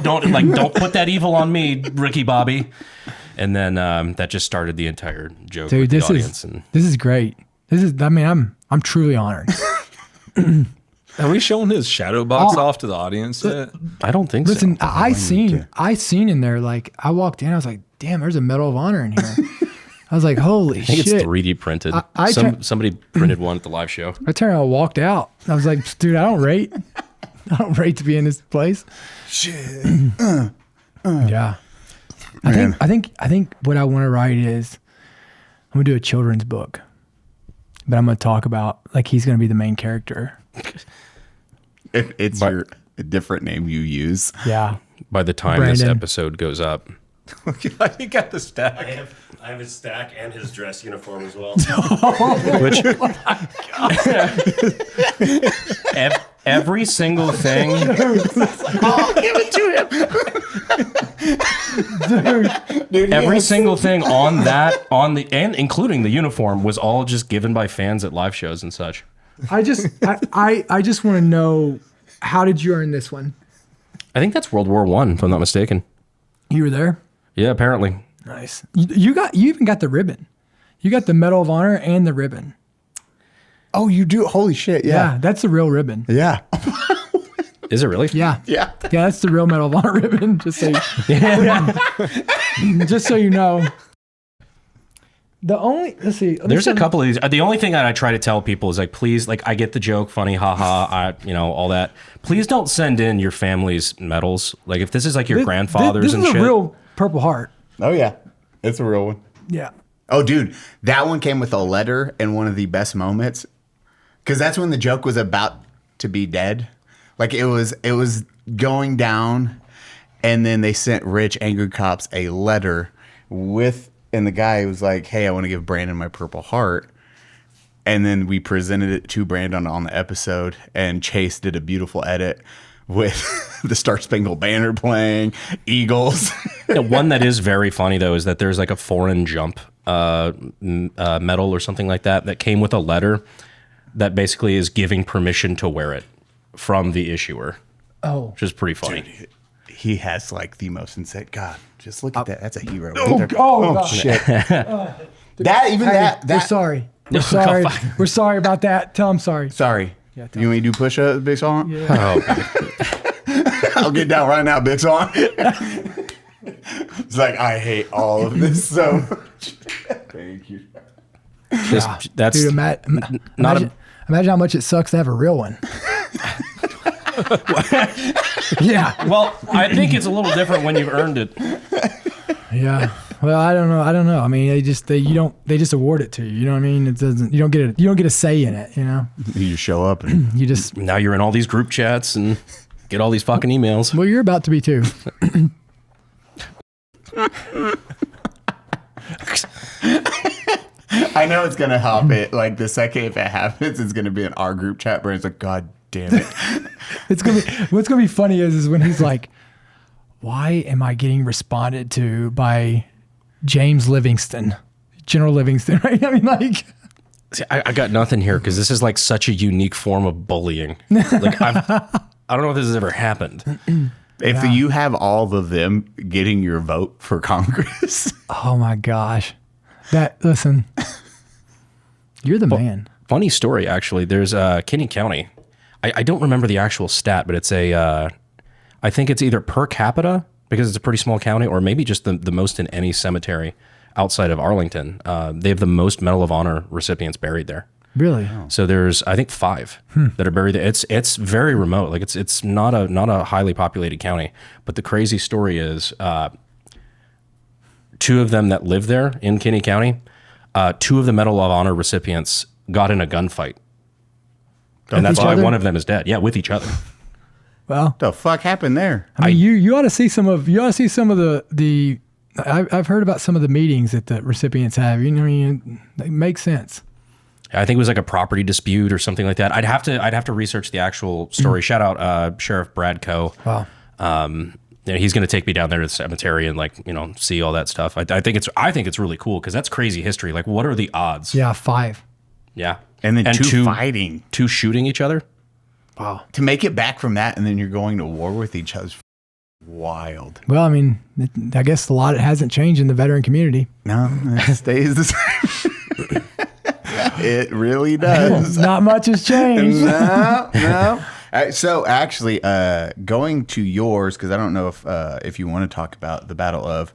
don't put that evil on me, Ricky Bobby. And then that just started the entire joke Dude, with the audience. this is great. I'm truly honored. Have we shown his shadow box off to the audience yet? I don't think Listen, so. I seen in there, like, I walked in, I was like, damn, there's a Medal of Honor in here. I was like, holy I think shit. it's 3D printed. Somebody printed one at the live show. I turned around and walked out. I was like, dude, I don't rate to be in this place. Shit. Yeah. I think what I want to write is I'm gonna do a children's book. But I'm gonna talk about, like, he's gonna be the main character. If it's a different name you use. Yeah. By the time this Brandon. episode goes up. He got the stack. I have his stack and his dress uniform as well. Which every single thing. Oh, give it to him. Dude, Every single thing on and including the uniform was all just given by fans at live shows and such. I just want to know, how did you earn this one? I think that's World War I, if I'm not mistaken. You were there? Yeah, apparently. Nice. You even got the ribbon. You got the Medal of Honor and the ribbon. Oh, you do? Holy shit, yeah. Yeah, that's the real ribbon. Yeah. Is it really? Yeah. Yeah. Yeah, that's the real Medal of Honor ribbon. Just so you know. There's a couple of these. The only thing that I try to tell people is, like, please, like, I get the joke, funny, haha, all that. Please don't send in your family's medals. Like, if this is like your grandfather's this and is shit. a real Purple Heart. Oh, yeah. It's a real one. Yeah. Oh, dude, that one came with a letter and one of the best moments. Because that's when the joke was about to be dead. Like, it was going down, and then they sent Rich Angry Cops a letter and the guy was like, hey, I want to give Brandon my Purple Heart. And then we presented it to Brandon on the episode, and Chase did a beautiful edit with the Star Spangled Banner playing, Eagles. One that is very funny, though, is that there's like a foreign jump medal or something like that came with a letter that basically is giving permission to wear it from the issuer. Oh. Which is pretty funny. Dude, he has, like, the most insane. God, just look at that. That's a hero. God. Shit. We're sorry. We're sorry. We're sorry about that. Tell him sorry. Sorry. Yeah, You want me to do push-ups, Big Song? Yeah. Oh, I'll get down right now, Big Song. It's like, I hate all of this so much. Thank you. That's Dude, not imagine how much it sucks to have a real one. Yeah. well, I think it's a little different when you've earned it. Yeah. Well, I don't know. I mean, they just award it to you. You know what I mean? It doesn't. You don't get a say in it. You know. You just show up and You just. Now you're in all these group chats and get all these fucking emails. Well, you're about to be too. I know it's gonna hop it. Like the second if it happens, it's gonna be in our group chat where it's like, God damn it. What's gonna be funny is when he's like, why am I getting responded to by James Livingston, General Livingston? Right? I mean, like. See, I got nothing here because this is like such a unique form of bullying. Like I don't know if this has ever happened. If you have all of them getting your vote for Congress. Oh my gosh. Listen, you're the man. Funny story, actually. There's Kinney County. I don't remember the actual stat, but it's I think it's either per capita because it's a pretty small county, or maybe just the most in any cemetery outside of Arlington. They have the most Medal of Honor recipients buried there. Really? So there's, I think, 5 that are buried there. It's very remote. Like it's not a highly populated county. But the crazy story is 2 of them that live there in Kinney County, 2 of the Medal of Honor recipients got in a gunfight. And that's why one of them is dead. Yeah, with each other. Well, What the fuck happened there? I mean, you ought to see some of the I've heard about some of the meetings that the recipients have. You know, I mean, it makes sense. I think it was like a property dispute or something like that. I'd have to research the actual story. Shout out Sheriff Brad Coe. Wow. He's going to take me down there to the cemetery and see all that stuff. I think it's really cool because that's crazy history. Like, what are the odds? Yeah, 5. Yeah. And then 2 fighting. 2 shooting each other. Wow. To make it back from that and then you're going to war with each other. Wild. Well, I mean, I guess a lot hasn't changed in the veteran community. No, it stays the same. It really does. Not much has changed. No. So actually, going to yours, because I don't know if you want to talk about the Battle of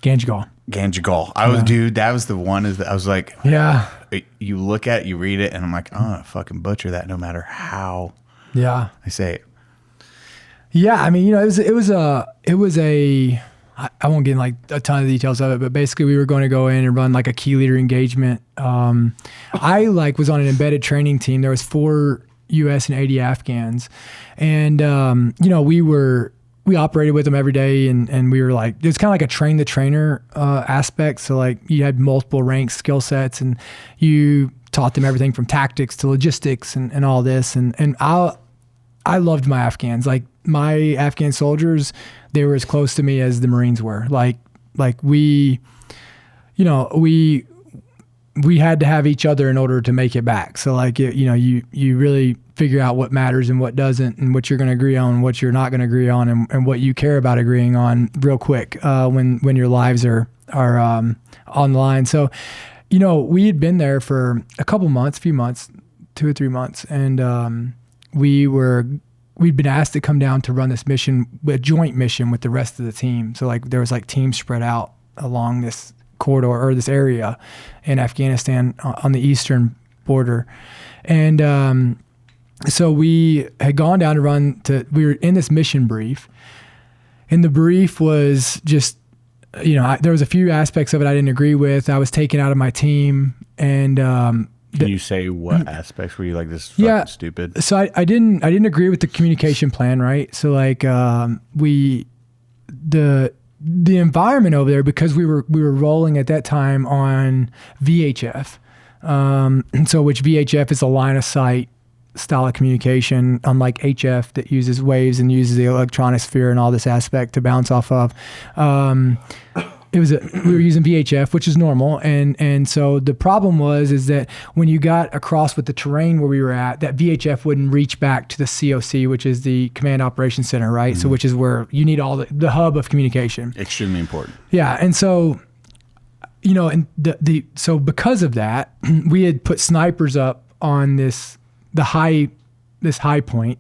Ganjgal. Dude, that was the one. I was like, yeah. You look at it, you read it, and I'm like, oh, I fucking butcher that no matter how. Yeah. I say it. Yeah, I mean, it was a. I won't get in like a ton of details of it, but basically we were going to go in and run like a key leader engagement. I was on an embedded training team. There was 4 U.S. and 80 Afghans, and we operated with them every day, and we were like, it was kind of like a train the trainer aspect. So like you had multiple ranks, skill sets, and you taught them everything from tactics to logistics and all this. And I loved my Afghans. Like my Afghan soldiers, they were as close to me as the Marines were. Like we had to have each other in order to make it back. So like, you really figure out what matters and what doesn't, and what you're going to agree on, and what you're not going to agree on, and what you care about agreeing on real quick when your lives are on the line. So, we had been there for a few months, 2 or 3 months, and we'd been asked to come down to run this mission, a joint mission with the rest of the team. So like there was like teams spread out along this corridor or this area in Afghanistan on the eastern border. And so we had gone down to we were in this mission brief. And the brief was just, there was a few aspects of it I didn't agree with. I was taken out of my team, and Can you say what aspects were you like, this is fucking stupid? So I didn't agree with the communication plan, right? So like the environment over there, because we were rolling at that time on VHF, so which VHF is a line of sight style of communication, unlike HF that uses waves and uses the electronic sphere and all this aspect to bounce off of. We were using VHF, which is normal, and so the problem is that when you got across with the terrain where we were at, that VHF wouldn't reach back to the COC, which is the Command Operations Center, right? So which is where you need all the hub of communication. Extremely important. Yeah, and so so because of that, we had put snipers up on this high point,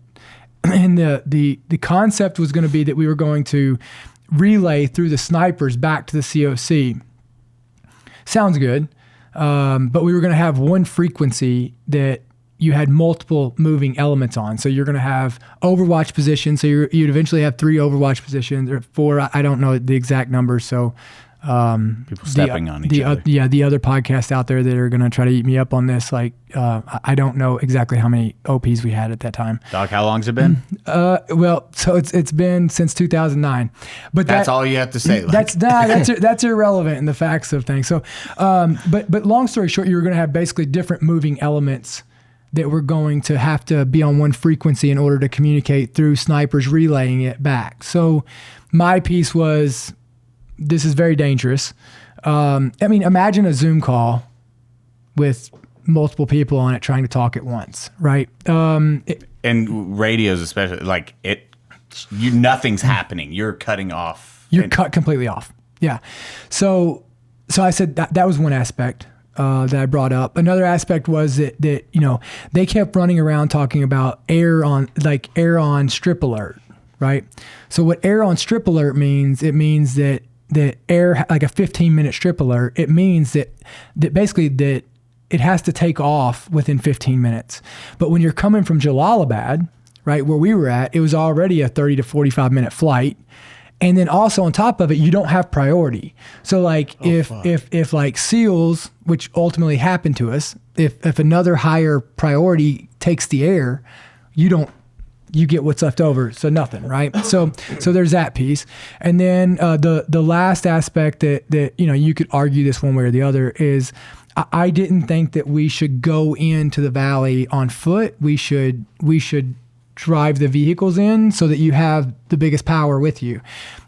and the concept was going to be that we were going to relay through the snipers back to the COC. Sounds good. But we were going to have one frequency that you had multiple moving elements on. So you're going to have overwatch positions. So you'd eventually have 3 overwatch positions or 4. I don't know the exact numbers. So people stepping on each other. The other podcasts out there that are going to try to eat me up on this, like I don't know exactly how many OPs we had at that time. Doc, how long's it been? Well, so it's been since 2009. But That's all you have to say. Like. That's irrelevant in the facts of things. So, but long story short, you were going to have basically different moving elements that were going to have to be on one frequency in order to communicate through snipers relaying it back. So my piece was, this is very dangerous. I mean, imagine a Zoom call with multiple people on it trying to talk at once, right? And radios especially, like nothing's happening. You're cutting off. You're cut completely off. Yeah. So I said that was one aspect that I brought up. Another aspect was that they kept running around talking about air on strip alert, right? So what air on strip alert means, it means that air, like a 15-minute strip alert, it means that basically that it has to take off within 15 minutes. But when you're coming from Jalalabad, right, where we were at, it was already a 30 to 45-minute flight. And then also on top of it, you don't have priority. So like if like SEALs, which ultimately happened to us, if another higher priority takes the air, you get what's left over. So nothing, right? So there's that piece. And then the last aspect that you could argue this one way or the other is I didn't think that we should go into the valley on foot. We should drive the vehicles in so that you have the biggest power with you.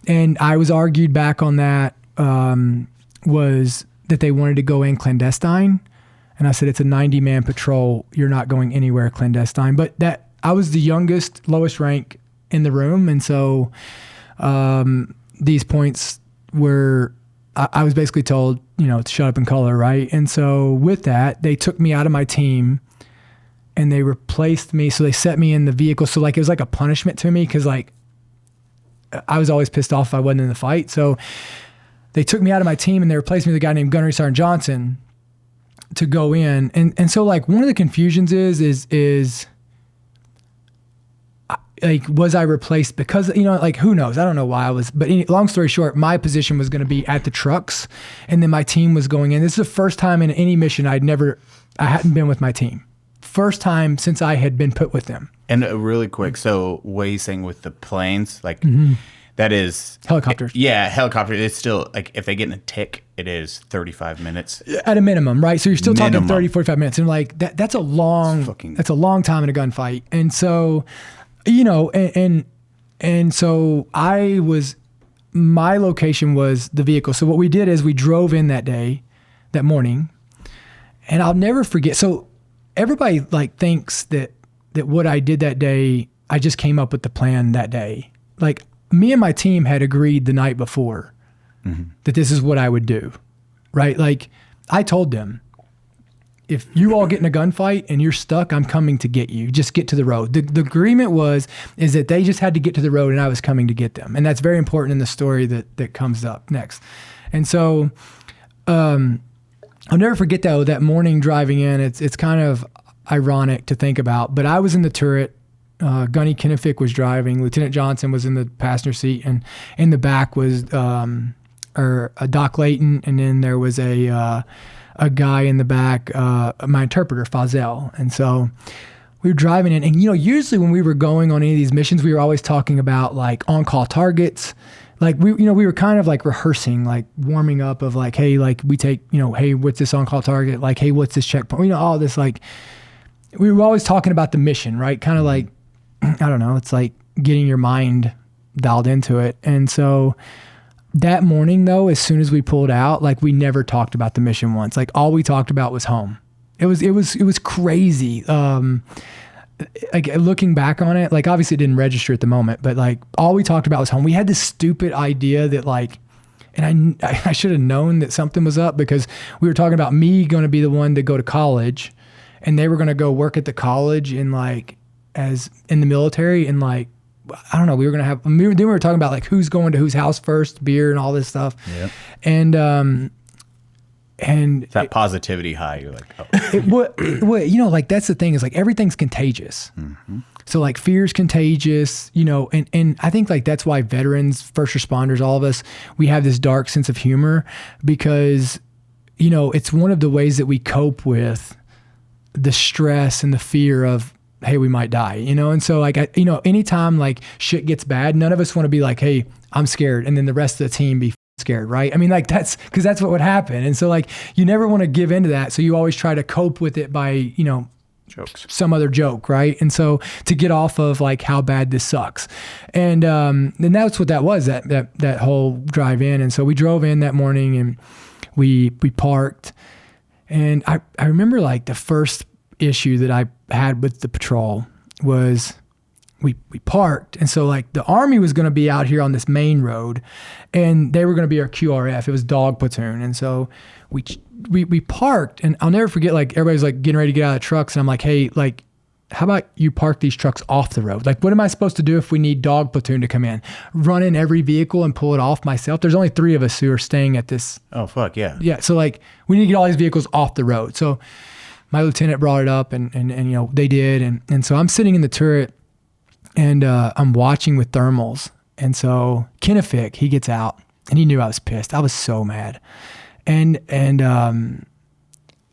And I was argued back on that, was that they wanted to go in clandestine. And I said, it's a 90-man patrol. You're not going anywhere clandestine. But that I was the youngest, lowest rank in the room. And so these points were, I was basically told, to shut up and color, right? And so with that, they took me out of my team and they replaced me. So they set me in the vehicle. So like, it was like a punishment to me because like I was always pissed off if I wasn't in the fight. So they took me out of my team and they replaced me with a guy named Gunnery Sergeant Johnson to go in. And so like one of the confusions is like, was I replaced because, like who knows? I don't know why I was, but long story short, my position was going to be at the trucks and then my team was going in. This is the first time in any mission I hadn't been with my team. First time since I had been put with them. And really quick, so what he's saying with the planes, like that is helicopters. Helicopter. It's still like if they get in a tick, it is 35 minutes at a minimum, right? So you're still talking 30, 45 minutes, and like that's a long time in a gunfight. And so, and so my location was the vehicle. So what we did is we drove in that morning, and I'll never forget. So everybody like thinks that what I did that day, I just came up with the plan that day. Like me and my team had agreed the night before that this is what I would do, right? Like I told them, if you all get in a gunfight and you're stuck, I'm coming to get you. Just get to the road. The agreement is that they just had to get to the road and I was coming to get them. And that's very important in the story that comes up next. And so, I'll never forget that morning driving in. It's kind of ironic to think about, but I was in the turret. Gunny Kinnifick was driving. Lieutenant Johnson was in the passenger seat, and in the back was Doc Layton, and then there was a guy in the back, my interpreter Fazel. And so we were driving in, and usually when we were going on any of these missions, we were always talking about like on-call targets. Like we were kind of like rehearsing, like warming up of like, hey, like we take, hey, what's this on-call target? Like, hey, what's this checkpoint? All this, like, we were always talking about the mission, right? Kind of like, I don't know, it's like getting your mind dialed into it. And so that morning though, as soon as we pulled out, like we never talked about the mission once. Like all we talked about was home. It was crazy. Like looking back on it, like obviously it didn't register at the moment, but like all we talked about was home. We had this stupid idea that like, and I should have known that something was up because we were talking about me going to be the one to go to college and they were going to go work at the college in like, as in the military and like I don't know, we were going to have, then we were talking about like who's going to whose house first, beer and all this stuff. Yep. And that positivity high, you're like, oh. you know, like that's the thing is like everything's contagious. Mm-hmm. So like fear's contagious, you know, and I think like that's why veterans, first responders, all of us, we have this dark sense of humor because, you know, it's one of the ways that we cope with the stress and the fear of, hey, we might die, you know? And so like, you know, anytime like shit gets bad, none of us want to be like, hey, I'm scared. And then the rest of the team be scared, right? I mean, like that's what would happen. And so like, you never want to give into that. So you always try to cope with it by, you know, jokes, some other joke, right? And so to get off of like how bad this sucks. And that's what that was, that whole drive in. And so we drove in that morning and we parked. And I remember like the first issue that I had with the patrol was we parked. And so like the Army was going to be out here on this main road and they were going to be our QRF. It was dog platoon. And so we parked, and I'll never forget, like everybody's like getting ready to get out of the trucks. And I'm like, hey, like, how about you park these trucks off the road? Like, what am I supposed to do if we need dog platoon to come in? Run in every vehicle and pull it off myself? There's only 3 of us who are staying at this. Oh, fuck, yeah. Yeah, so like, we need to get all these vehicles off the road. So my lieutenant brought it up, and you know, they did. And so I'm sitting in the turret, and I'm watching with thermals. And so Kennefic, he gets out, and he knew I was pissed. I was so mad. And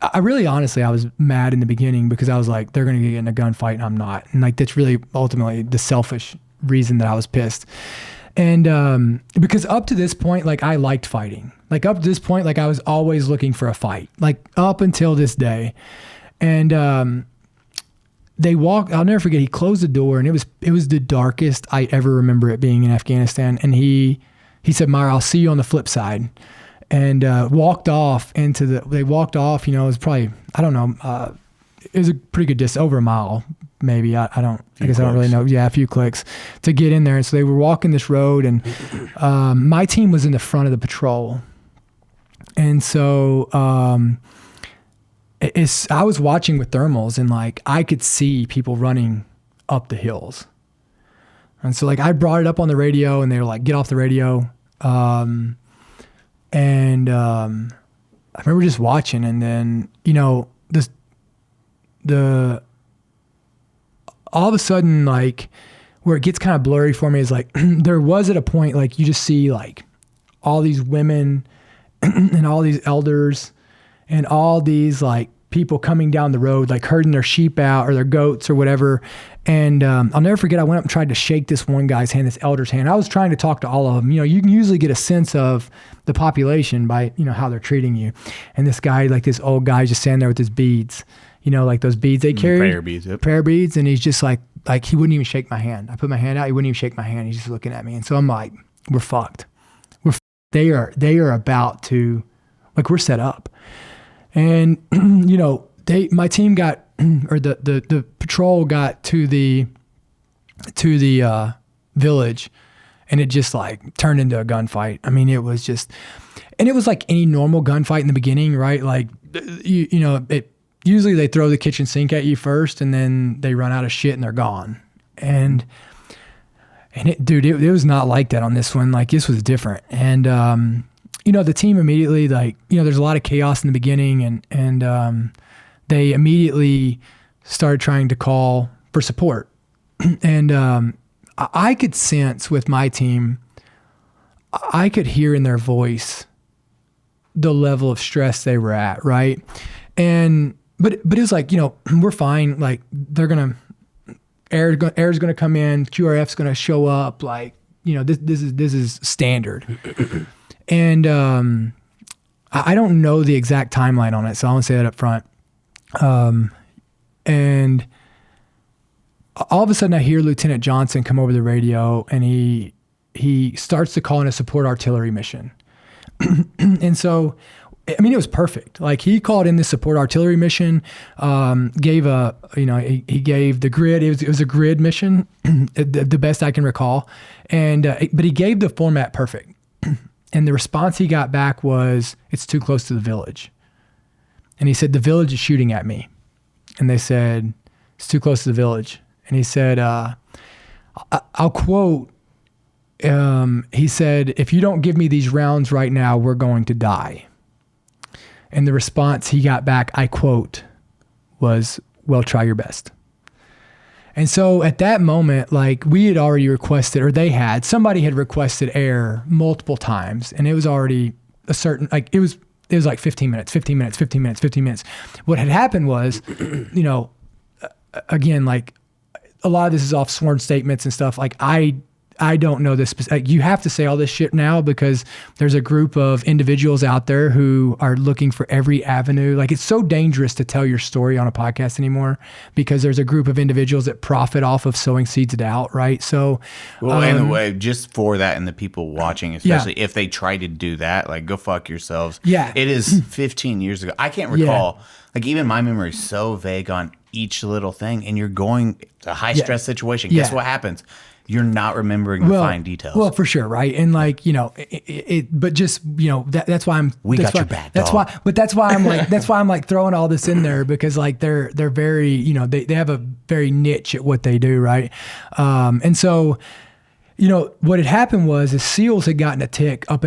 I really, honestly, I was mad in the beginning because I was like, they're going to get in a gunfight and I'm not. And like, that's really ultimately the selfish reason that I was pissed. And because up to this point, like I liked fighting. Like up to this point, like I was always looking for a fight, like up until this day. And they walked, I'll never forget, he closed the door, and it was the darkest I ever remember it being in Afghanistan. And he said, Meyer, I'll see you on the flip side. And walked off they walked off, you know, it was probably, I don't know, it was a pretty good distance, over a mile, maybe. I guess I don't really know. Yeah, a few clicks to get in there. And so they were walking this road, and my team was in the front of the patrol. And so I was watching with thermals, and like I could see people running up the hills. And so like I brought it up on the radio, and they were like, get off the radio. And I remember just watching, and then, you know, all of a sudden, like where it gets kind of blurry for me is like, there was at a point, like you just see like all these women and all these elders and all these like people coming down the road, like herding their sheep out or their goats or whatever. And I'll never forget, I went up and tried to shake this one guy's hand, this elder's hand. I was trying to talk to all of them. You know, you can usually get a sense of the population by, you know, how they're treating you. And this guy, like this old guy, just standing there with his beads, you know, like those beads they carry. Prayer beads, yep. Prayer beads. And he's just like he wouldn't even shake my hand. I put my hand out, he wouldn't even shake my hand. He's just looking at me. And so I'm like, we're fucked. They are about to, like, we're set up. And, you know, my team got, or the patrol got to the village, and it just like turned into a gunfight. I mean, it was just, and it was like any normal gunfight in the beginning, right? Like, you know, usually they throw the kitchen sink at you first, and then they run out of shit and they're gone. And it was not like that on this one. Like, this was different. And, you know, the team immediately, like, you know, there's a lot of chaos in the beginning, and they immediately started trying to call for support. And I could sense with my team, I could hear in their voice the level of stress they were at, right? But it was like, you know, we're fine. Like, they're gonna, air's gonna come in, QRF's gonna show up. Like, you know, this is standard. And I don't know the exact timeline on it, so I want to say that up front. And all of a sudden I hear Lieutenant Johnson come over the radio, and he starts to call in a support artillery mission. And so, I mean, it was perfect. Like, he called in this support artillery mission, gave he gave the grid. It was a grid mission, the best I can recall. And, but he gave the format perfect. And the response he got back was, it's too close to the village. And he said, the village is shooting at me. And they said, it's too close to the village. And he said, I'll quote. He said, "If you don't give me these rounds right now, we're going to die." And the response he got back, I quote, was, "Well, try your best." And so at that moment, like we had already requested, or somebody had requested air multiple times, and it was already a certain, like it was like 15 minutes. What had happened was, again, like a lot of this is off sworn statements and stuff. Like I don't know this. Like, you have to say all this shit now because there's a group of individuals out there who are looking for every avenue. Like, it's so dangerous to tell your story on a podcast anymore because there's a group of individuals that profit off of sowing seeds of doubt, right? So, well, anyway, just for that and the people watching, especially if they try to do that, like, go fuck yourselves. Yeah. It is 15 years ago. I can't recall. Like, even my memory is so vague on each little thing, and you're going to a high stress situation. Guess what happens? You're not remembering the fine details. Well, for sure, right? And like, but just, that's why I'm. We got your back. That's dog. why. But that's why I'm like, throwing all this in there because like they're very, they have a very niche at what they do, right? And so, what had happened was the SEALs had gotten a tick up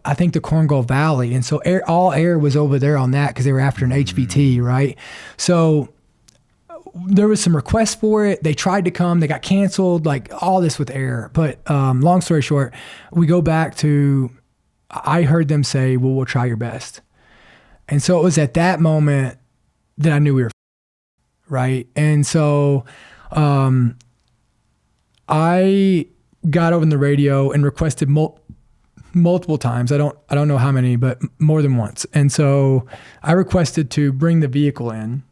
I think the Cornwall Valley, and so all air was over there on that because they were after an HVT, right? So there was some requests for it. They tried to come, they got canceled, like all this with air. But long story short, we go back to, I heard them say, "Well, we'll try your best." And so it was at that moment that I knew we were right. And so I got over the radio and requested multiple times. I don't know how many, but more than once. And so I requested to bring the vehicle in.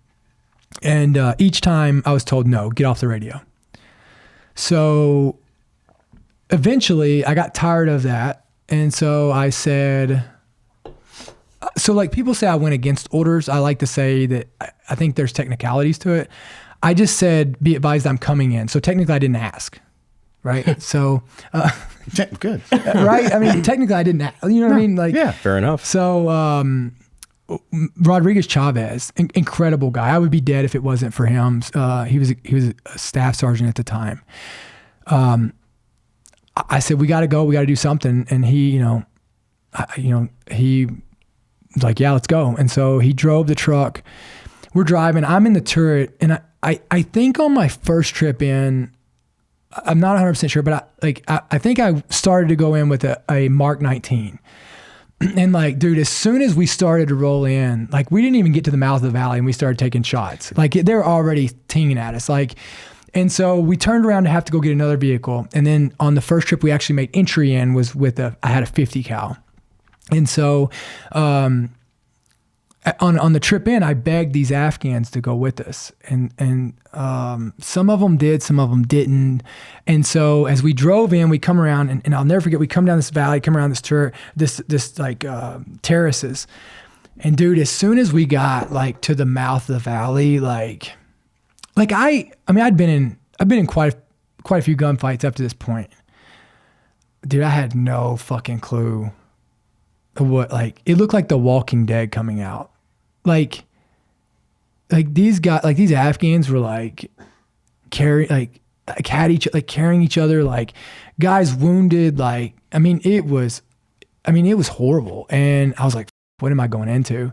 And each time I was told, "No, get off the radio." So eventually I got tired of that. And so I said, so like people say I went against orders. I like to say that I think there's technicalities to it. I just said, "Be advised I'm coming in." So technically I didn't ask. Right. So, good. Right. I mean, technically I didn't, what I mean? Like, Yeah, fair enough. So, Rodriguez Chavez, incredible guy. I would be dead if it wasn't for him. He was a staff sergeant at the time. I said, "We got to go. We got to do something." And he, he was like, "Yeah, let's go." And so he drove the truck. We're driving. I'm in the turret, and I think on my first trip in, I'm not 100% sure, but I think I started to go in with a Mark 19. And like, dude, as soon as we started to roll in, like we didn't even get to the mouth of the valley and we started taking shots. Like they're already tinging at us. Like, and so we turned around to have to go get another vehicle. And then on the first trip we actually made entry in was with I had a 50 cal. And so, on the trip in, I begged these Afghans to go with us, and some of them did, some of them didn't. And so as we drove in, we come around, and I'll never forget, we come down this valley, come around this like terraces, and dude, as soon as we got like to the mouth of the valley, like I mean, I've been in quite a few gunfights up to this point, dude. I had no fucking clue what, like, it looked like The Walking Dead coming out. Like these guys, like these Afghans were like carrying each other, like guys wounded. Like, I mean, it was horrible. And I was like, what am I going into?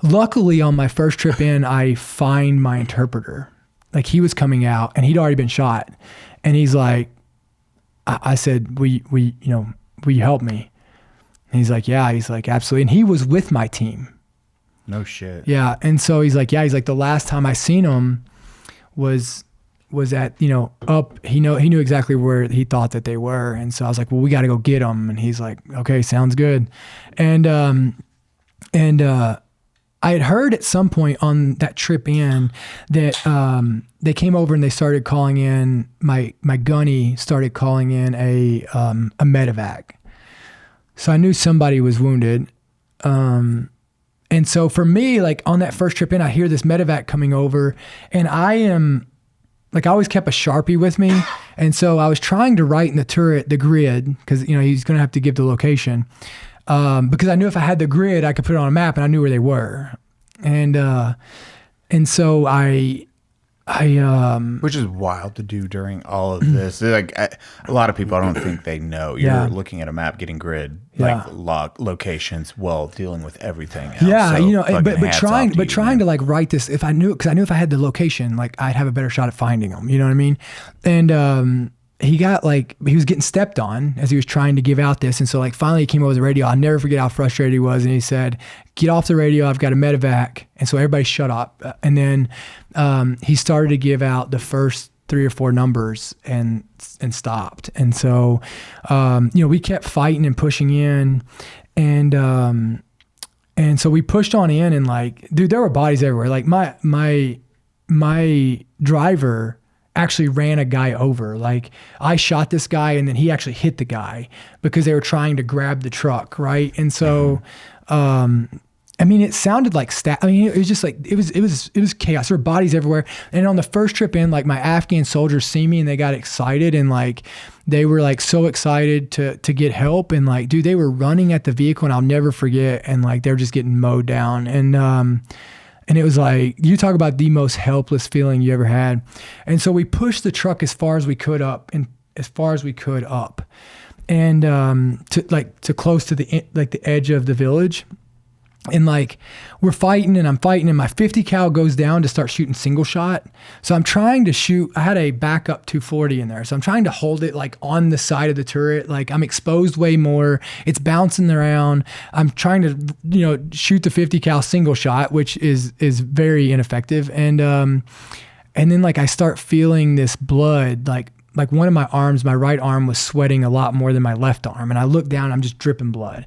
Luckily on my first trip in, I find my interpreter. Like he was coming out and he'd already been shot. And he's like, I said, will you help me? And he's like, yeah. He's like, absolutely. And he was with my team. No shit. Yeah. And so he's like, the last time I seen him was at, up, he knew exactly where he thought that they were. And so I was like, well, we got to go get them. And he's like, okay, sounds good. And I had heard at some point on that trip in that, they came over and they started calling in, my gunny started calling in a medevac. So I knew somebody was wounded. And so for me, like on that first trip in, I hear this medevac coming over, and I am like, I always kept a Sharpie with me. And so I was trying to write in the turret, the grid, cause he's going to have to give the location. Because I knew if I had the grid, I could put it on a map and I knew where they were. And so I Which is wild to do during all of this. Like a lot of people, I don't think they know. You're looking at a map, getting grid, like locations, while dealing with everything else. Yeah, So but trying to like write this, if I knew, because I knew if I had the location, like I'd have a better shot at finding them. You know what I mean? And he was getting stepped on as he was trying to give out this. And so like finally he came over the radio. I'll never forget how frustrated he was. And he said, "Get off the radio. I've got a medevac." And so everybody shut up. And then he started to give out the first 3 or 4 numbers and stopped. And so, we kept fighting and pushing in, and so we pushed on in, and like, dude, there were bodies everywhere. Like my driver actually ran a guy over. Like I shot this guy and then he actually hit the guy because they were trying to grab the truck. Right. And so, it sounded like it was just like, it was chaos. There were bodies everywhere. And on the first trip in, like my Afghan soldiers see me and they got excited, and like, they were like so excited to get help. And like, dude, they were running at the vehicle, and I'll never forget. And like, they're just getting mowed down. And it was like, you talk about the most helpless feeling you ever had. And so we pushed the truck as far as we could up, and to close to the edge of the village. And like, we're fighting, and I'm fighting, and my 50 cal goes down to start shooting single shot. So I'm trying to shoot, I had a backup 240 in there. So I'm trying to hold it like on the side of the turret. Like I'm exposed way more. It's bouncing around. I'm trying to, shoot the 50 cal single shot, which is very ineffective. And then like I start feeling this blood, like one of my arms, my right arm was sweating a lot more than my left arm. And I look down, I'm just dripping blood.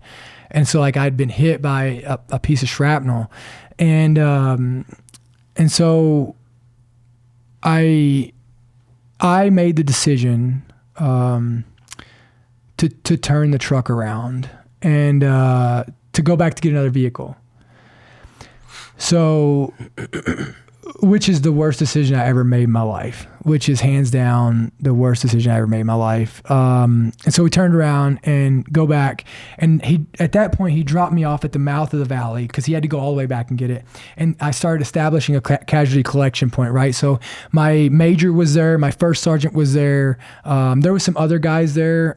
And so like I'd been hit by a piece of shrapnel, and so I made the decision to turn the truck around and to go back to get another vehicle. So, which is the worst decision I ever made in my life, which is hands down the worst decision I ever made in my life. And so we turned around and go back, and at that point he dropped me off at the mouth of the valley because he had to go all the way back and get it. And I started establishing a casualty collection point, right? So my major was there, my first sergeant was there. There was some other guys there,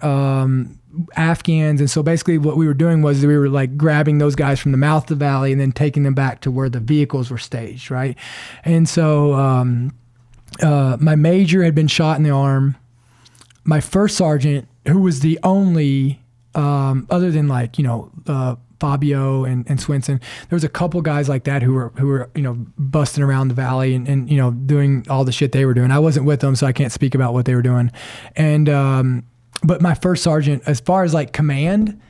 Afghans. And so basically what we were doing was we were like grabbing those guys from the mouth of the valley and then taking them back to where the vehicles were staged, right? And so my major had been shot in the arm. My first sergeant, who was the only, other than like, Fabio and Swinson, there was a couple guys like that who were busting around the valley and doing all the shit they were doing. I wasn't with them, so I can't speak about what they were doing. And but my first sergeant, as far as like command,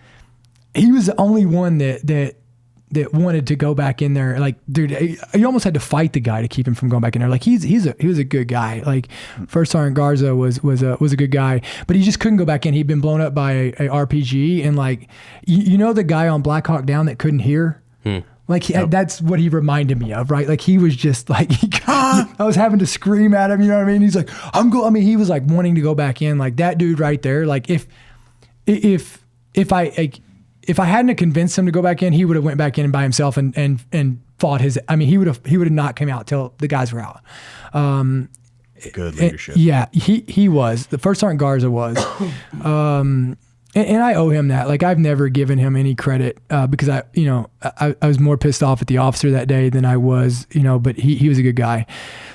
he was the only one that wanted to go back in there. Like, dude, you almost had to fight the guy to keep him from going back in there. Like he was a good guy. Like First Sergeant Garza was a good guy, but he just couldn't go back in. He'd been blown up by a RPG, and like the guy on Black Hawk Down that couldn't hear. Like that's what he reminded me of, right? Like he was just like, I was having to scream at him, you know what I mean? He's like, he was like wanting to go back in. Like that dude right there. Like if I hadn't convinced him to go back in, he would have went back in by himself and fought his. He would have not come out till the guys were out. Good leadership. He was. The First Sergeant Garza was. And I owe him that. Like I've never given him any credit because I was more pissed off at the officer that day than I was, but he was a good guy.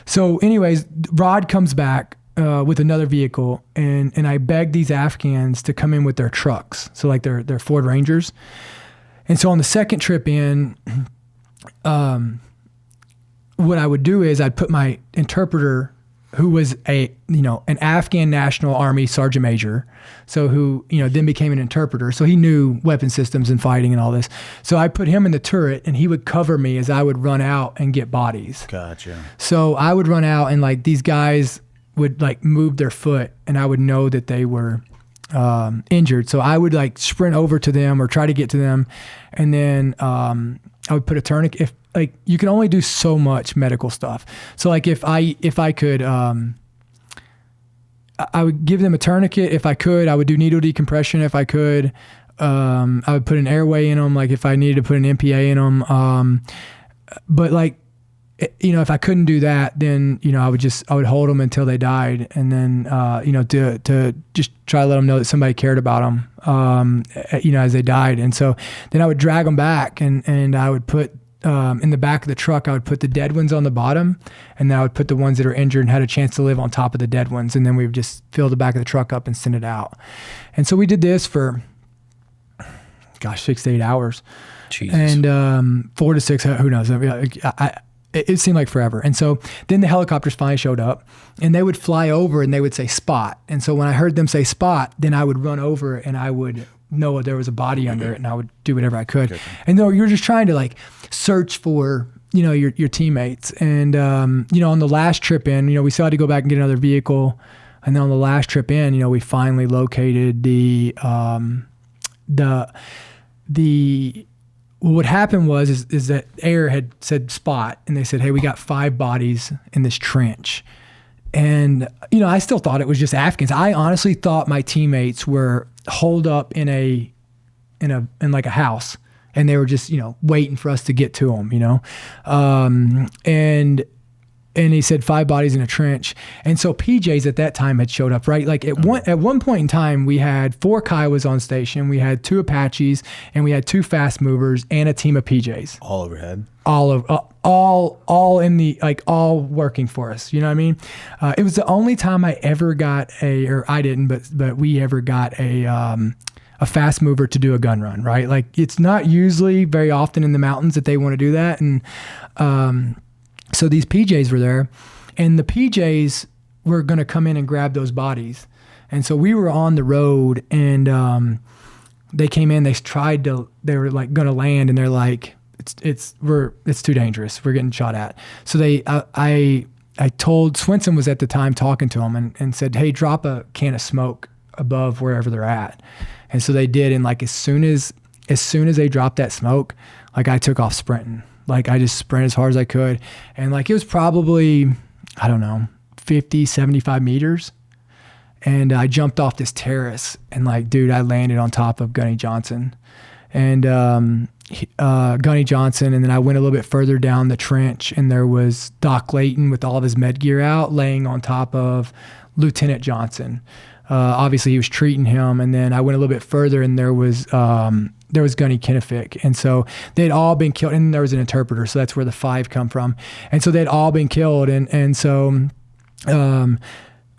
So anyways, Rod comes back with another vehicle, and I begged these Afghans to come in with their trucks. So like their Ford Rangers. And so on the second trip in, what I would do is I'd put my interpreter, who was an Afghan National Army Sergeant Major, so who then became an interpreter, so he knew weapon systems and fighting and all this. So I put him in the turret, and he would cover me as I would run out and get bodies. Gotcha. So I would run out, and like these guys would like move their foot, and I would know that they were injured. So I would like sprint over to them or try to get to them, and then I would put a tourniquet. If like you can only do so much medical stuff. So like if I could, I would give them a tourniquet. If I could, I would do needle decompression. If I could, I would put an airway in them. Like if I needed to put an MPA in them. But like if I couldn't do that, then, I would hold them until they died. And then, to just try to let them know that somebody cared about them, as they died. And so then I would drag them back and I would put, in the back of the truck, I would put the dead ones on the bottom, and then I would put the ones that are injured and had a chance to live on top of the dead ones. And then we would just fill the back of the truck up and send it out. And so we did this for, 6 to 8 hours. Jesus. And 4 to 6, who knows? It seemed like forever. And so then the helicopters finally showed up, and they would fly over and they would say spot. And so when I heard them say spot, then I would run over and I would know there was a body under it, and I would do whatever I could. And though you're just trying to search for, your teammates. And, on the last trip in, we still had to go back and get another vehicle. And then on the last trip in, we finally located what happened was that air had said spot, and they said, hey, we got 5 bodies in this trench. And, I still thought it was just Afghans. I honestly thought my teammates were holed up in a house, and they were just, waiting for us to get to them, and he said 5 bodies in a trench. And so PJs at that time had showed up, right? At one point in time, we had 4 Kiowas on station, we had 2 Apaches, and we had 2 fast movers and a team of PJs. All overhead. All in the, all working for us. You know what I mean? It was the only time I ever got I didn't, but we ever got a fast mover to do a gun run, right? It's not usually very often in the mountains that they want to do that. And, so these PJs were there, and the PJs were going to come in and grab those bodies. And so we were on the road, and they came in, they were going to land, and they're like, it's too dangerous. We're getting shot at. So I told Swenson was at the time talking to him and said, hey, drop a can of smoke above wherever they're at. And so they did. And as soon as they dropped that smoke, I took off sprinting. I just sprinted as hard as I could. And it was probably, 50, 75 meters. And I jumped off this terrace, and I landed on top of Gunny Johnson. And Gunny Johnson, and then I went a little bit further down the trench, and there was Doc Layton with all of his med gear out, laying on top of Lieutenant Johnson. Obviously he was treating him. And then I went a little bit further, and there was Gunny Kennefic. And so they'd all been killed, and there was an interpreter. So that's where the 5 come from. And so they'd all been killed. And so,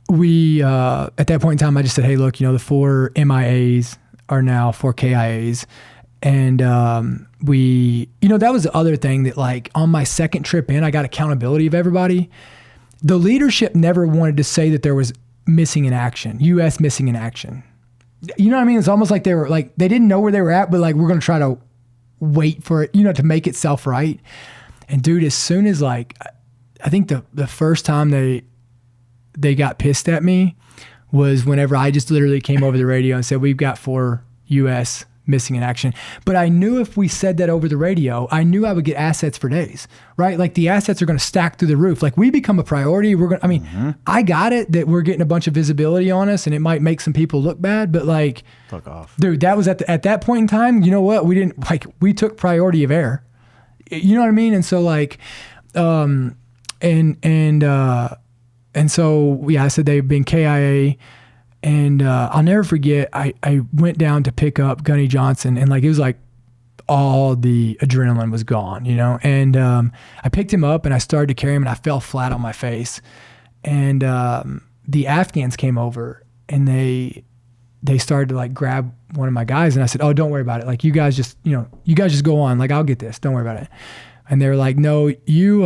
we, at that point in time, I just said, hey, look, the 4 MIAs are now 4 KIAs. And, that was the other thing that on my second trip in, I got accountability of everybody. The leadership never wanted to say that there was missing in action, U.S. missing in action. You know what I mean? It's almost like they were they didn't know where they were at, but we're going to try to wait for it, to make itself right. And dude, as soon as I think the first time they got pissed at me was whenever I just literally came over the radio and said, we've got 4 U.S. missing in action. But I knew if we said that over the radio, I knew I would get assets for days, right? The assets are going to stack through the roof. We become a priority. We're going to, I got it that we're getting a bunch of visibility on us, and it might make some people look bad, but fuck off. Dude, that was at that point in time, you know what? We didn't, we took priority of air. You know what I mean? And so and so, yeah, I said they've been KIA. And I'll never forget, I went down to pick up Gunny Johnson, and it was all the adrenaline was gone, And I picked him up, and I started to carry him, and I fell flat on my face. And the Afghans came over, and they started to grab one of my guys, and I said, oh, don't worry about it. You guys just go on. I'll get this. Don't worry about it. And they were like, no, you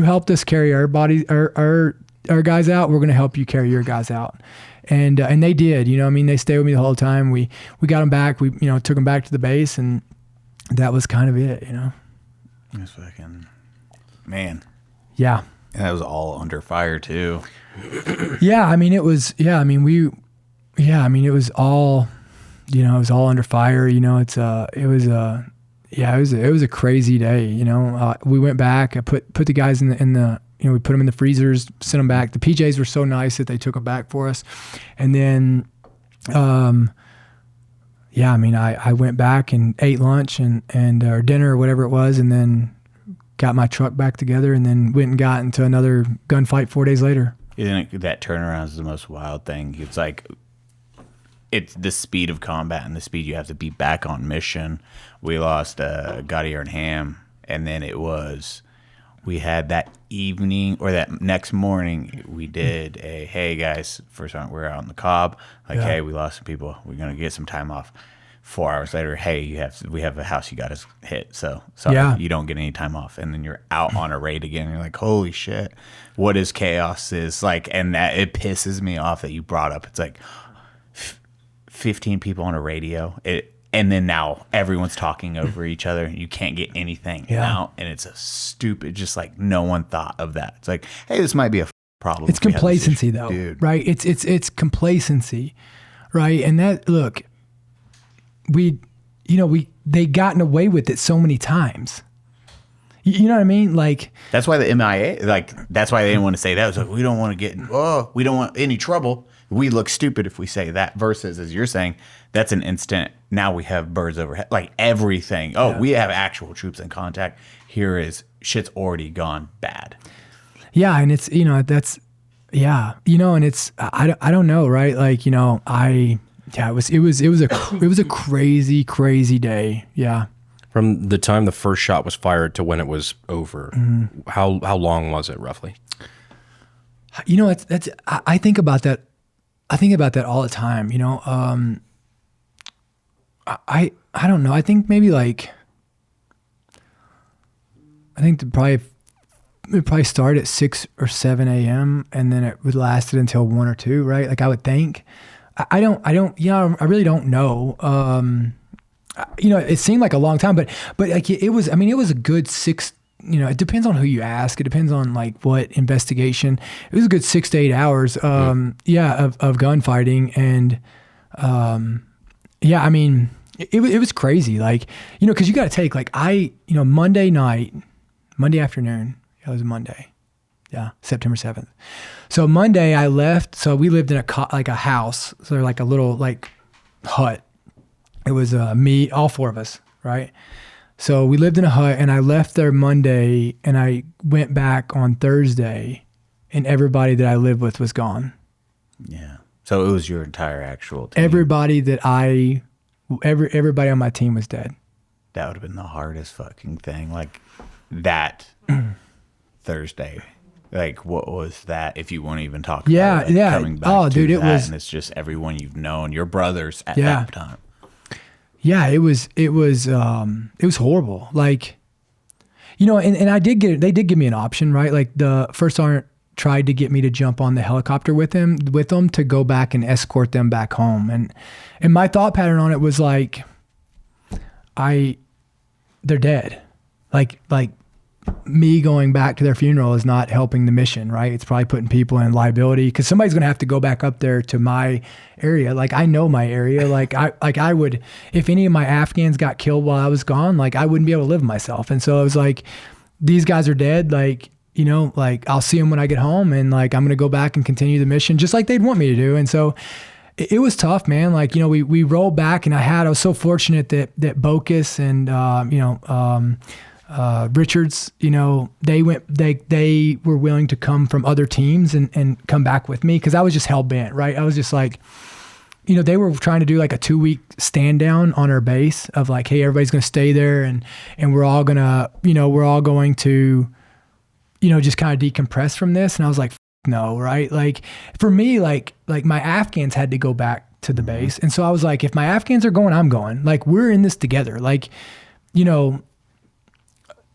helped us carry our bodies, our guys out. We're going to help you carry your guys out. And they did, they stayed with me the whole time. We got them back. We, took them back to the base, and that was kind of it, That's fucking, man. Yeah. And that was all under fire too. Yeah. It was, it was all, it was all under fire. It was a crazy day. We went back, I put the guys in the, we put them in the freezers, sent them back. The PJs were so nice that they took them back for us. And then, I went back and ate lunch and or dinner or whatever it was, and then got my truck back together, and then went and got into another gunfight 4 days later. That turnaround is the most wild thing. It's like, it's the speed of combat and the speed you have to be back on mission. We lost Gaudier and Ham, and then we had that evening or that next morning, we did hey guys, first time we're out in the Cobb, hey, we lost some people, we're gonna get some time off. 4 hours later, hey, we have a house you got to hit, so sorry, you don't get any time off. And then you're out on a raid again. You're like, holy shit, what is chaos is like, and that it pisses me off that you brought up. It's like 15 people on a radio, and then now everyone's talking over each other. You can't get anything out, and it's a stupid, just like no one thought of that. It's like, hey, this might be a problem. It's complacency, though, dude. Right? It's complacency, right? And that, look, they gotten away with it so many times. You know what I mean? Like, that's why the MIA, that's why they didn't want to say that. It was like, we don't want we don't want any trouble. We look stupid if we say that, versus, as you're saying, that's an instant. Now we have birds overhead, like everything. Oh, we have actual troops in contact. Here is shit's already gone bad. Yeah. And it's, and it's, I don't know. Right. Like, it was a crazy, crazy day. Yeah. From the time the first shot was fired to when it was over, how long was it roughly? I think about that. I think about that all the time. I don't know. I think maybe it probably started at 6 or 7 a.m. and then it would lasted until 1 or 2, right? Like, I would think. I really don't know. It seemed like a long time, but like it was a good 6, it depends on who you ask. It depends on like what investigation. It was a good 6 to 8 hours, of gunfighting. And, it was crazy. Like, cause you got to take Monday afternoon, it was Monday. Yeah, September 7th. So Monday I left. So we lived in a house. So like a little hut. It was me, all 4 of us, right? So we lived in a hut, and I left there Monday, and I went back on Thursday, and everybody that I lived with was gone. Yeah. So it was your entire actual team. Everybody everybody on my team was dead. That would have been the hardest fucking thing. Like that Thursday. Like, what was that? If you want to even talk about it, coming back to that, and it's just everyone you've known, your brothers at that time. Yeah, it was horrible. Like, and they did give me an option, right? Like, the First Sergeant tried to get me to jump on the helicopter with them to go back and escort them back home. And my thought pattern on it was like, they're dead. Like me going back to their funeral is not helping the mission, right? It's probably putting people in liability, because somebody's going to have to go back up there to my area. Like, I know my area. I would, if any of my Afghans got killed while I was gone, like, I wouldn't be able to live with myself. And so I was like, these guys are dead. Like, I'll see them when I get home, and like, I'm going to go back and continue the mission just like they'd want me to do. And so it was tough, man. Like, we rolled back, and I was so fortunate that Bocus and, Richards, they were willing to come from other teams and come back with me, because I was just hell bent, right? I was just like, they were trying to do like a 2-week stand down on our base of like, hey, everybody's going to stay there, and we're all going to, just kind of decompress from this. And I was like, no, right? Like, for me, like my Afghans had to go back to the base. And so I was like, if my Afghans are going, I'm going. Like, we're in this together. Like,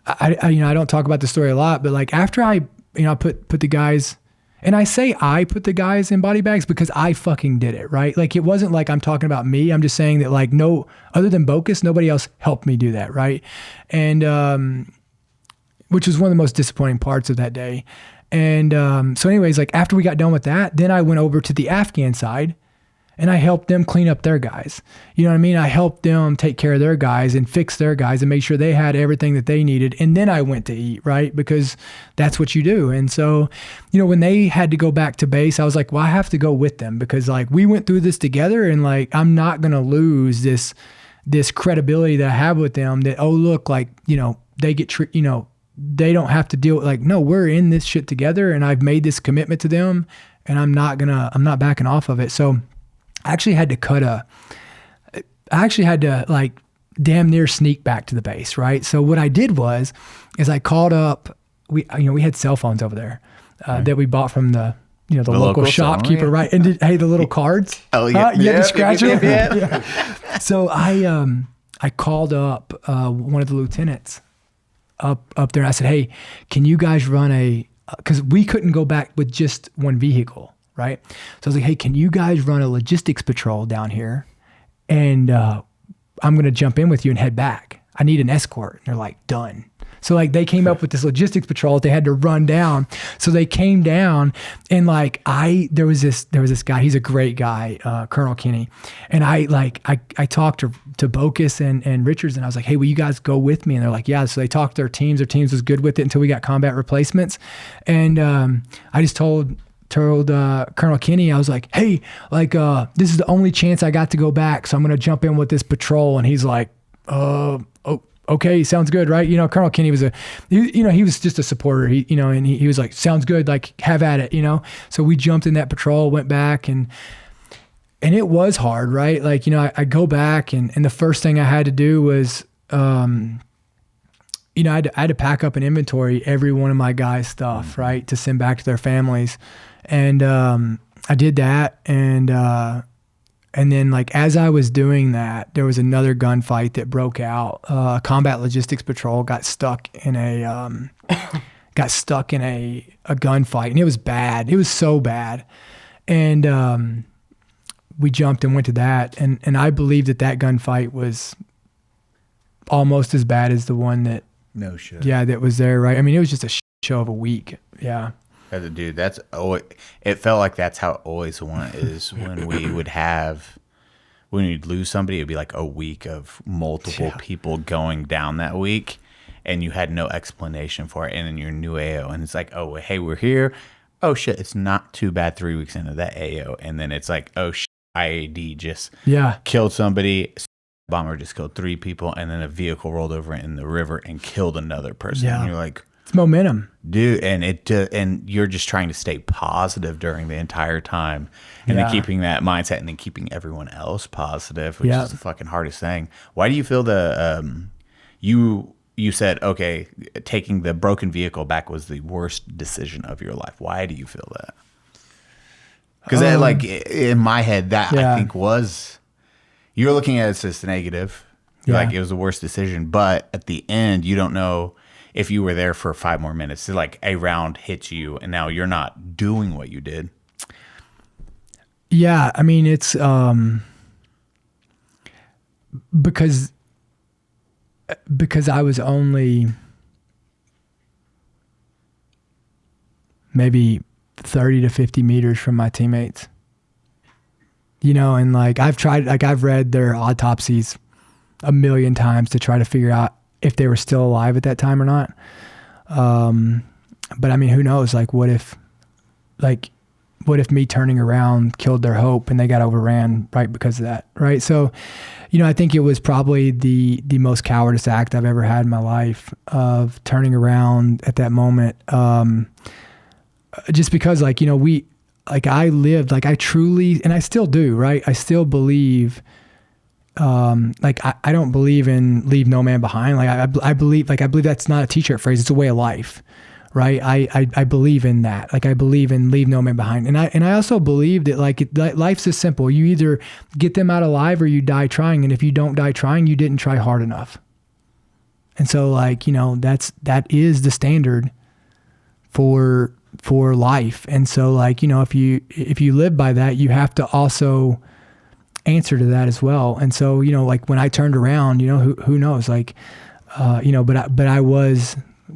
I don't talk about the story a lot, but like, after I put the guys, and I say I put the guys in body bags because I fucking did it, right? Like, it wasn't like I'm talking about me. I'm just saying that, like, no, other than Bocus, nobody else helped me do that, right? And which was one of the most disappointing parts of that day. And so anyways, like, after we got done with that, then I went over to the Afghan side, and I helped them clean up their guys. You know what I mean? I helped them take care of their guys and fix their guys and make sure they had everything that they needed. And then I went to eat, right? Because that's what you do. And so, when they had to go back to base, I was like, well, I have to go with them, because like, we went through this together, and like, I'm not going to lose this credibility that I have with them, that, oh, look, like, they get, they don't have to deal with, like, no, we're in this shit together, and I've made this commitment to them, and I'm not backing off of it. So I actually had to like damn near sneak back to the base, right? So what I did is I called up, we had cell phones over there that we bought from the local shopkeeper, right? And the little cards. Oh yeah, you had to scratch them. Yeah. So I called up one of the lieutenants up there. And I said, hey, can you guys run because we couldn't go back with just one vehicle, right? So I was like, hey, can you guys run a logistics patrol down here? And I'm going to jump in with you and head back. I need an escort. And they're like, done. So like they came up with this logistics patrol that they had to run down. So they came down, and like there was this guy, he's a great guy, Colonel Kenny. And I talked to Bocus and Richards, and I was like, hey, will you guys go with me? And they're like, yeah. So they talked to their teams was good with it until we got combat replacements. And I just told Colonel Kenny, I was like, hey, like this is the only chance I got to go back, so I'm gonna jump in with this patrol. And he's like, okay, sounds good, right? Colonel Kenny was he was just a supporter. He was like, sounds good, like have at it, So we jumped in that patrol, went back, and it was hard, right? Like, I go back, and the first thing I had to do was, I had to pack up and inventory every one of my guys' stuff, right, to send back to their families. And I did that, and then like as I was doing that, there was another gunfight that broke out. Combat Logistics Patrol got stuck in a gunfight, and it was bad. It was so bad, and we jumped and went to that, and I believe that gunfight was almost as bad as the one that that was there, right? I mean, it was just a show of a week. Yeah. Dude, it felt like that's how it always is when we'd lose somebody, it'd be like a week of multiple people going down that week, and you had no explanation for it. And then your new AO, and it's like, oh, hey, we're here. Oh shit, it's not too bad 3 weeks into that AO. And then it's like, oh shit, IAD just killed somebody. Bomber just killed 3 people, and then a vehicle rolled over in the river and killed another person. And you're like, momentum, dude, and you're just trying to stay positive during the entire time, and then keeping that mindset, and then keeping everyone else positive, which is the fucking hardest thing. Why do you feel you said, okay, taking the broken vehicle back was the worst decision of your life? Why do you feel that? Because like in my head, that I think was, you're looking at it as negative, like it was the worst decision, but at the end, you don't know if you were there for 5 more minutes, like a round hits you and now you're not doing what you did. Yeah. I mean, it's, because I was only maybe 30 to 50 meters from my teammates, and like I've read their autopsies a million times to try to figure out if they were still alive at that time or not. But I mean, who knows? Like, what if me turning around killed their hope and they got overran right because of that, right? So, I think it was probably the most cowardice act I've ever had in my life, of turning around at that moment. Just because I truly, and I still do, right? I still believe, I don't believe in leave no man behind. I believe that's not a t-shirt phrase. It's a way of life, right? I believe in that. Like, I believe in leave no man behind. And I also believe that life's is simple. You either get them out alive or you die trying. And if you don't die trying, you didn't try hard enough. And so that is the standard for life. And so if you live by that, you have to also answer to that as well. And so, when I turned around, who knows, but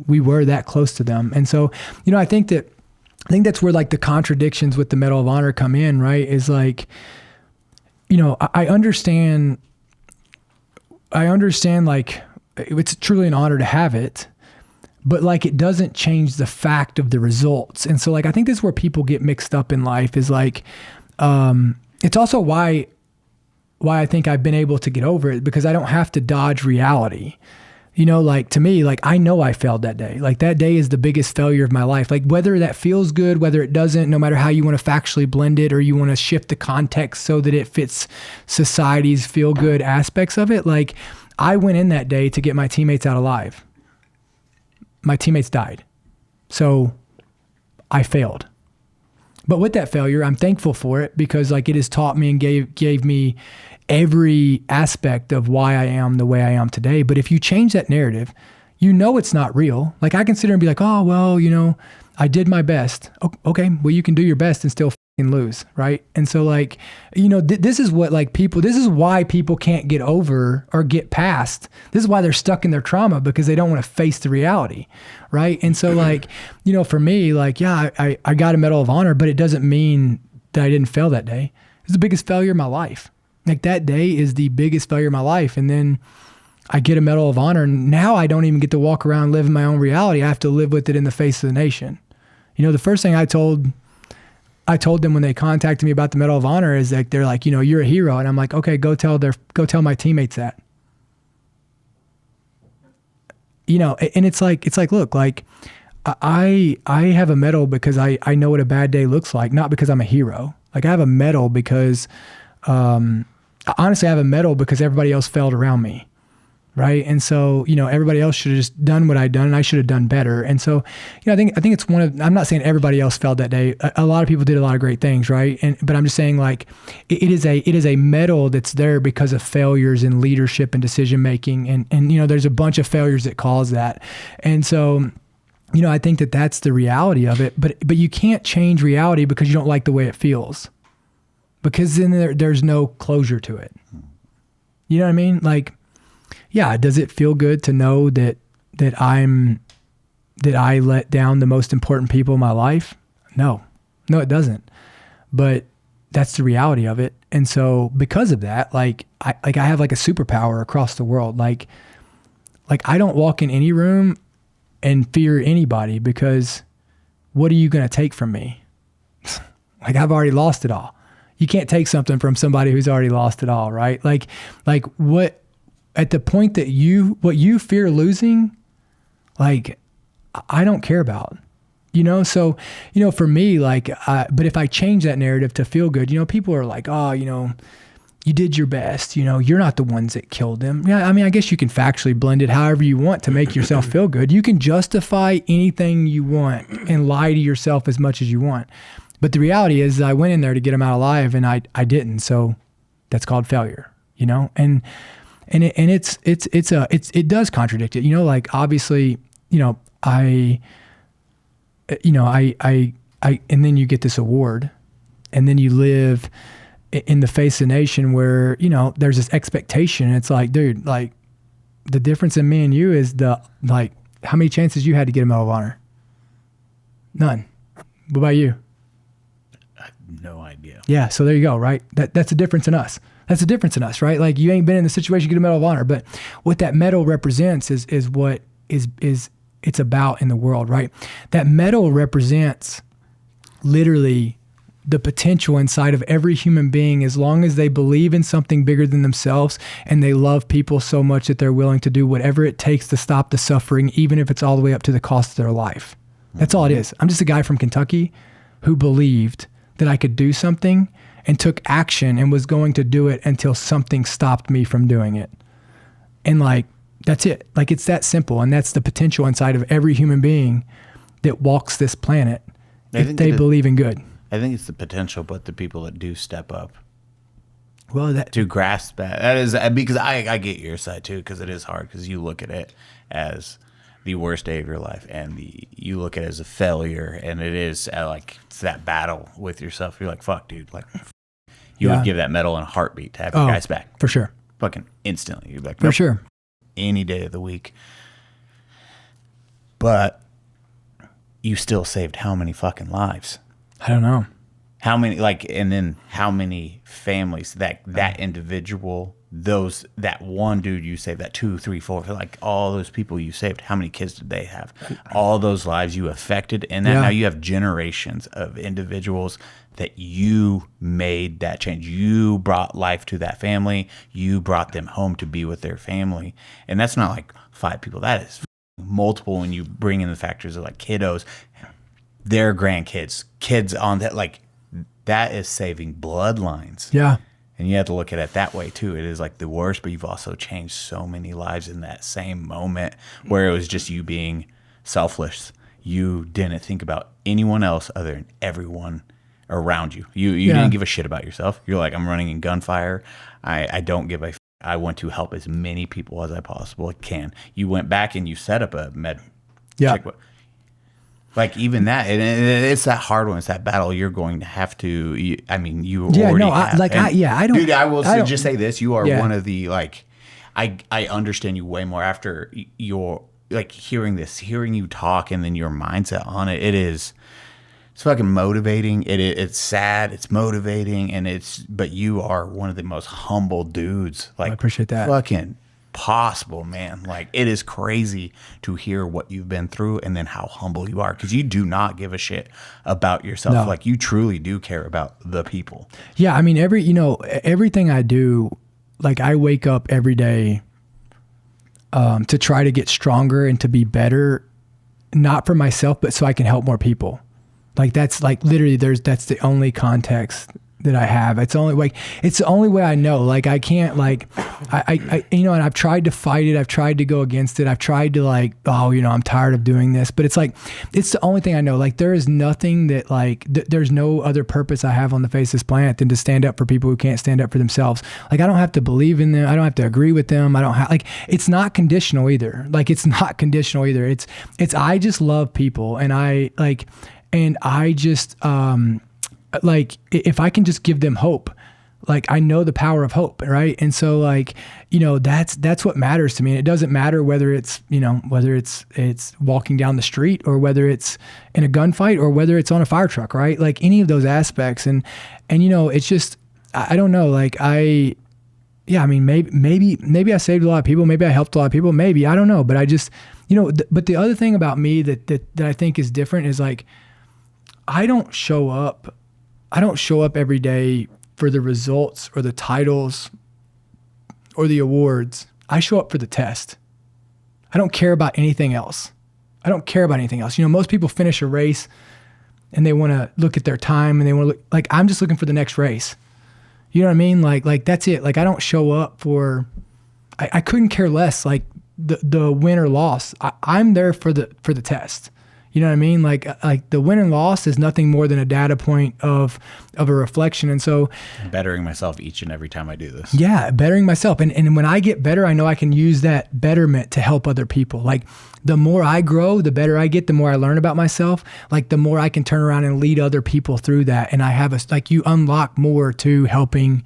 we were that close to them. And so, I think that's where the contradictions with the Medal of Honor come in, right? Is I understand it's truly an honor to have it, but it doesn't change the fact of the results. And so I think this is where people get mixed up in life, is it's also why I think I've been able to get over it, because I don't have to dodge reality. You know, like to me, like I know I failed that day. Like that day is the biggest failure of my life. Like whether that feels good, whether it doesn't, no matter how you want to factually blend it or you want to shift the context so that it fits society's feel good aspects of it. Like I went in that day to get my teammates out alive. My teammates died. So I failed. But with that failure, I'm thankful for it because like it has taught me and gave me every aspect of why I am the way I am today. But if you change that narrative, you know it's not real. Like I can sit here and be like, oh, well, you know, I did my best. Okay, well, you can do your best and still fucking lose, right? And so like, you know, this is what like people, this is why people can't get over or get past. This is why they're stuck in their trauma because they don't want to face the reality, right? And so like, you know, for me, like, yeah, I got a Medal of Honor, but it doesn't mean that I didn't fail that day. It's the biggest failure of my life. Like that day is the biggest failure of my life. And then I get a Medal of Honor. And now I don't even get to walk around and live in my own reality. I have to live with it in the face of the nation. You know, the first thing I told them when they contacted me about the Medal of Honor is like, they're like, you know, you're a hero. And I'm like, okay, go tell my teammates that. You know, and it's like, look, like I have a medal because I know what a bad day looks like, not because I'm a hero. Like I have a medal because, honestly, I have a medal because everybody else failed around me. Right. And so, you know, everybody else should have just done what I'd done and I should have done better. And so, you know, I think it's I'm not saying everybody else failed that day. A lot of people did a lot of great things. Right. But I'm just saying like, it is a medal that's there because of failures in leadership and decision making. And, you know, there's a bunch of failures that cause that. And so, you know, I think that that's the reality of it, but you can't change reality because you don't like the way it feels. Because then there's no closure to it. You know what I mean? Like, yeah, does it feel good to know that I let down the most important people in my life? No, it doesn't. But that's the reality of it. And so because of that, like I have like a superpower across the world. Like I don't walk in any room and fear anybody because what are you going to take from me? Like I've already lost it all. You can't take something from somebody who's already lost it all, right? Like what, at the point that what you fear losing, like I don't care about, you know? So, you know, for me, like, but if I change that narrative to feel good, you know, people are like, oh, you know, you did your best, you know, you're not the ones that killed them. Yeah. I mean, I guess you can factually blend it however you want to make yourself feel good. You can justify anything you want and lie to yourself as much as you want. But the reality is I went in there to get them out alive and I didn't. So that's called failure, you know? And it does contradict it, you know, like obviously, you know, I and then you get this award and then you live in the face of a nation where, you know, there's this expectation. It's like, dude, like the difference in me and you is how many chances you had to get a Medal of Honor? None. What about you? No idea. Yeah. So there you go. Right. That's a difference in us. That's the difference in us, right? Like you ain't been in the situation to get a Medal of Honor, but what that medal represents is what it's about in the world, right? That medal represents literally the potential inside of every human being as long as they believe in something bigger than themselves and they love people so much that they're willing to do whatever it takes to stop the suffering, even if it's all the way up to the cost of their life. That's all it is. I'm just a guy from Kentucky who believed that I could do something and took action and was going to do it until something stopped me from doing it. And like, that's it. Like it's that simple. And that's the potential inside of every human being that walks this planet if they believe in good. I think it's the potential, but the people that do step up. Well, to grasp that is because I get your side too, because it is hard because you look at it as the worst day of your life and you look at it as a failure and it is like it's that battle with yourself. You're like, fuck, dude, like you would give that medal in a heartbeat to have your guys back. For sure. Fucking instantly. You'd be like, for sure. Any day of the week. But you still saved how many fucking lives? I don't know. How many, and then how many families that individual, that one dude you saved, that 2, 3, 4, like all those people you saved, how many kids did they have? All those lives you affected, and now you have generations of individuals that you made that change. You brought life to that family. You brought them home to be with their family. And that's not like 5 people. That is multiple when you bring in the factors of like kiddos, their grandkids, kids on that, like that is saving bloodlines. Yeah. And you have to look at it that way too. It is like the worst, but you've also changed so many lives in that same moment where it was just you being selfless. You didn't think about anyone else other than everyone around you. You didn't give a shit about yourself. You're like, I'm running in gunfire. I don't give a f- I want to help as many people as I possibly can. You went back and you set up a med. Yeah. Like even that, and it's that hard one. It's that battle you're going to have to. You Yeah, already no, have. I don't. Dude, I will I don't- just say this: you are Yeah. one of the like. I understand you way more after your like hearing you talk, and then your mindset on it. It's fucking motivating. It's sad. It's motivating, but you are one of the most humble dudes. Like I appreciate that. Fucking possible, man. Like it is crazy to hear what you've been through and then how humble you are, because you do not give a shit about yourself. No. Like you truly do care about the people. Yeah, I mean, everything I do, like I wake up every day to try to get stronger and to be better, not for myself, but so I can help more people. Like that's like literally that's the only context that I have. It's only like, it's the only way I know. Like I can't like, I and I've tried to fight it. I've tried to go against it. I've tried to like, I'm tired of doing this, but it's like, it's the only thing I know. Like there is nothing that like, there's no other purpose I have on the face of this planet than to stand up for people who can't stand up for themselves. Like I don't have to believe in them. I don't have to agree with them. I don't have like, it's not conditional either. Like it's not conditional either. It's I just love people, and I just, like if I can just give them hope, like I know the power of hope, right? And so like, that's what matters to me. And it doesn't matter whether it's walking down the street, or whether it's in a gunfight, or whether it's on a fire truck, right? Like any of those aspects. And it's just, I don't know, like maybe I saved a lot of people. Maybe I helped a lot of people. Maybe, I don't know. But I just, but the other thing about me that I think is different is like, I don't show up every day for the results or the titles or the awards. I show up for the test. I don't care about anything else. Most people finish a race and they want to look at their time, and they want to look like, I'm just looking for the next race. You know what I mean? Like that's it. Like I don't show up for, I couldn't care less like the win or loss. I'm there for the test. You know what I mean? Like the win and loss is nothing more than a data point of a reflection. And so Bettering myself each and every time I do this. Yeah, bettering myself. And when I get better, I know I can use that betterment to help other people. Like the more I grow, the better I get, the more I learn about myself, like the more I can turn around and lead other people through that. And I have you unlock more to helping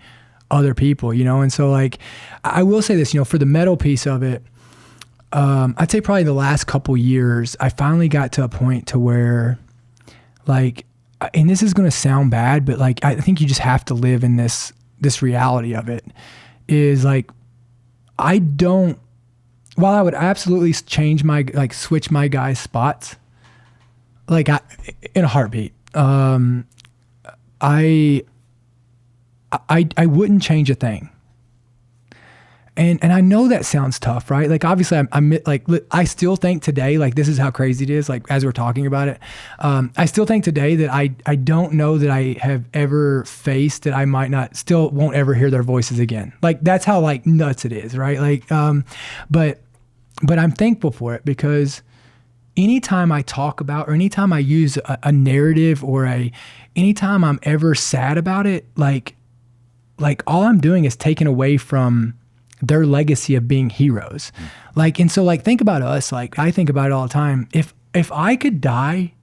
other people, And so like, I will say this, for the metal piece of it, I'd say probably the last couple years, I finally got to a point to where like, and this is going to sound bad, but like, I think you just have to live in this reality of it, is like, while I would absolutely switch my guys' spots, like in a heartbeat, I wouldn't change a thing. And I know that sounds tough, right? Like obviously I still think today, like this is how crazy it is. Like as we're talking about it, I still think today that I don't know that I have ever faced that I won't ever hear their voices again. Like that's how like nuts it is, right? Like, but I'm thankful for it, because anytime I talk about, or anytime I use a narrative, or anytime I'm ever sad about it, like all I'm doing is taking away from their legacy of being heroes. Like, and so like, think about us. Like I think about it all the time. If I could die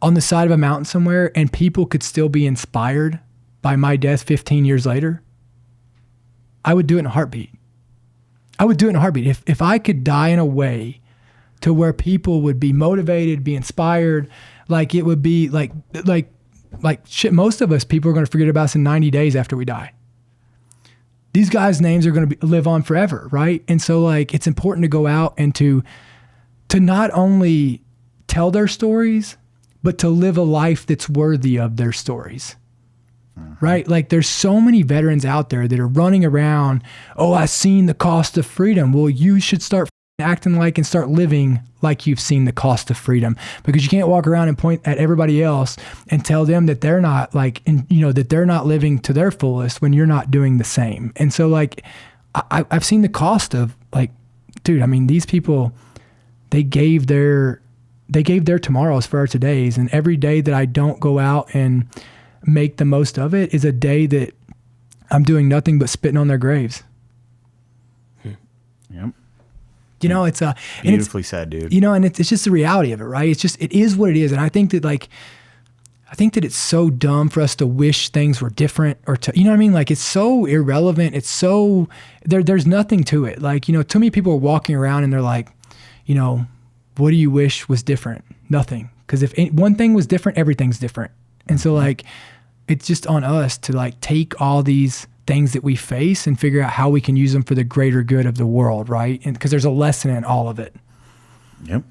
on the side of a mountain somewhere and people could still be inspired by my death 15 years later, I would do it in a heartbeat. If I could die in a way to where people would be motivated, be inspired, like it would be like shit, most of us, people are going to forget about us in 90 days after we die. These guys' names are going to live on forever, right? And so like, it's important to go out and to not only tell their stories, but to live a life that's worthy of their stories, right? Like there's so many veterans out there that are running around, I've seen the cost of freedom. Well, you should start acting like and start living like you've seen the cost of freedom, because you can't walk around and point at everybody else and tell them that they're not like, and you know, that they're not living to their fullest when you're not doing the same. And so like, I've seen the cost of like, dude, I mean, these people, they gave their tomorrows for our todays. And every day that I don't go out and make the most of it is a day that I'm doing nothing but spitting on their graves. Yep. You know, it's Beautifully said, dude. You know, and it's just the reality of it, right? It's just, it is what it is. And I think that it's so dumb for us to wish things were different, or to, you know what I mean? Like, it's so irrelevant. It's so, there's nothing to it. Like, you know, too many people are walking around and they're like, you know, what do you wish was different? Nothing. Because if one thing was different, everything's different. And so like, it's just on us to like take all these things that we face and figure out how we can use them for the greater good of the world, right? And because there's a lesson in all of it. Yep.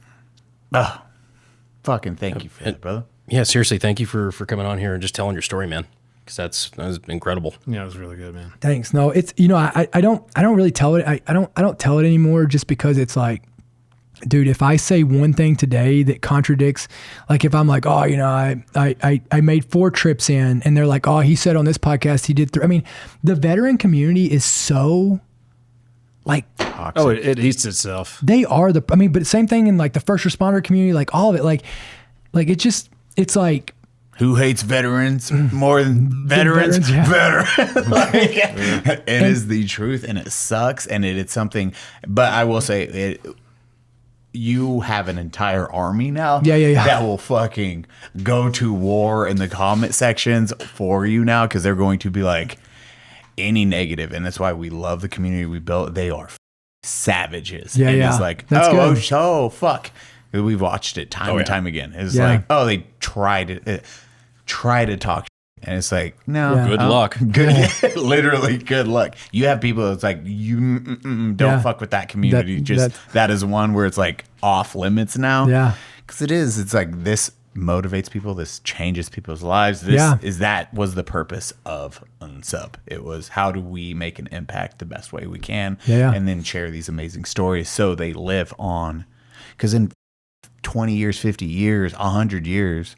Fucking thank you for that, brother. Yeah, seriously, thank you for coming on here and just telling your story, man. Because that was incredible. Yeah, it was really good, man. Thanks. No, it's, you know, I don't really tell it. I don't tell it anymore, just because it's like, dude, if I say one thing today that contradicts, like if I'm like, oh, you know, I made 4 trips in, and they're like, oh, he said on this podcast he did 3. I mean, the veteran community is so like Toxic. Oh, it eats itself. they are the, I mean, but same thing in like the first responder community, like all of it, like it's like, Who hates veterans more than veterans? veterans, Veterans. Like, it is the truth, and it sucks, and it's something. But I will say, you have an entire army now that will fucking go to war in the comment sections for you now, because they're going to be like, any negative, and that's why we love the community we built. They are savages. Yeah, and yeah. It's like, That's good. fuck. We've watched it time and time again. It's Yeah. like, oh, they try to talk, and it's like, no, Yeah. Good luck. good, literally good luck. You have people that's like, you don't Yeah. fuck with that community. That is one where it's like off limits now. Yeah. Because it's like, this motivates people, this changes people's lives. That was the purpose of Unsub. It was, how do we make an impact the best way we can, and then share these amazing stories so they live on. Because in 20 years, 50 years, 100 years,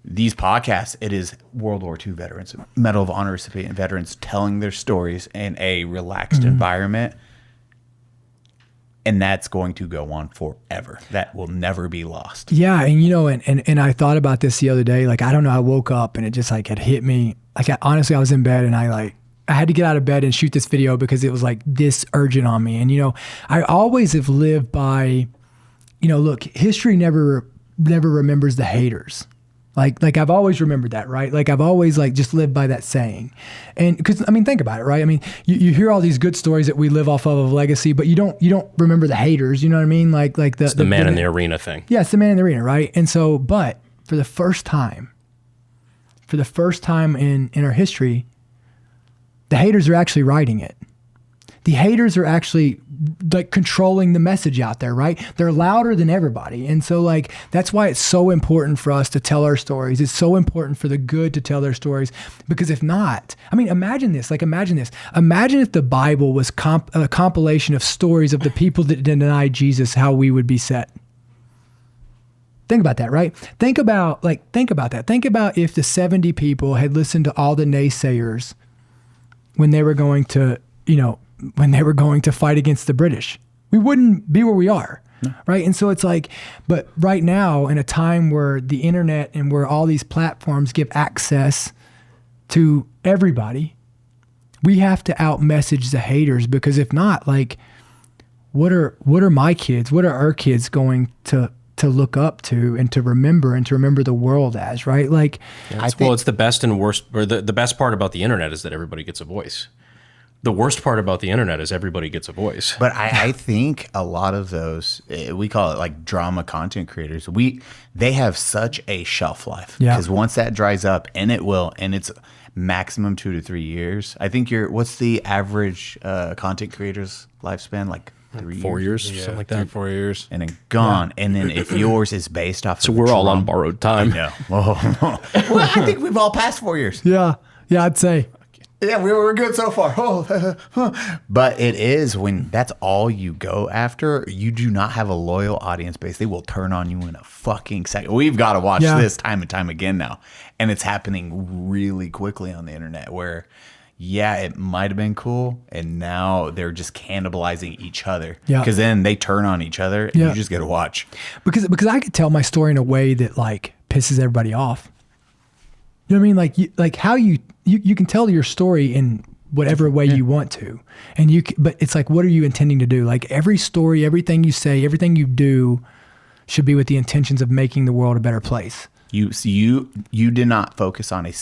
these podcasts, it is World War II veterans, Medal of Honor recipient veterans telling their stories in a relaxed environment. And that's going to go on forever. That will never be lost. Yeah. And, you know, and I thought about this the other day. Like, I don't know, I woke up and it just like, it hit me. Like, honestly, I was in bed and I had to get out of bed and shoot this video because it was like this urgent on me. And, you know, I always have lived by, you know, look, history never remembers the haters. Like I've always remembered that, right? Like, I've always like just lived by that saying. And because, I mean, think about it, right? I mean, you hear all these good stories that we live off of legacy, but you don't remember the haters, you know what I mean? Like The man in the arena thing. Yeah, it's the man in the arena, right? And so, but for the first time in our history, the haters are actually writing it. The haters are actually like controlling the message out there, right? They're louder than everybody. And so like, that's why it's so important for us to tell our stories. It's so important for the good to tell their stories, because if not, I mean, imagine this. Imagine if the Bible was a compilation of stories of the people that denied Jesus, how we would be set. Think about that, right? Think about that. Think about if the 70 people had listened to all the naysayers when they were going to, you know, when they were going to fight against the British. We wouldn't be where we are, right? And so it's like, but right now, in a time where the internet and where all these platforms give access to everybody, we have to out-message the haters, because if not, like, what are my kids, what are our kids going to look up to and to remember the world as, right? Like, Well, it's the best and worst, or the best part about the internet is that everybody gets a voice. The worst part about the internet is everybody gets a voice. But I think a lot of those, we call it like drama content creators, they have such a shelf life. Because once that dries up, and it will, and it's maximum 2 to 3 years. I think what's the average content creator's lifespan? Like 4 years, something like that. 4 years. And then gone. And then if yours is based off So of we're all on borrowed time. No. Well, I think we've all passed 4 years. yeah, I'd say. Yeah, we're good so far. But it is when that's all you go after, you do not have a loyal audience base. They will turn on you in a fucking second. We've got to watch this time and time again now. And it's happening really quickly on the internet where, yeah, it might have been cool. And now they're just cannibalizing each other. Yeah. Because then they turn on each other and you just get to watch. Because I could tell my story in a way that like pisses everybody off. You know what I mean? Like how you can tell your story in whatever way you want to, and but it's like, what are you intending to do? Like every story, everything you say, everything you do should be with the intentions of making the world a better place. You did not focus on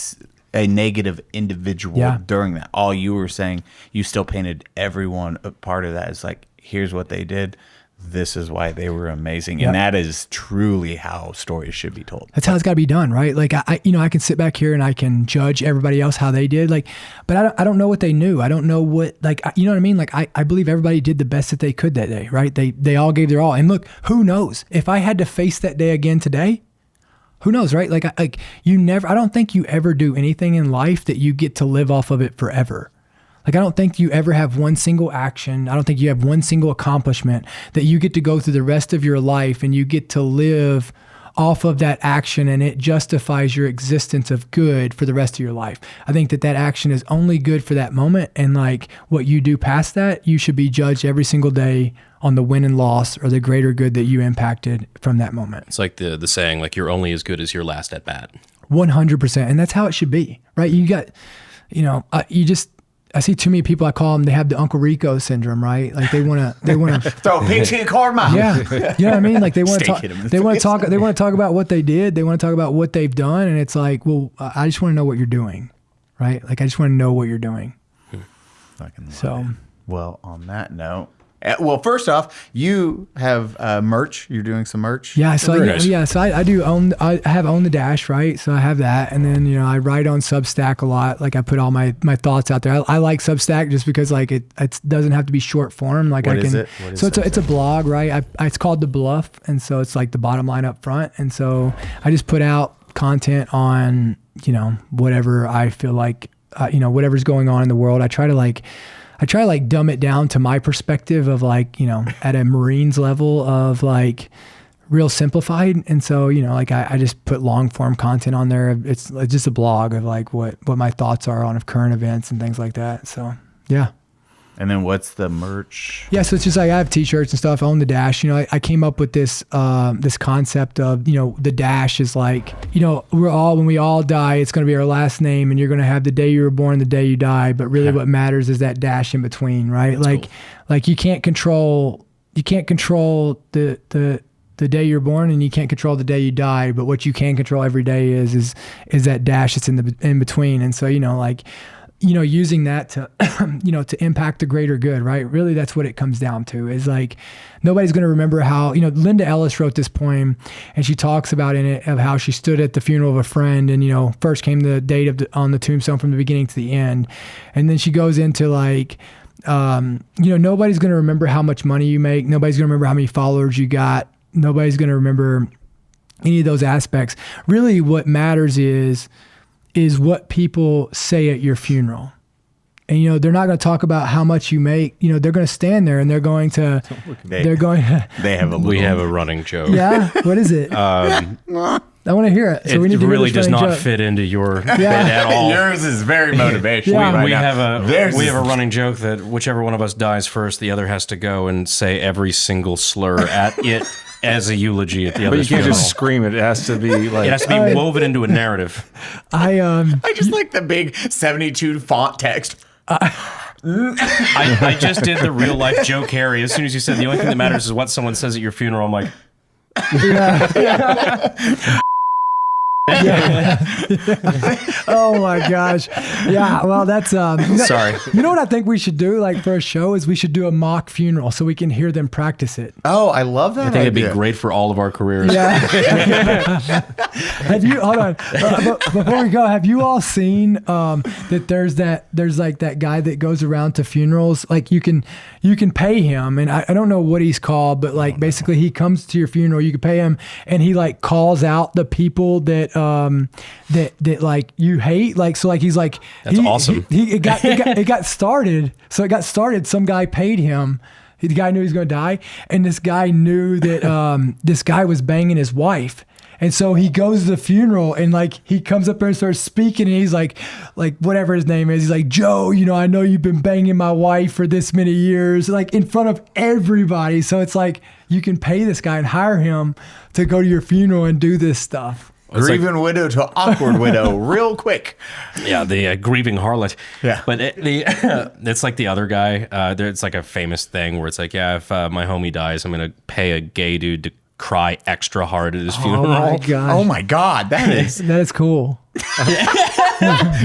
a negative individual during that. All you were saying, you still painted everyone a part of that. It's like, here's what they did. This is why they were amazing. And that is truly how stories should be told. That's how it's got to be done, right? Like I can sit back here and I can judge everybody else how they did, like, but I don't know what they knew. I don't know what, like, you know what I mean? Like I believe everybody did the best that they could that day, right? They all gave their all. And look, who knows if I had to face that day again today? Who knows, right? Like I don't think you ever do anything in life that you get to live off of it forever. Like, I don't think you ever have one single action. I don't think you have one single accomplishment that you get to go through the rest of your life and you get to live off of that action and it justifies your existence of good for the rest of your life. I think that action is only good for that moment. And like what you do past that, you should be judged every single day on the win and loss or the greater good that you impacted from that moment. It's like the saying, like, you're only as good as your last at bat. 100%. And that's how it should be, right? You got, I see too many people, I call them, they have the Uncle Rico syndrome, right? Like they want to throw a pig in the car mouth. Yeah. You know what I mean? Like they want to talk about what they did. They want to talk about what they've done. And it's like, well, I just want to know what you're doing, right? Like, I just want to know what you're doing. So, well, on that note, well, first off, you have merch. You're doing some merch. Yeah, so I do own. I have Own the Dash, right? So I have that, and then I write on Substack a lot. Like I put all my thoughts out there. I like Substack just because like it doesn't have to be short form. Like What is it? So it's a blog, right? It's called The Bluff, and so it's like the bottom line up front, and so I just put out content on whatever I feel like whatever's going on in the world. I try to dumb it down to my perspective of like, at a Marines level of like real simplified. And so, I just put long form content on there. It's just a blog of like what my thoughts are on current events and things like that. So, yeah. And then what's the merch? Yeah, so it's just like I have t-shirts and stuff. Own the Dash. I came up with this this concept of the dash is like when we all die, it's going to be our last name, and you're going to have the day you were born, the day you die. But really, what matters is that dash in between, right? That's cool. Like you can't control the day you're born, and you can't control the day you die. But what you can control every day is that dash that's in between. And so using that to, to impact the greater good, right? Really, that's what it comes down to is like, nobody's going to remember how, Linda Ellis wrote this poem and she talks about in it of how she stood at the funeral of a friend and, first came the date on the tombstone from the beginning to the end. And then she goes into like, nobody's going to remember how much money you make. Nobody's going to remember how many followers you got. Nobody's going to remember any of those aspects. Really what matters is what people say at your funeral. And, they're not going to talk about how much you make. They're going to stand there and we have a running joke. Yeah. What is it? I want to hear it. So it really does not fit into your bit at all. Yours is very motivational. Yeah. We have a running joke that whichever one of us dies first, the other has to go and say every single slur at it as a eulogy at the other. But you can't just scream it. It has to be like it has to be woven into a narrative. I just like the big 72 font text. I just did the real life joke, Harry. As soon as you said the only thing that matters is what someone says at your funeral, I'm like, Oh my gosh. Yeah. Well, that's sorry. You know what I think we should do like for a show is we should do a mock funeral so we can hear them practice it. Oh, I love that. I think it'd be great for all of our careers. Yeah. Hold on. Before we go, have you all seen that there's like that guy that goes around to funerals? Like you can pay him, and I don't know what he's called, but like basically he comes to your funeral, you can pay him, and he like calls out the people that that like you hate, like, so like he's like, That's awesome. It got started. So it got started. Some guy paid him. The guy knew he was going to die, and this guy knew that this guy was banging his wife. And so he goes to the funeral, and like he comes up there and starts speaking, and he's like whatever his name is, he's like, Joe, you know, I know you've been banging my wife for this many years, like in front of everybody. So it's like you can pay this guy and hire him to go to your funeral and do this stuff. Grieving widow to awkward widow, real quick. Yeah, the grieving harlot. Yeah. But it's like the other guy. It's like a famous thing where it's like, yeah, if my homie dies, I'm going to pay a gay dude to cry extra hard at his funeral. Oh my God, that is cool.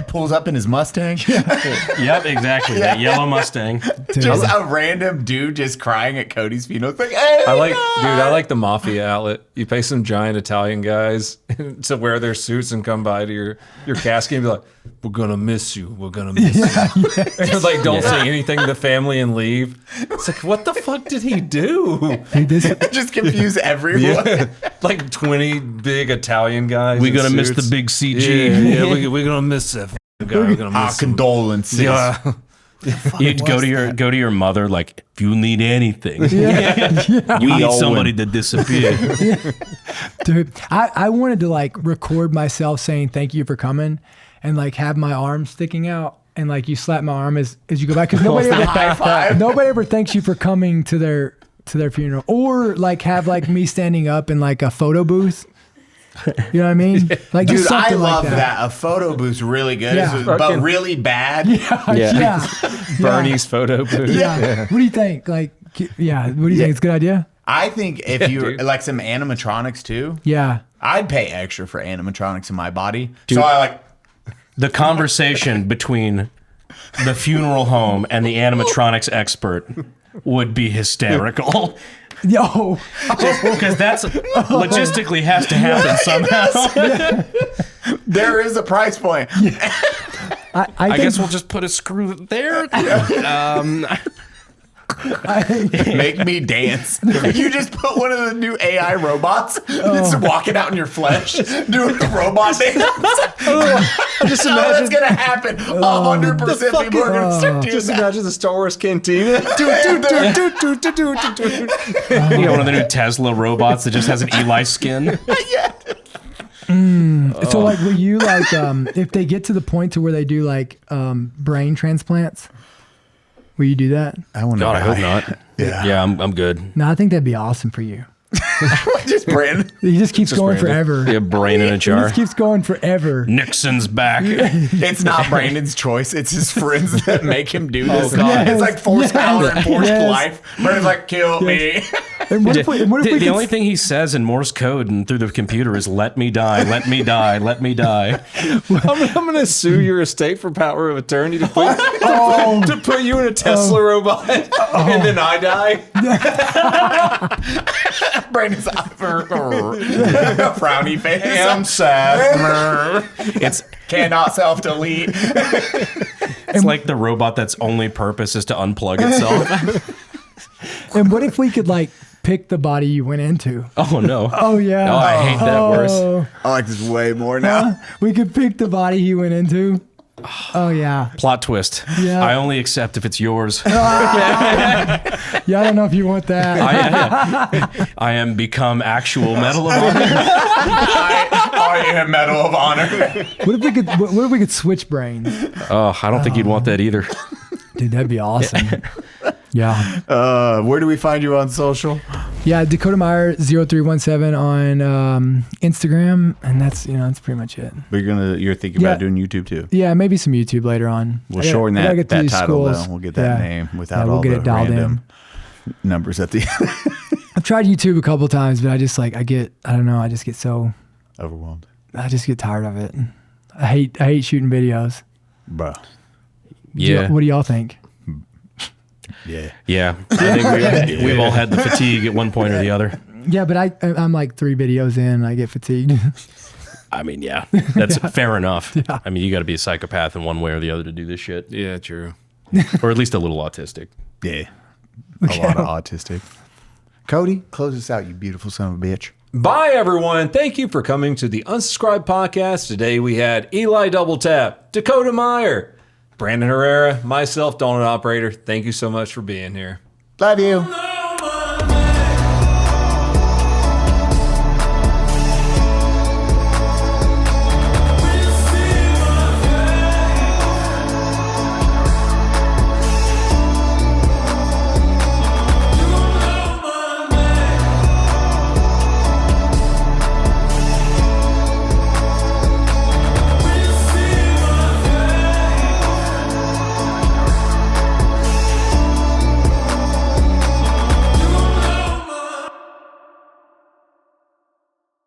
pulls up in his Mustang. Yep, exactly. That yellow Mustang. Just a random dude just crying at Cody's funeral. It's like, hey, I like the mafia outlet. You pay some giant Italian guys to wear their suits and come by to your casket and be like, we're gonna miss you. We're gonna miss you. And like, don't say anything to the family and leave. It's like, what the fuck did he do? just confuse everyone. Yeah. Like 20 big Italian guys. We're gonna miss suits. the big CG. Yeah, we're gonna miss that guy. We're gonna miss him. Condolences. Yeah. You'd go to your mother, like, if you need anything, you need somebody to disappear. Dude, I wanted to like record myself saying thank you for coming, and like have my arm sticking out, and like you slap my arm as you go back, because nobody ever thanks you for coming to their funeral, or like have like me standing up in like a photo booth. You know what I mean? Like, dude, just I something love like that. A photo booth's really good, but really bad. Yeah. Bernie's photo booth. Yeah. What do you think? Like, yeah. What do you think? It's a good idea? I think if you like some animatronics too. Yeah. I'd pay extra for animatronics in my body. Dude, so I like the conversation between the funeral home and the animatronics expert would be hysterical. Yo, because that's logistically has to happen somehow. There is a price point. I guess we'll just put a screw there. Make me dance. You just put one of the new AI robots that's walking out in your flesh, doing the robot dance. Just imagine that's gonna happen. 100% people are gonna start doing Just that. imagine the Star Wars cantina. You got one of the new Tesla robots that just has an Eli skin. So like, will you like, if they get to the point to where they do like brain transplants, will you do that? God, I hope not. Yeah, I'm good. No, I think that'd be awesome for you. Just Brandon. He just keeps going forever. Yeah, brain in a He jar. just keeps going forever. Nixon's back. It's not Brandon's choice. It's his friends that make him do this. God. It's like forced power and forced Yes. life. Brandon's like, kill me. And what if we The could only thing he says in Morse code and through the computer is "Let me die, let me die, let me die." I'm gonna sue your estate for power of attorney to put, to put you in a Tesla robot, and then I die. Brandon's frowny face. I'm sad. It's cannot self-delete. It's like the robot that's only purpose is to unplug itself. And what if we could like pick the body you went into? Oh no. Oh yeah. Oh, I hate that worse. I like this way more now. We could pick the body he went into. Oh yeah. Plot twist. Yeah. I only accept if it's yours. Yeah, I don't know if you want that. I am become actual Medal of Honor. I am Medal of Honor. What if we could switch brains? Oh, I don't think you'd want that either. Dude, that'd be awesome. Yeah. Where do we find you on social? Yeah, Dakota Meyer 0317 on Instagram, and that's pretty much it. But you're thinking about doing YouTube too. Yeah, maybe some YouTube later on. We'll shorten that get through these title schools. though. We'll get that name without we'll all get the it dialed random numbers at the end. I've tried YouTube a couple times, but I just I get so Overwhelmed. I just get tired of it. I hate shooting videos. Bro. Yeah. What do y'all think? Yeah. Yeah. I think we've all had the fatigue at one point or the other. Yeah, but I'm like 3 videos in and I get fatigued. I mean, yeah, that's fair enough. Yeah. I mean, you got to be a psychopath in one way or the other to do this shit. Yeah, true. Or at least a little autistic. Yeah. A lot of autistic. Cody, close us out, you beautiful son of a bitch. Bye, everyone. Thank you for coming to the Unsubscribed Podcast. Today we had Eli Doubletap, Dakota Meyer, Brandon Herrera, myself, Donut Operator. Thank you so much for being here. Love you.